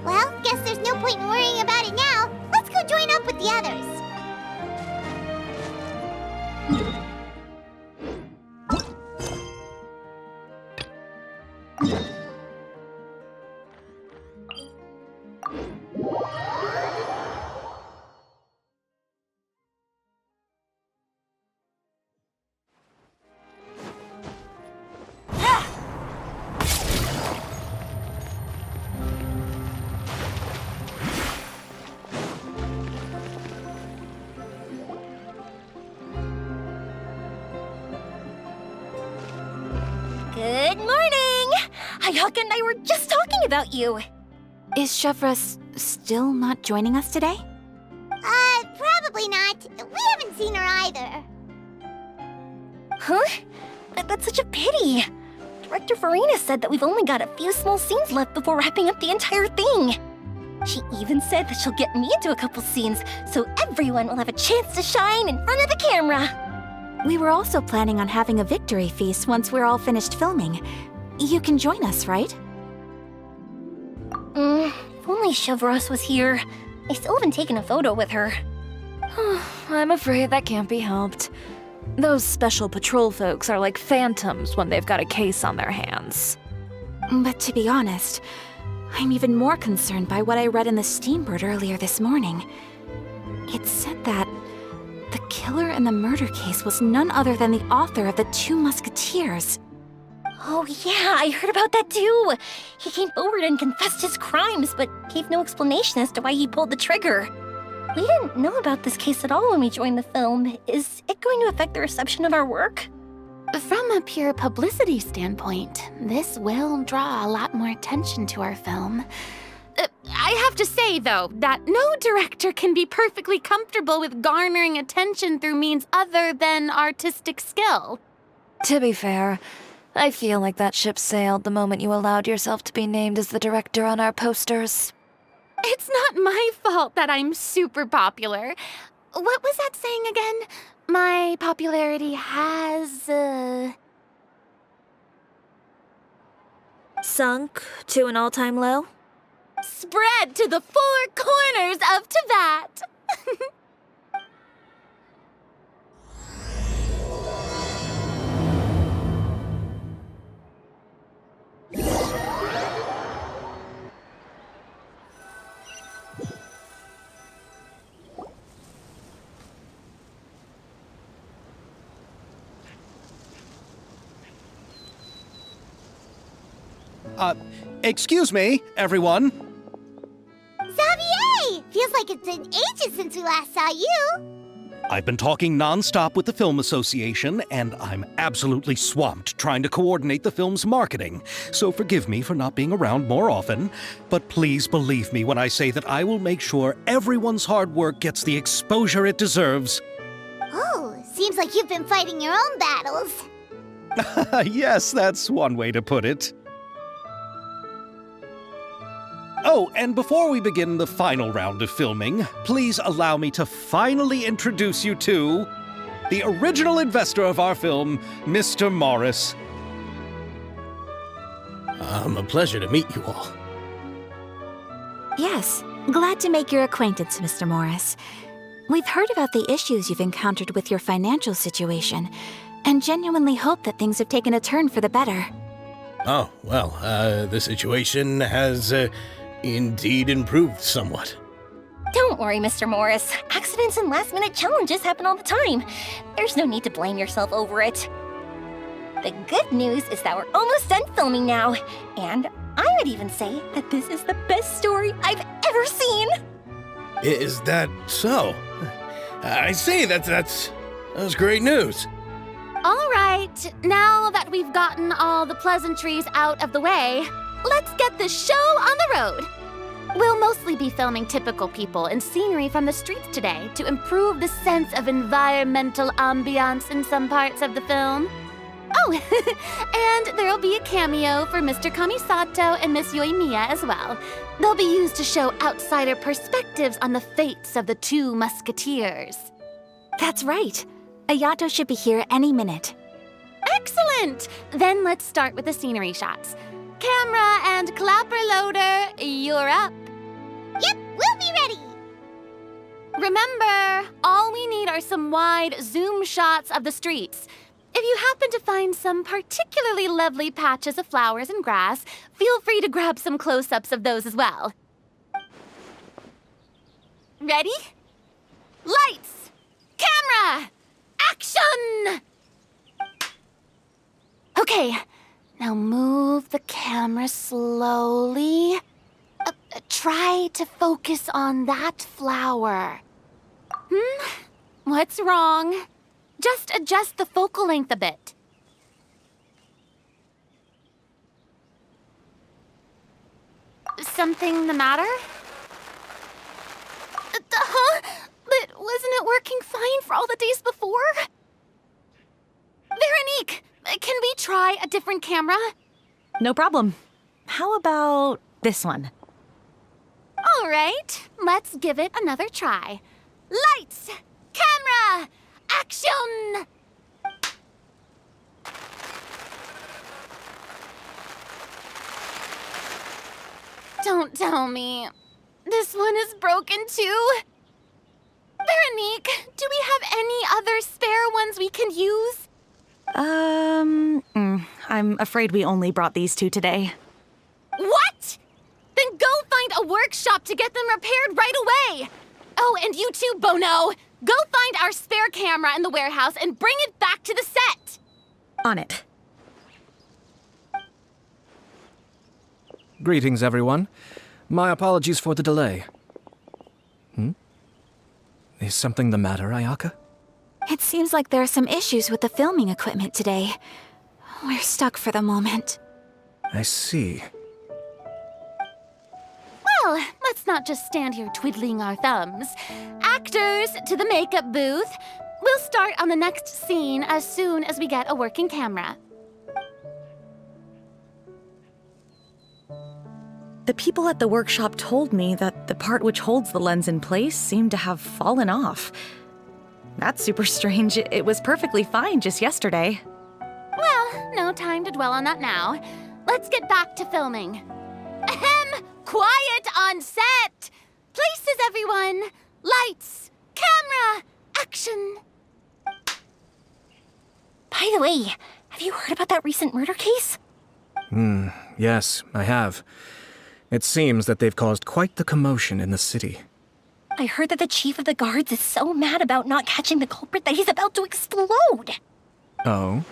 Well, guess there's no point in worrying about it now. Let's go join up with the others. Good morning! Ayaka and I were just talking about you. Is Chevra still not joining us today? Probably not. We haven't seen her either. Huh? That's such a pity. Director Farina said that we've only got a few small scenes left before wrapping up the entire thing. She even said that she'll get me into a couple scenes, so everyone will have a chance to shine in front of the camera. We were also planning on having a victory feast once we're all finished filming. You can join us, right? If only Chevros was here. I still haven't taken a photo with her. I'm afraid that can't be helped. Those special patrol folks are like phantoms when they've got a case on their hands. But to be honest, I'm even more concerned by what I read in the Steambird earlier this morning. It said that the killer in the murder case was none other than the author of the Two Musketeers. Oh yeah, I heard about that too. He came forward and confessed his crimes, but gave no explanation as to why he pulled the trigger. We didn't know about this case at all when we joined the film. Is it going to affect the reception of our work? From a pure publicity standpoint, this will draw a lot more attention to our film. I have to say, though, that no director can be perfectly comfortable with garnering attention through means other than artistic skill. To be fair, I feel like that ship sailed the moment you allowed yourself to be named as the director on our posters. It's not my fault that I'm super popular. What was that saying again? My popularity has, Sunk to an all-time low? spread to the four corners of Teyvat. Excuse me, everyone. Xavier! Feels like it's been ages since we last saw you. I've been talking nonstop with the Film Association, and I'm absolutely swamped trying to coordinate the film's marketing. So forgive me for not being around more often, but please believe me when I say that I will make sure everyone's hard work gets the exposure it deserves. Oh, seems like you've been fighting your own battles. Yes, that's one way to put it. Oh, and before we begin the final round of filming, please allow me to finally introduce you to the original investor of our film, Mr. Morris. A pleasure to meet you all. Yes, glad to make your acquaintance, Mr. Morris. We've heard about the issues you've encountered with your financial situation, and genuinely hope that things have taken a turn for the better. Oh, well, the situation has indeed improved somewhat. Don't worry, Mr. Morris. Accidents and last-minute challenges happen all the time. There's no need to blame yourself over it. The good news is that we're almost done filming now, and I would even say that this is the best story I've ever seen. Is that so? I say that's great news. All right, now that we've gotten all the pleasantries out of the way, let's get the show on the road. We'll mostly be filming typical people and scenery from the streets today to improve the sense of environmental ambiance in some parts of the film. Oh, and there'll be a cameo for Mr. Kamisato and Miss Yoimiya as well. They'll be used to show outsider perspectives on the fates of the Two Musketeers. That's right. Ayato should be here any minute. Excellent! Then let's start with the scenery shots. Camera and clapper loader, you're up. Yep, we'll be ready. Remember, all we need are some wide zoom shots of the streets. If you happen to find some particularly lovely patches of flowers and grass, feel free to grab some close-ups of those as well. Ready? Lights! Camera! Action! Okay, now move the camera slowly. Try to focus on that flower. What's wrong? Just adjust the focal length a bit. something the matter? Huh? But wasn't it working fine for all the days before? Veronique, can we try a different camera? No problem. How about this one? All right, let's give it another try. Lights! Camera! Action! Don't tell me. This one is broken too? Veronique, do we have any other spare ones we can use? I'm afraid we only brought these two today. What? Then go find a workshop to get them repaired right away. Oh, and you too, Bono. Go find our spare camera in the warehouse and bring it back to the set. On it. Greetings, everyone. My apologies for the delay. Is something the matter, Ayaka? It seems like there are some issues with the filming equipment today. We're stuck for the moment. I see. Well, let's not just stand here twiddling our thumbs. Actors, to the makeup booth. We'll start on the next scene as soon as we get a working camera. The people at the workshop told me that the part which holds the lens in place seemed to have fallen off. That's super strange. It was perfectly fine just yesterday. Well, no time to dwell on that now. Let's get back to filming. Ahem! Quiet on set! Places, everyone! Lights! Camera! Action! By the way, have you heard about that recent murder case? Yes, I have. It seems that they've caused quite the commotion in the city. I heard that the chief of the guards is so mad about not catching the culprit that he's about to explode. Oh?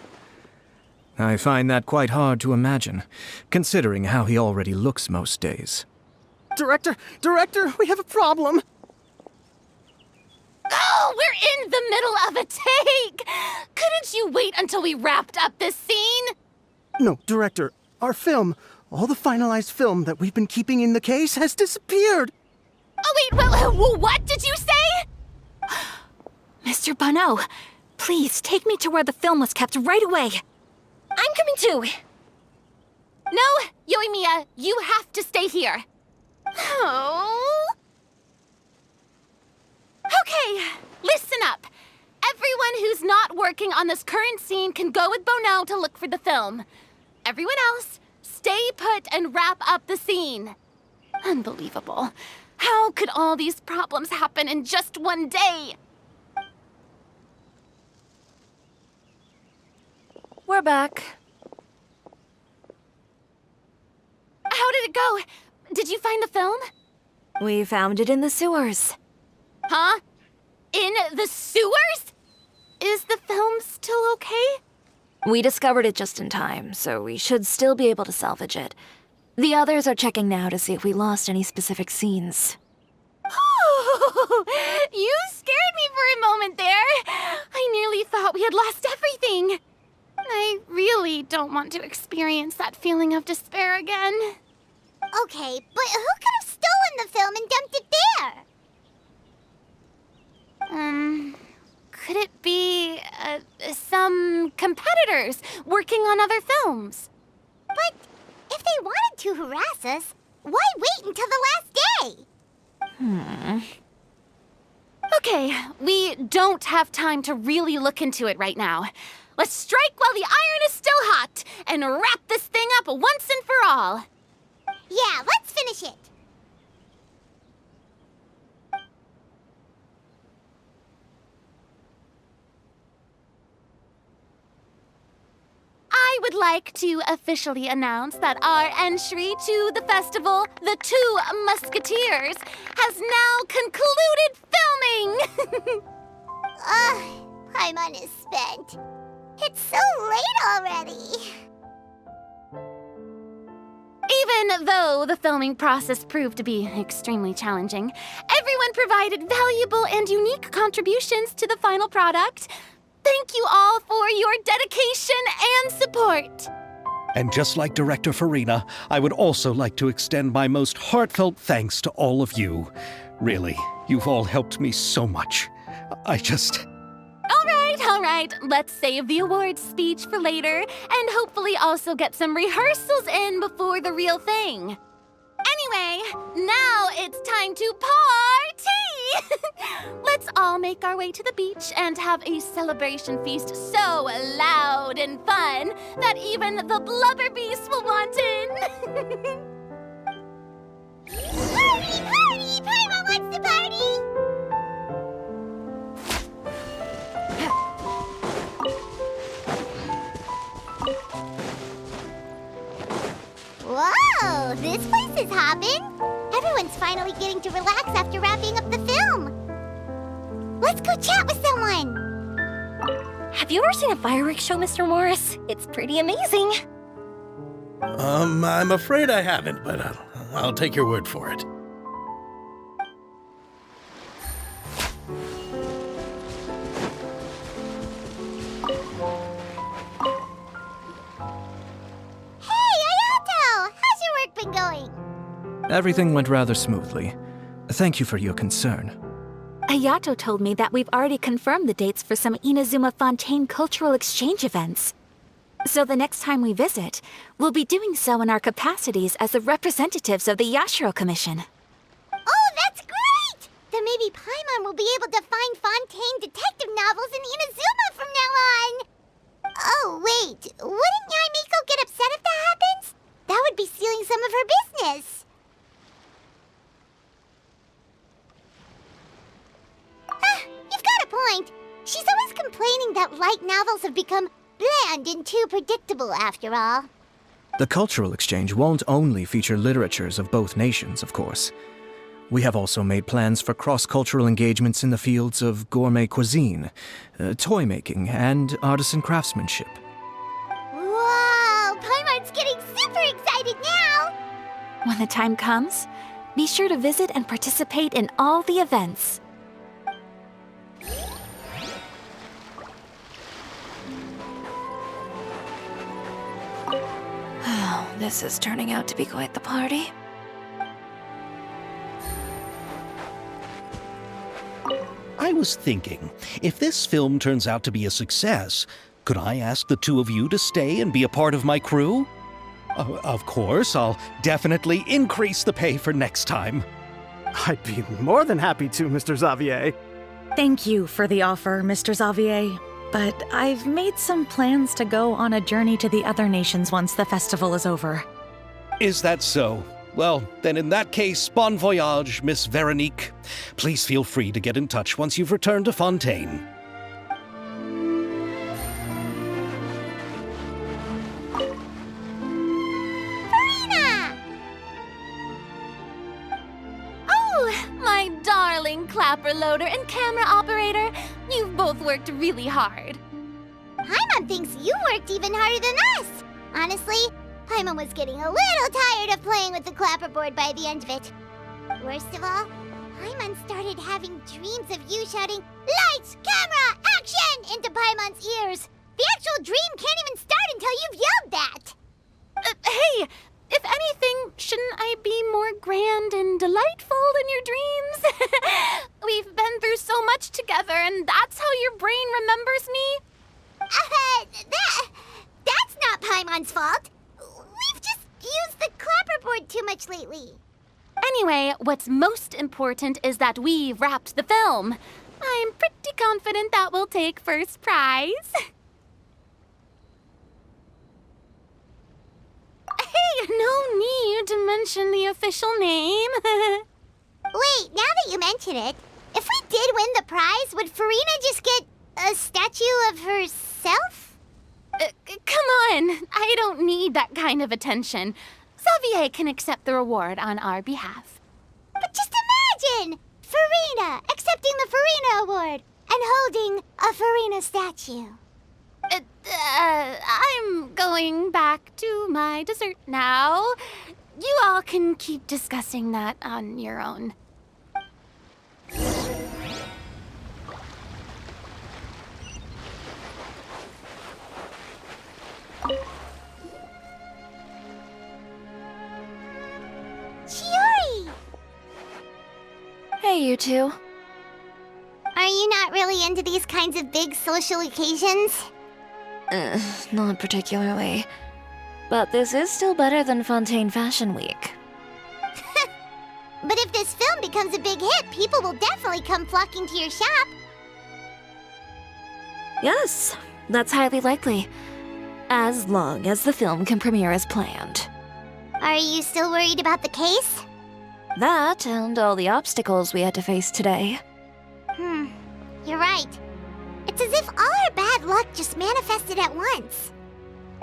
I find that quite hard to imagine, considering how he already looks most days. Director, we have a problem. Oh, we're in the middle of a take! Couldn't you wait until we wrapped up this scene? No, Director, our film, all the finalized film that we've been keeping in the case has disappeared. Oh, wait, what did you say? Mr. Bono, please take me to where the film was kept right away. I'm coming too. No, Yoimiya, you have to stay here. Oh. Okay, listen up. Everyone who's not working on this current scene can go with Bono to look for the film. Everyone else, stay put and wrap up the scene. Unbelievable. How could all these problems happen in just one day? We're back. How did it go? Did you find the film? We found it in the sewers. Huh? In the sewers? Is the film still okay? We discovered it just in time, so we should still be able to salvage it. The others are checking now to see if we lost any specific scenes. Oh, you scared me for a moment there. I nearly thought we had lost everything. I really don't want to experience that feeling of despair again. Okay, but who could have stolen the film and dumped it there? Could it be, some competitors working on other films? But if they wanted to harass us, why wait until the last day? Okay, we don't have time to really look into it right now. Let's strike while the iron is still hot and wrap this thing up once and for all. Yeah, let's finish it. I would like to officially announce that our entry to the festival, The Two Musketeers, has now concluded filming! Paimon is spent. It's so late already. Even though the filming process proved to be extremely challenging, everyone provided valuable and unique contributions to the final product. Thank you all for your dedication and support. And just like Director Farina, I would also like to extend my most heartfelt thanks to all of you. Really, you've all helped me so much. All right, let's save the awards speech for later, and hopefully also get some rehearsals in before the real thing. Anyway, now it's time to party! Let's all make our way to the beach and have a celebration feast so loud and fun that even the blubber beast will want in. Party, party! Paimon wants to party! Whoa, this place is hopping. Everyone's finally getting to relax after wrapping up the film. Let's go chat with someone. Have you ever seen a fireworks show, Mr. Morris? It's pretty amazing. I'm afraid I haven't, but I'll take your word for it. Been going? Everything went rather smoothly. Thank you for your concern. Ayato told me that we've already confirmed the dates for some Inazuma Fontaine cultural exchange events. So the next time we visit, we'll be doing so in our capacities as the representatives of the Yashiro Commission. Oh, that's great! Then maybe Paimon will be able to find Fontaine detective novels in Inazuma from now on! Oh, wait. Wouldn't Yaimiko get upset if that happens? That would be stealing some of her business. You've got a point. She's always complaining that light novels have become bland and too predictable after all. The cultural exchange won't only feature literatures of both nations, of course. We have also made plans for cross-cultural engagements in the fields of gourmet cuisine, toy making, and artisan craftsmanship. Whoa! Paimon's getting super excited now! When the time comes, be sure to visit and participate in all the events. Oh, this is turning out to be quite the party. I was thinking, if this film turns out to be a success, could I ask the two of you to stay and be a part of my crew? Of course, I'll definitely increase the pay for next time. I'd be more than happy to, Mr. Xavier. Thank you for the offer, Mr. Xavier. But I've made some plans to go on a journey to the other nations once the festival is over. Is that so? Well, then in that case, bon voyage, Miss Veronique. Please feel free to get in touch once you've returned to Fontaine. Farina! Oh, my darling clapper loader and camera operator. You've both worked really hard. Paimon thinks you worked even harder than us. Honestly, Paimon was getting a little tired of playing with the clapperboard by the end of it. Worst of all, Paimon started having dreams of you shouting, "Lights, camera, action!" into Paimon's ears. The actual dream can't even start until you've yelled that. Hey, if anything, shouldn't I be more grand and delightful than your dreams? We've been through so much together, and that's how your brain remembers me? That's not Paimon's fault. We've just used the clapperboard too much lately. Anyway, what's most important is that we've wrapped the film. I'm pretty confident that we'll take first prize. Hey, no need to mention the official name. Wait, now that you mention it, if we did win the prize, would Farina just get a statue of herself? Come on, I don't need that kind of attention. Xavier can accept the reward on our behalf. But just imagine! Farina accepting the Farina Award and holding a Farina statue. I'm going back to my dessert now. You all can keep discussing that on your own. to. Are you not really into these kinds of big social occasions? Not particularly. But this is still better than Fontaine Fashion Week. But if this film becomes a big hit, people will definitely come flocking to your shop. Yes, that's highly likely. As long as the film can premiere as planned. Are you still worried about the case? That and all the obstacles we had to face today. You're right. It's as if all our bad luck just manifested at once.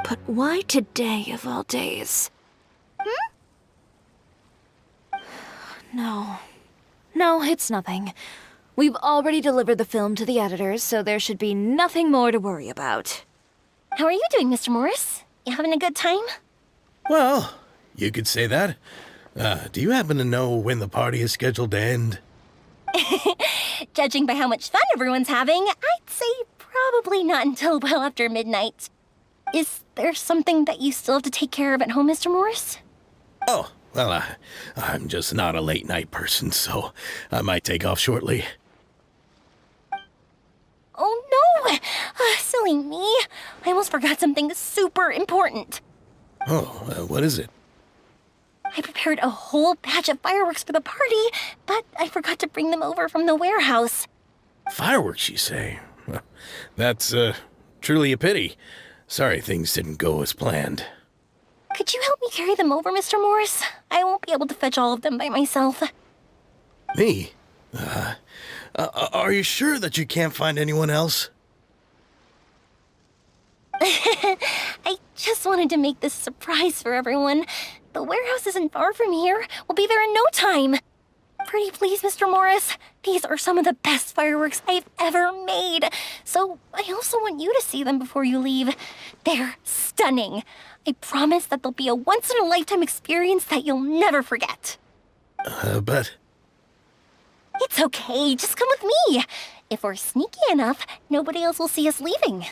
But why today of all days? No. No, it's nothing. We've already delivered the film to the editors, so there should be nothing more to worry about. How are you doing, Mr. Morris? You having a good time? Well, you could say that. Do you happen to know when the party is scheduled to end? Judging by how much fun everyone's having, I'd say probably not until well after midnight. Is there something that you still have to take care of at home, Mr. Morris? Oh, well, I'm just not a late night person, so I might take off shortly. Oh no! Silly me. I almost forgot something super important. Oh, what is it? I prepared a whole batch of fireworks for the party, but I forgot to bring them over from the warehouse. Fireworks, you say? Well, that's truly a pity. Sorry things didn't go as planned. Could you help me carry them over, Mr. Morris? I won't be able to fetch all of them by myself. Me? Are you sure that you can't find anyone else? I just wanted to make this a surprise for everyone. The warehouse isn't far from here. We'll be there in no time. Pretty please, Mr. Morris. These are some of the best fireworks I've ever made. So I also want you to see them before you leave. They're stunning. I promise that they'll be a once-in-a-lifetime experience that you'll never forget. But... It's okay. Just come with me. If we're sneaky enough, nobody else will see us leaving.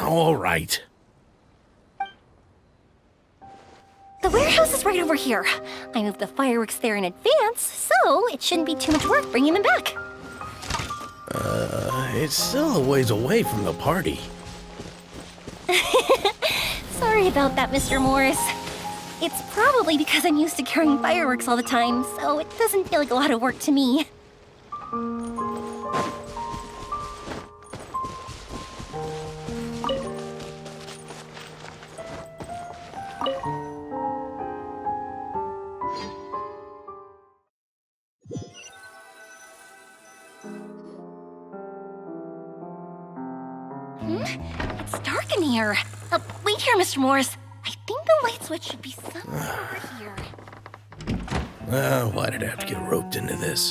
All right. The warehouse is right over here. I moved the fireworks there in advance, so it shouldn't be too much work bringing them back. It's still a ways away from the party. Sorry about that, Mr. Morris. It's probably because I'm used to carrying fireworks all the time, so it doesn't feel like a lot of work to me. It's dark in here. Wait here, Mr. Morris. I think the light switch should be somewhere over here. Why did I have to get roped into this?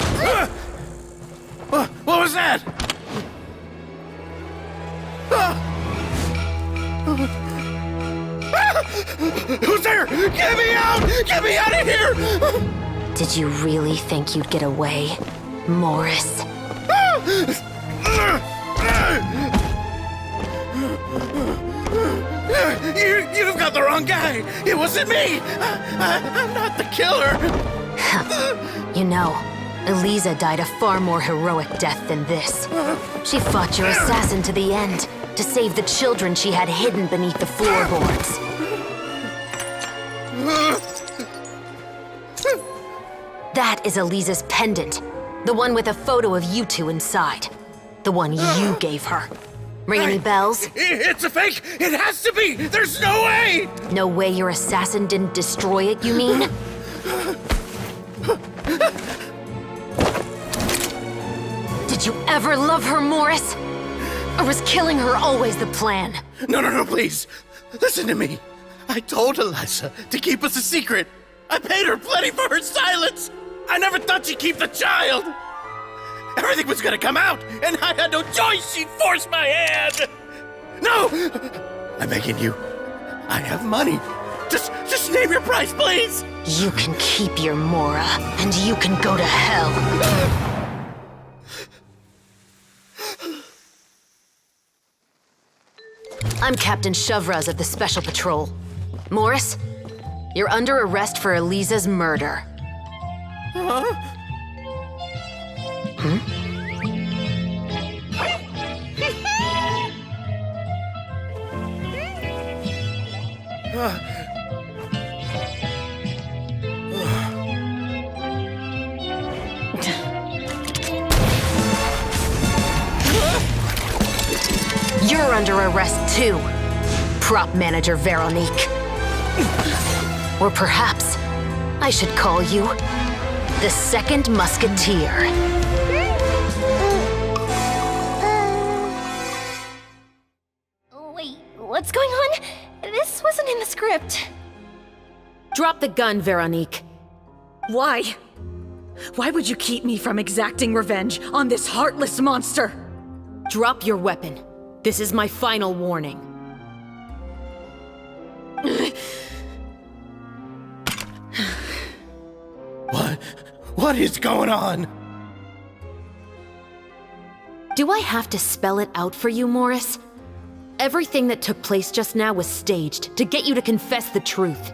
What was that? Who's there? Get me out! Get me out of here! Did you really think you'd get away, Morris? You've got the wrong guy. It wasn't me. I'm not the killer. You know, Eliza died a far more heroic death than this. She fought your assassin to the end to save the children she had hidden beneath the floorboards. That is Eliza's pendant, the one with a photo of you two inside. The one you gave her. Ring any bells? It's a fake! It has to be! There's no way! No way your assassin didn't destroy it, you mean? Did you ever love her, Morris? Or was killing her always the plan? No, please. Listen to me. I told Eliza to keep us a secret. I paid her plenty for her silence. I never thought she'd keep the child. Everything was gonna come out, and I had no choice. She'd force my hand. No! I'm begging you. I have money. Just name your price, please. You can keep your Mora, and you can go to hell. I'm Captain Shovraz of the Special Patrol. Morris, you're under arrest for Eliza's murder. You're under arrest too, prop manager Veronique. Or perhaps I should call you the second musketeer. Wait, what's going on? This wasn't in the script. Drop the gun, Veronique. Why? Why would you keep me from exacting revenge on this heartless monster? Drop your weapon. This is my final warning. What is going on? Do I have to spell it out for you, Morris? Everything that took place just now was staged to get you to confess the truth.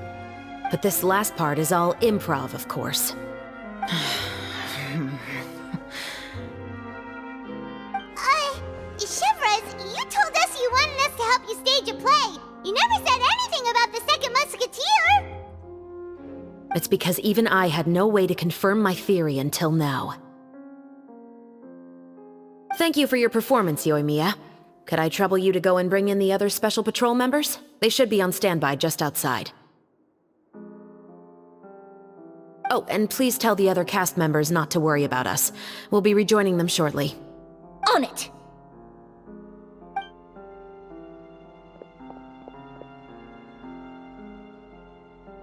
But this last part is all improv, of course. Chevrolet, you told us you wanted us to help you stage a play. You never said anything about the second musketeer. It's because even I had no way to confirm my theory until now. Thank you for your performance, Yoimiya. Could I trouble you to go and bring in the other Special Patrol members? They should be on standby just outside. Oh, and please tell the other cast members not to worry about us. We'll be rejoining them shortly. On it!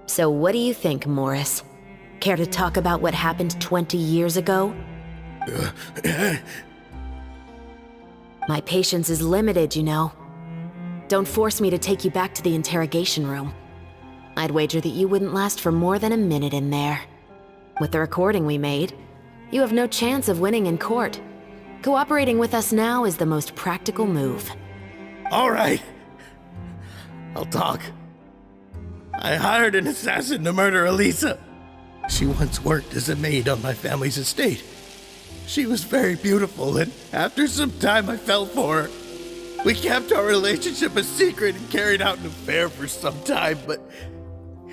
So what do you think, Morris? Care to talk about what happened 20 years ago? My patience is limited, you know. Don't force me to take you back to the interrogation room. I'd wager that you wouldn't last for more than a minute in there. With the recording we made, you have no chance of winning in court. Cooperating with us now is the most practical move. All right. I'll talk. I hired an assassin to murder Elisa. She once worked as a maid on my family's estate. She was very beautiful, and after some time I fell for her. We kept our relationship a secret and carried out an affair for some time, but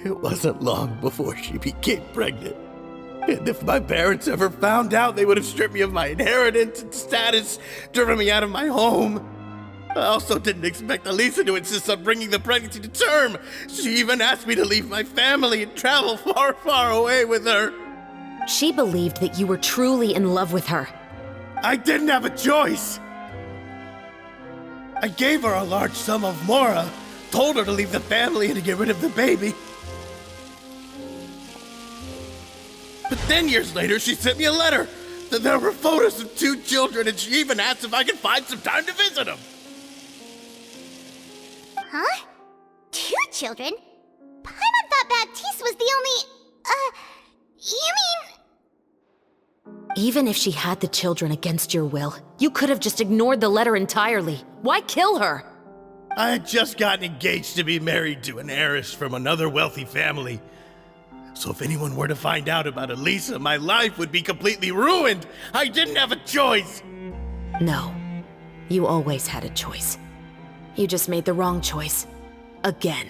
it wasn't long before she became pregnant. And if my parents ever found out, they would have stripped me of my inheritance and status, driven me out of my home. I also didn't expect Elisa to insist on bringing the pregnancy to term. She even asked me to leave my family and travel far, far away with her. She believed that you were truly in love with her. I didn't have a choice. I gave her a large sum of mora, told her to leave the family and to get rid of the baby. But then years later, she sent me a letter. There were photos of 2 children, and she even asked if I could find some time to visit them. Huh? 2 children? Paimon thought Baptiste was the only... you mean... Even if she had the children against your will, you could have just ignored the letter entirely. Why kill her? I had just gotten engaged to be married to an heiress from another wealthy family. So if anyone were to find out about Elisa, my life would be completely ruined. I didn't have a choice. No, you always had a choice. You just made the wrong choice. Again.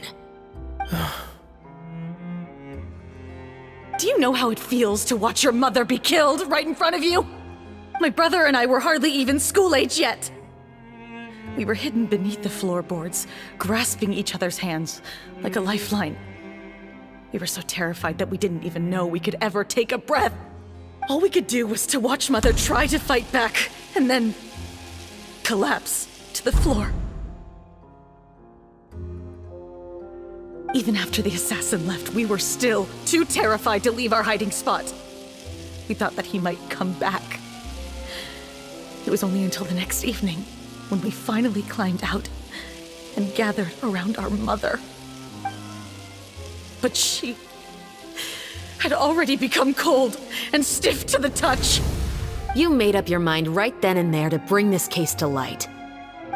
Do you know how it feels to watch your mother be killed right in front of you? My brother and I were hardly even school age yet. We were hidden beneath the floorboards, grasping each other's hands like a lifeline. We were so terrified that we didn't even know we could ever take a breath. All we could do was to watch Mother try to fight back, and then collapse to the floor. Even after the assassin left, we were still too terrified to leave our hiding spot. We thought that he might come back. It was only until the next evening when we finally climbed out and gathered around our mother. But she had already become cold and stiff to the touch. You made up your mind right then and there to bring this case to light.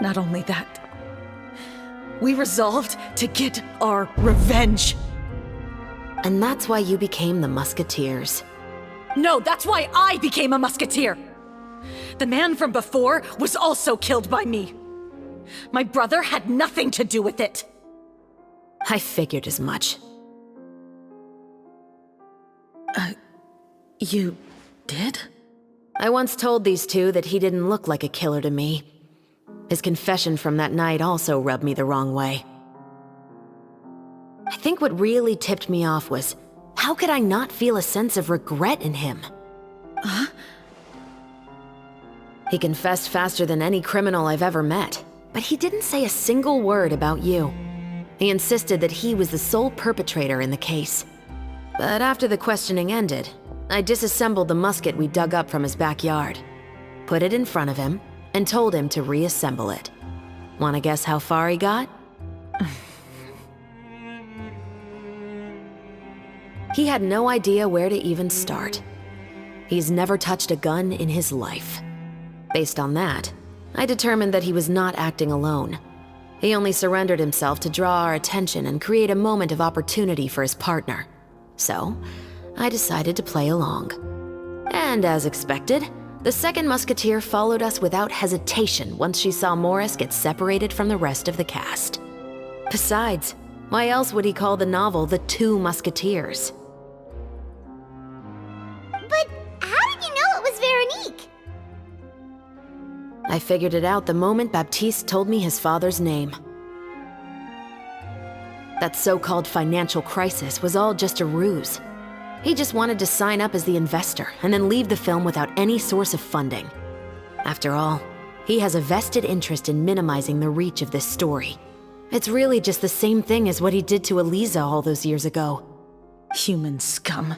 Not only that, we resolved to get our revenge. And that's why you became the Musketeers. No, that's why I became a musketeer! The man from before was also killed by me. My brother had nothing to do with it. I figured as much. You did? I once told these two that he didn't look like a killer to me. His confession from that night also rubbed me the wrong way. I think what really tipped me off was, how could I not feel a sense of regret in him? Huh? He confessed faster than any criminal I've ever met, but he didn't say a single word about you. He insisted that he was the sole perpetrator in the case. But after the questioning ended, I disassembled the musket we dug up from his backyard, put it in front of him, and told him to reassemble it. Wanna guess how far he got? He had no idea where to even start. He's never touched a gun in his life. Based on that, I determined that he was not acting alone. He only surrendered himself to draw our attention and create a moment of opportunity for his partner. So, I decided to play along. And as expected, the second musketeer followed us without hesitation once she saw Morris get separated from the rest of the cast. Besides, why else would he call the novel The Two Musketeers? But how did you know it was Veronique? I figured it out the moment Baptiste told me his father's name. That so-called financial crisis was all just a ruse. He just wanted to sign up as the investor and then leave the film without any source of funding. After all, he has a vested interest in minimizing the reach of this story. It's really just the same thing as what he did to Eliza all those years ago. Human scum.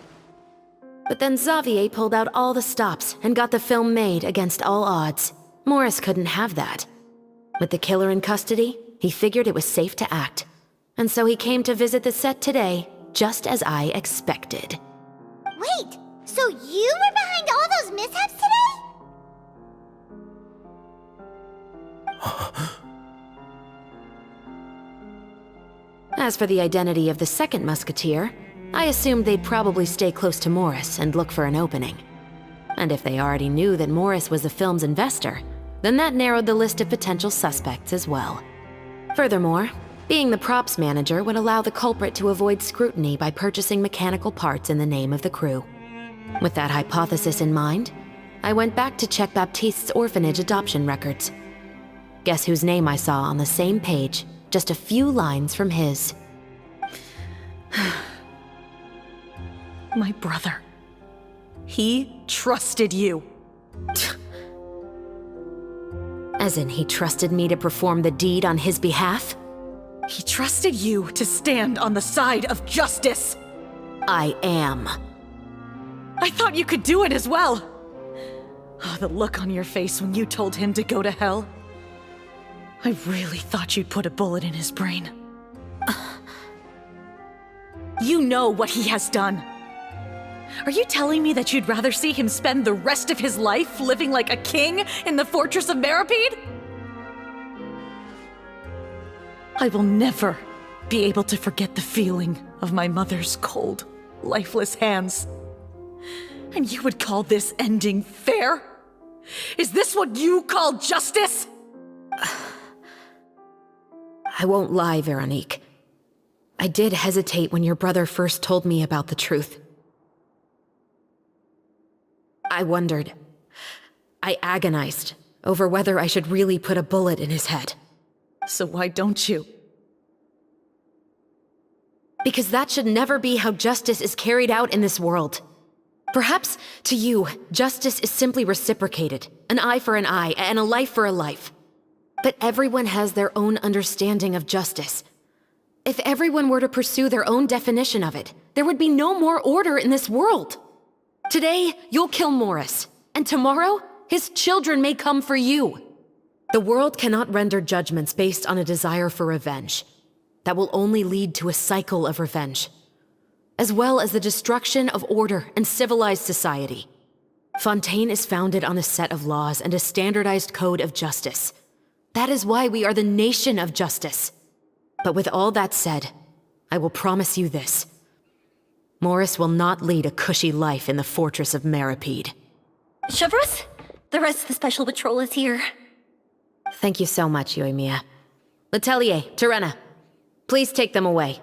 But then Xavier pulled out all the stops and got the film made against all odds. Morris couldn't have that. With the killer in custody, he figured it was safe to act. And so he came to visit the set today, just as I expected. Wait, so you were behind all those mishaps today? As for the identity of the second musketeer, I assumed they'd probably stay close to Morris and look for an opening. And if they already knew that Morris was the film's investor, then that narrowed the list of potential suspects as well. Furthermore, being the props manager would allow the culprit to avoid scrutiny by purchasing mechanical parts in the name of the crew. With that hypothesis in mind, I went back to check Baptiste's orphanage adoption records. Guess whose name I saw on the same page, just a few lines from his. My brother. He trusted you. As in, he trusted me to perform the deed on his behalf? He trusted you to stand on the side of justice. I am. I thought you could do it as well. Oh, the look on your face when you told him to go to hell. I really thought you'd put a bullet in his brain. You know what he has done. Are you telling me that you'd rather see him spend the rest of his life living like a king in the fortress of Meripede? I will never be able to forget the feeling of my mother's cold, lifeless hands. And you would call this ending fair? Is this what you call justice? I won't lie, Veronique. I did hesitate when your brother first told me about the truth. I wondered. I agonized over whether I should really put a bullet in his head. So why don't you? Because that should never be how justice is carried out in this world. Perhaps, to you, justice is simply reciprocated. An eye for an eye, and a life for a life. But everyone has their own understanding of justice. If everyone were to pursue their own definition of it, there would be no more order in this world. Today, you'll kill Morris, and tomorrow, his children may come for you. The world cannot render judgments based on a desire for revenge. That will only lead to a cycle of revenge, as well as the destruction of order and civilized society. Fontaine is founded on a set of laws and a standardized code of justice. That is why we are the nation of justice. But with all that said, I will promise you this. Morris will not lead a cushy life in the fortress of Meripede. Chevros, the rest of the Special Patrol is here. Thank you so much, Yoimiya. Letelier, Terena, please take them away.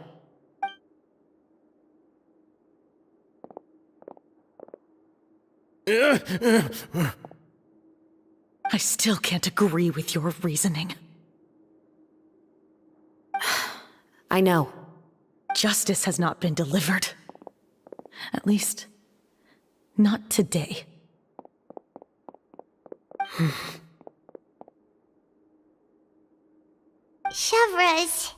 I still can't agree with your reasoning. I know. Justice has not been delivered. At least, not today. Chevros.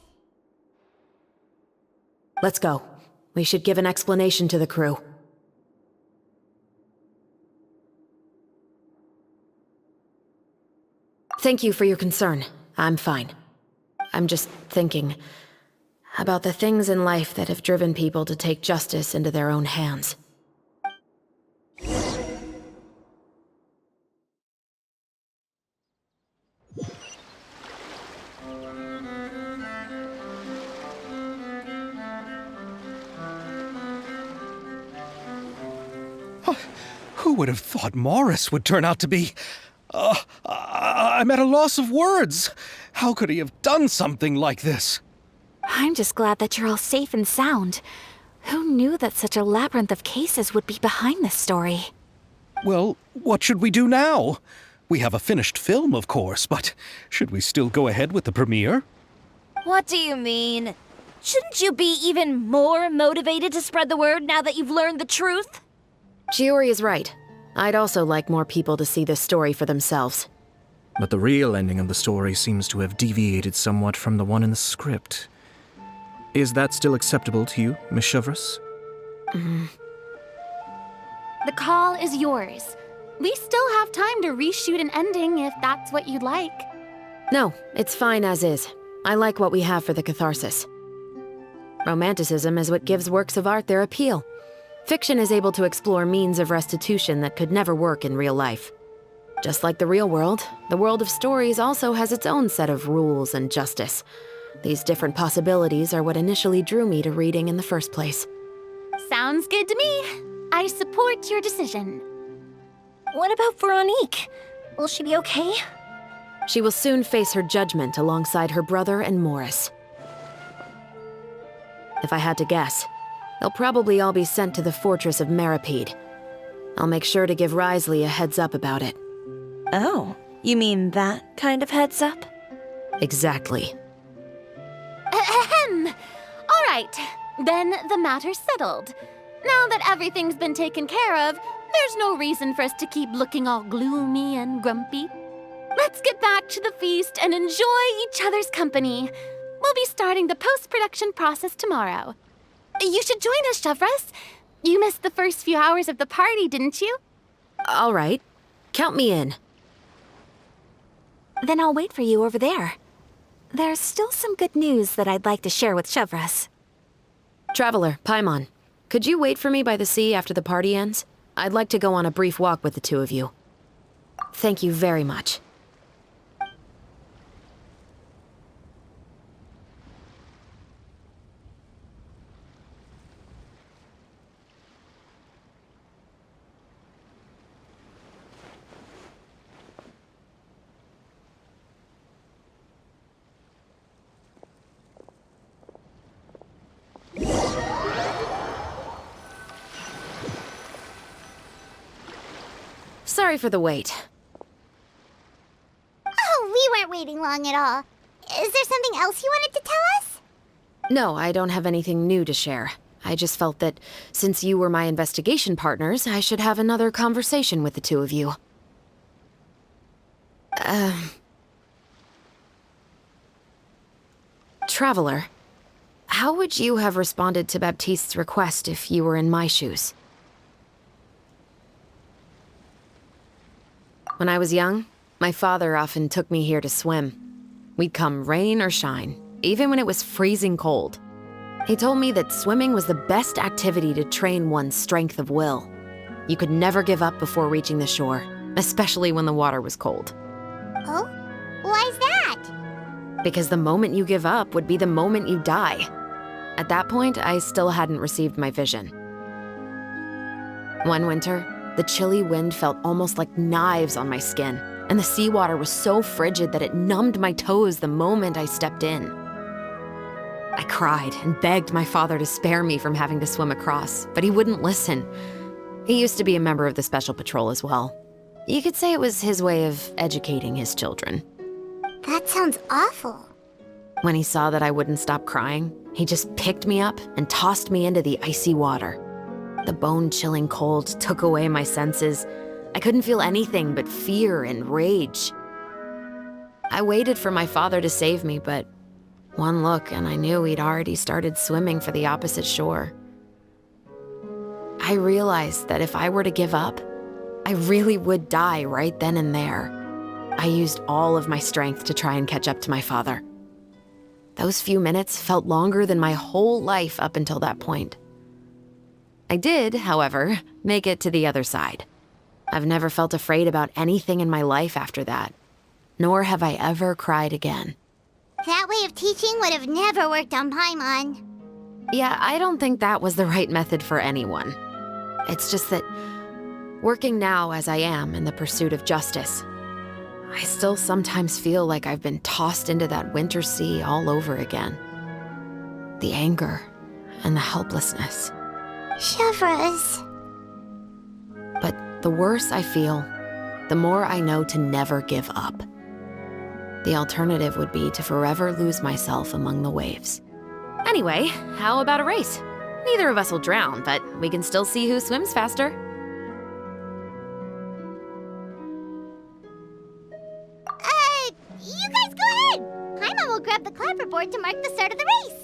Let's go. We should give an explanation to the crew. Thank you for your concern. I'm fine. I'm just thinking about the things in life that have driven people to take justice into their own hands. Who would have thought Morris would turn out to be... I'm at a loss of words. How could he have done something like this? I'm just glad that you're all safe and sound. Who knew that such a labyrinth of cases would be behind this story? Well, what should we do now? We have a finished film, of course, but should we still go ahead with the premiere? What do you mean? Shouldn't you be even more motivated to spread the word now that you've learned the truth? Chiori is right. I'd also like more people to see this story for themselves. But the real ending of the story seems to have deviated somewhat from the one in the script. Is that still acceptable to you, Miss Chevros? The call is yours. We still have time to reshoot an ending if that's what you'd like. No, it's fine as is. I like what we have for the catharsis. Romanticism is what gives works of art their appeal. Fiction is able to explore means of restitution that could never work in real life. Just like the real world, the world of stories also has its own set of rules and justice. These different possibilities are what initially drew me to reading in the first place. Sounds good to me. I support your decision. What about Veronique? Will she be okay? She will soon face her judgment alongside her brother and Morris. If I had to guess, they'll probably all be sent to the fortress of Meripede. I'll make sure to give Risley a heads up about it. Oh, you mean that kind of heads up? Exactly. Ahem. All right, then the matter's settled. Now that everything's been taken care of, there's no reason for us to keep looking all gloomy and grumpy. Let's get back to the feast and enjoy each other's company. We'll be starting the post-production process tomorrow. You should join us, Chevros. You missed the first few hours of the party, didn't you? All right. Count me in. Then I'll wait for you over there. There's still some good news that I'd like to share with Chevros. Traveler, Paimon, could you wait for me by the sea after the party ends? I'd like to go on a brief walk with the two of you. Thank you very much. Sorry for the wait. Oh, we weren't waiting long at all. Is there something else you wanted to tell us? No, I don't have anything new to share. I just felt that since you were my investigation partners, I should have another conversation with the two of you. Traveler, how would you have responded to Baptiste's request if you were in my shoes? When I was young, my father often took me here to swim. We'd come rain or shine, even when it was freezing cold. He told me that swimming was the best activity to train one's strength of will. You could never give up before reaching the shore, especially when the water was cold. Oh? Why's that? Because the moment you give up would be the moment you die. At that point, I still hadn't received my vision. One winter, the chilly wind felt almost like knives on my skin, and the seawater was so frigid that it numbed my toes the moment I stepped in. I cried and begged my father to spare me from having to swim across, but he wouldn't listen. He used to be a member of the Special Patrol as well. You could say it was his way of educating his children. That sounds awful. When he saw that I wouldn't stop crying, he just picked me up and tossed me into the icy water. The bone-chilling cold took away my senses. I couldn't feel anything but fear and rage. I waited for my father to save me, but one look and I knew he'd already started swimming for the opposite shore. I realized that if I were to give up, I really would die right then and there. I used all of my strength to try and catch up to my father. Those few minutes felt longer than my whole life up until that point. I did, however, make it to the other side. I've never felt afraid about anything in my life after that, nor have I ever cried again. That way of teaching would have never worked on Paimon. Yeah, I don't think that was the right method for anyone. It's just that, working now as I am in the pursuit of justice, I still sometimes feel like I've been tossed into that winter sea all over again. The anger and the helplessness. Chevreuse. But the worse I feel, the more I know to never give up. The alternative would be to forever lose myself among the waves. Anyway, how about a race? Neither of us will drown, but we can still see who swims faster. You guys go ahead! Paimon will grab the clapperboard to mark the start of the race.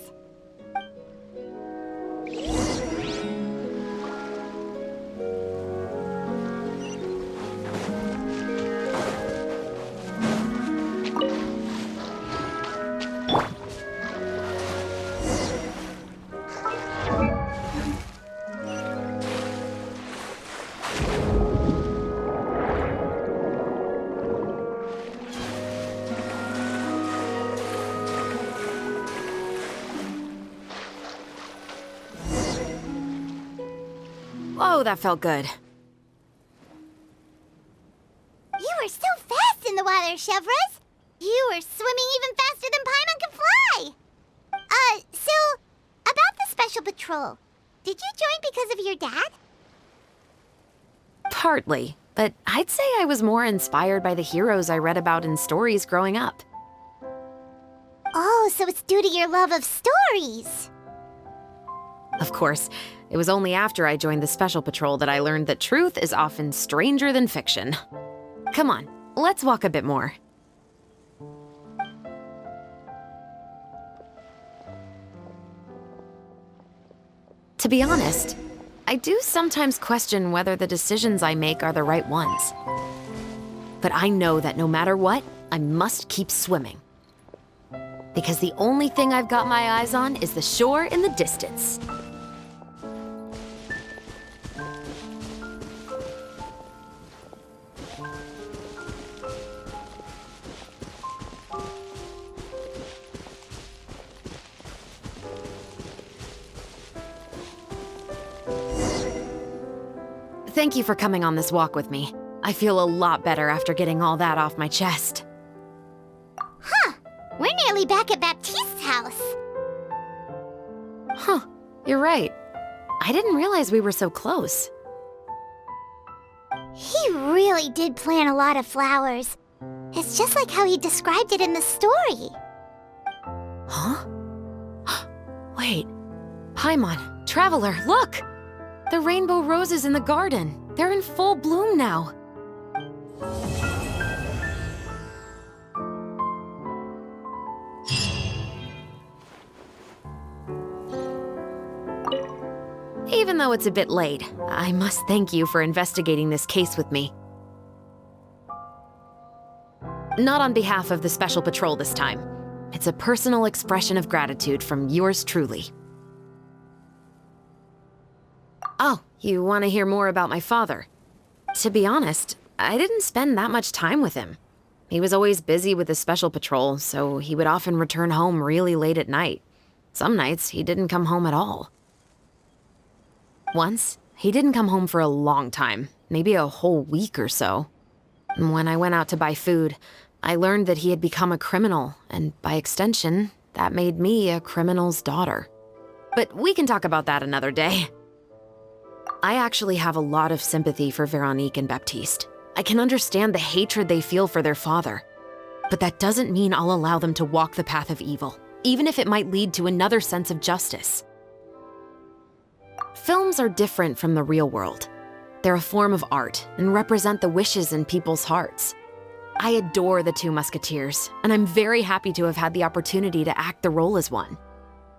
Whoa, that felt good. You were so fast in the water, Chevreuse. You were swimming even faster than Paimon can fly. So, about the Special Patrol, did you join because of your dad? Partly, but I'd say I was more inspired by the heroes I read about in stories growing up. Oh, so it's due to your love of stories. Of course, it was only after I joined the Special Patrol that I learned that truth is often stranger than fiction. Come on, let's walk a bit more. To be honest, I do sometimes question whether the decisions I make are the right ones. But I know that no matter what, I must keep swimming. Because the only thing I've got my eyes on is the shore in the distance. Thank you for coming on this walk with me. I feel a lot better after getting all that off my chest. Huh. We're nearly back at Baptiste's house. Huh. You're right. I didn't realize we were so close. He really did plant a lot of flowers. It's just like how he described it in the story. Huh? Wait. Paimon, Traveler, look! The rainbow roses in the garden. They're in full bloom now. Even though it's a bit late, I must thank you for investigating this case with me. Not on behalf of the Special Patrol this time. It's a personal expression of gratitude from yours truly. Oh, you want to hear more about my father? To be honest, I didn't spend that much time with him. He was always busy with the Special Patrol, so he would often return home really late at night. Some nights, he didn't come home at all. Once, He didn't come home for a long time, maybe a whole week or so. When I went out to buy food, I learned that he had become a criminal, and by extension, that made me a criminal's daughter. But we can talk about that another day. I actually have a lot of sympathy for Veronique and Baptiste. I can understand the hatred they feel for their father. But that doesn't mean I'll allow them to walk the path of evil, even if it might lead to another sense of justice. Films are different from the real world. They're a form of art and represent the wishes in people's hearts. I adore the two Musketeers, and I'm very happy to have had the opportunity to act the role as one.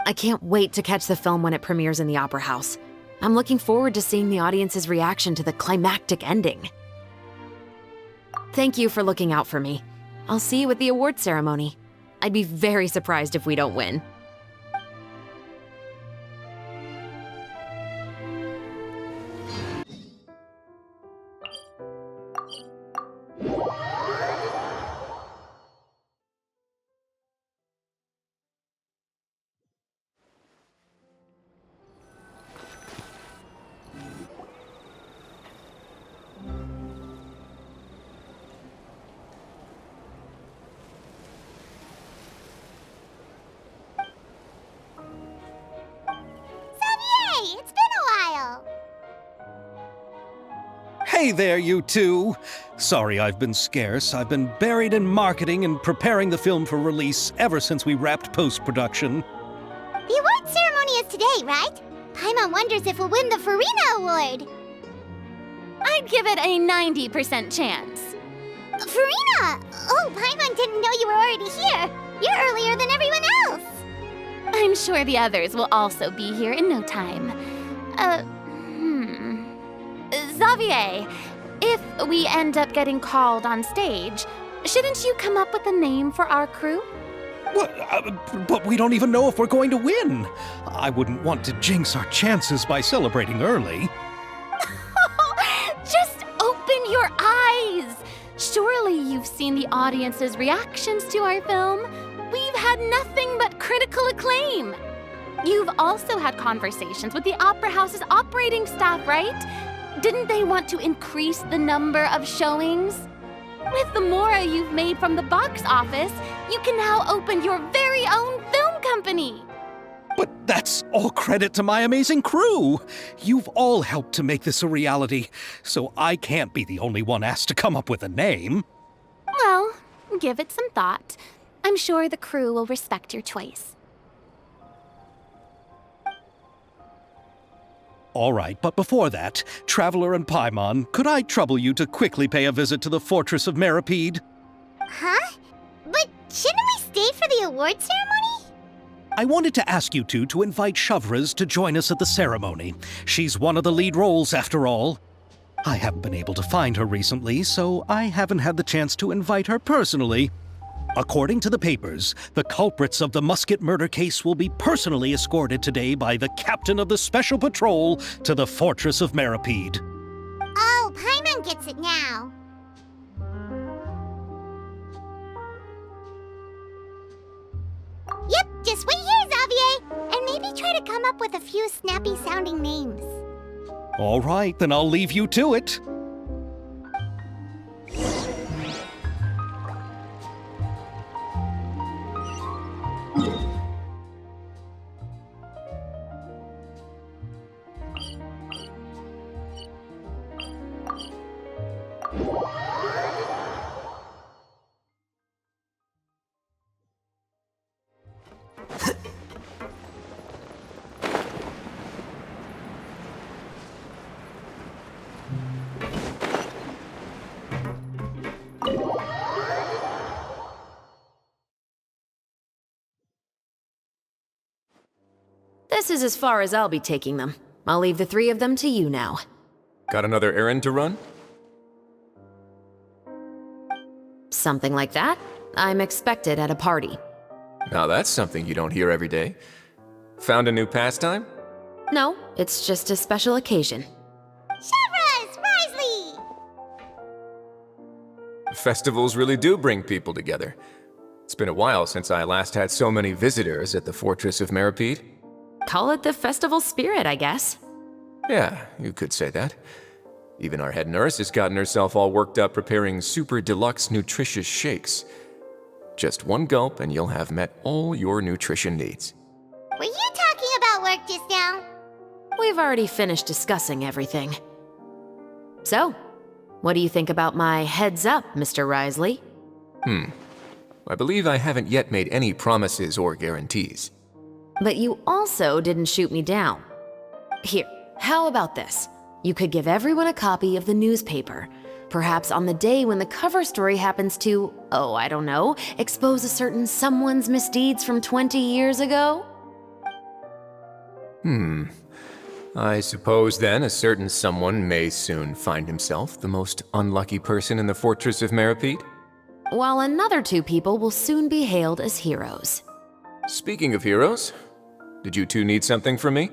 I can't wait to catch the film when it premieres in the Opera House. I'm looking forward to seeing the audience's reaction to the climactic ending. Thank you for looking out for me. I'll see you at the award ceremony. I'd be very surprised if we don't win. It's been a while. Hey there, you two! Sorry I've been scarce. I've been buried in marketing and preparing the film for release ever since we wrapped post-production. The award ceremony is today, right? Paimon wonders if we'll win the Farina Award. I'd give it a 90% chance. Farina! Oh, Paimon didn't know you were already here. You're earlier than everyone else. I'm sure the others will also be here in no time. Xavier, if we end up getting called on stage, shouldn't you come up with a name for our crew? What? But we don't even know if we're going to win. I wouldn't want to jinx our chances by celebrating early. Just open your eyes! Surely you've seen the audience's reactions to our film. We've had nothing but critical acclaim. You've also had conversations with the Opera House's operating staff, right? Didn't they want to increase the number of showings? With the mora you've made from the box office, you can now open your very own film company. But that's all credit to my amazing crew. You've all helped to make this a reality, so I can't be the only one asked to come up with a name. Well, give it some thought. I'm sure the crew will respect your choice. All right, but before that, Traveler and Paimon, could I trouble you to quickly pay a visit to the Fortress of Meripede? Huh? But shouldn't we stay for the award ceremony? I wanted to ask you two to invite Shavraz to join us at the ceremony. She's one of the lead roles, after all. I haven't been able to find her recently, so I haven't had the chance to invite her personally. According to the papers, the culprits of the Musket murder case will be personally escorted today by the captain of the Special Patrol to the Fortress of Meripede. Oh, Paimon gets it now. Yep, just wait here, Xavier, and maybe try to come up with a few snappy-sounding names. All right, then I'll leave you to it. This is as far as I'll be taking them. I'll leave the three of them to you now. Got another errand to run? Something like that. I'm expected at a party. Now that's something you don't hear every day. Found a new pastime? No, it's just a special occasion. Shavraz! Risley! Festivals really do bring people together. It's been a while since I last had so many visitors at the Fortress of Meripede. Call it the festival spirit, I guess. Yeah, you could say that. Even our head nurse has gotten herself all worked up preparing super deluxe nutritious shakes. Just one gulp and you'll have met all your nutrition needs. Were you talking about work just now? We've already finished discussing everything. So, what do you think about my heads up, Mr. Risley? I believe I haven't yet made any promises or guarantees. But you also didn't shoot me down. Here, how about this? You could give everyone a copy of the newspaper. Perhaps on the day when the cover story happens to, oh, I don't know, expose a certain someone's misdeeds from 20 years ago? I suppose then a certain someone may soon find himself the most unlucky person in the Fortress of Meripede? While another 2 people will soon be hailed as heroes. Speaking of heroes, did you two need something from me?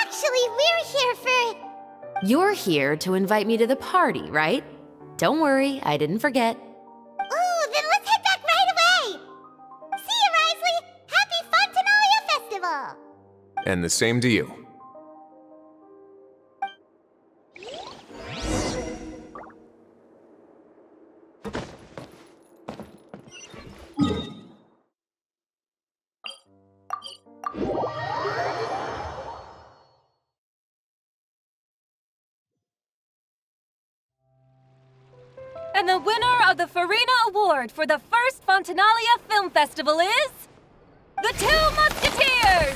Actually, we're here for... You're here to invite me to the party, right? Don't worry, I didn't forget. Ooh, then let's head back right away! See you, Risley! Happy Fontanalia Festival! And the same to you. And the winner of the Farina Award for the first Fontanalia Film Festival is... The Two Musketeers!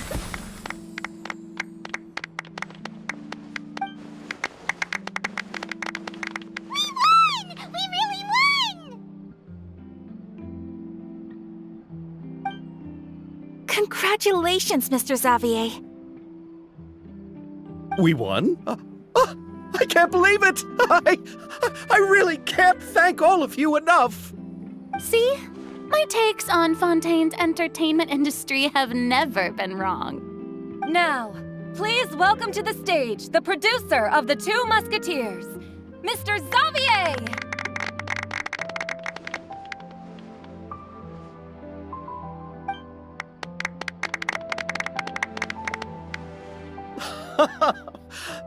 We won! We really won! Congratulations, Mr. Xavier. We won? I can't believe it! I really can't thank all of you enough! See? My takes on Fontaine's entertainment industry have never been wrong. Now, please welcome to the stage the producer of The Two Musketeers, Mr. Xavier!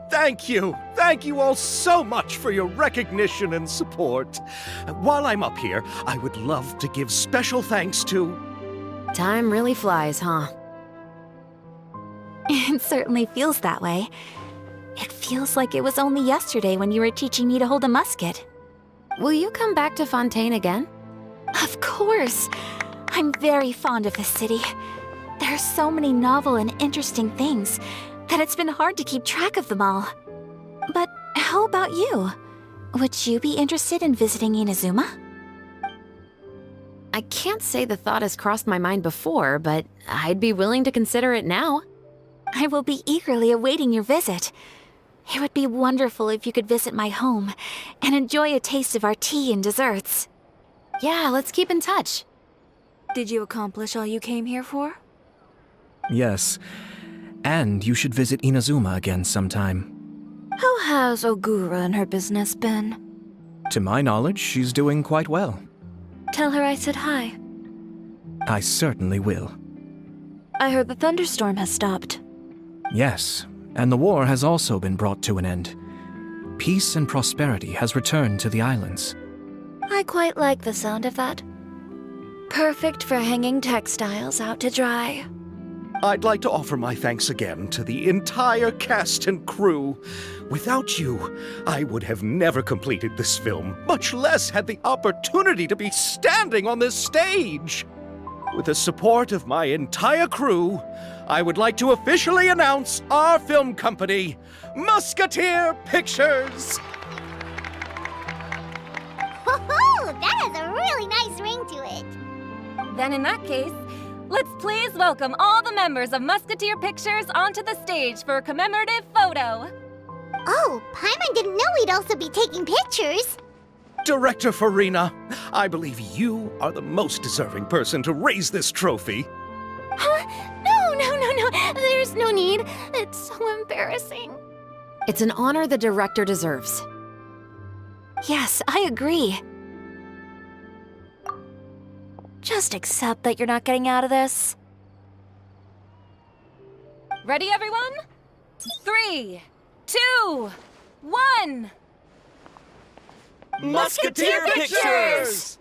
Thank you! Thank you all so much for your recognition and support. While I'm up here, I would love to give special thanks to... Time really flies, huh? It certainly feels that way. It feels like it was only yesterday when you were teaching me to hold a musket. Will you come back to Fontaine again? Of course! I'm very fond of this city. There are so many novel and interesting things that it's been hard to keep track of them all. But how about you? Would you be interested in visiting Inazuma? I can't say the thought has crossed my mind before, but I'd be willing to consider it now. I will be eagerly awaiting your visit. It would be wonderful if you could visit my home and enjoy a taste of our tea and desserts. Yeah, let's keep in touch. Did you accomplish all you came here for? Yes. And you should visit Inazuma again sometime. How has Ogura and her business been? To my knowledge, she's doing quite well. Tell her I said hi. I certainly will. I heard the thunderstorm has stopped. Yes, and the war has also been brought to an end. Peace and prosperity has returned to the islands. I quite like the sound of that. Perfect for hanging textiles out to dry. I'd like to offer my thanks again to the entire cast and crew. Without you, I would have never completed this film, much less had the opportunity to be standing on this stage. With the support of my entire crew, I would like to officially announce our film company, Musketeer Pictures. Woohoo! That has a really nice ring to it. Then in that case, let's please welcome all the members of Musketeer Pictures onto the stage for a commemorative photo. Oh, Paimon didn't know we'd also be taking pictures. Director Farina, I believe you are the most deserving person to raise this trophy. Huh? No. There's no need. It's so embarrassing. It's an honor the director deserves. Yes, I agree. Just accept that you're not getting out of this. Ready, everyone? 3, 2, 1. Musketeer Pictures!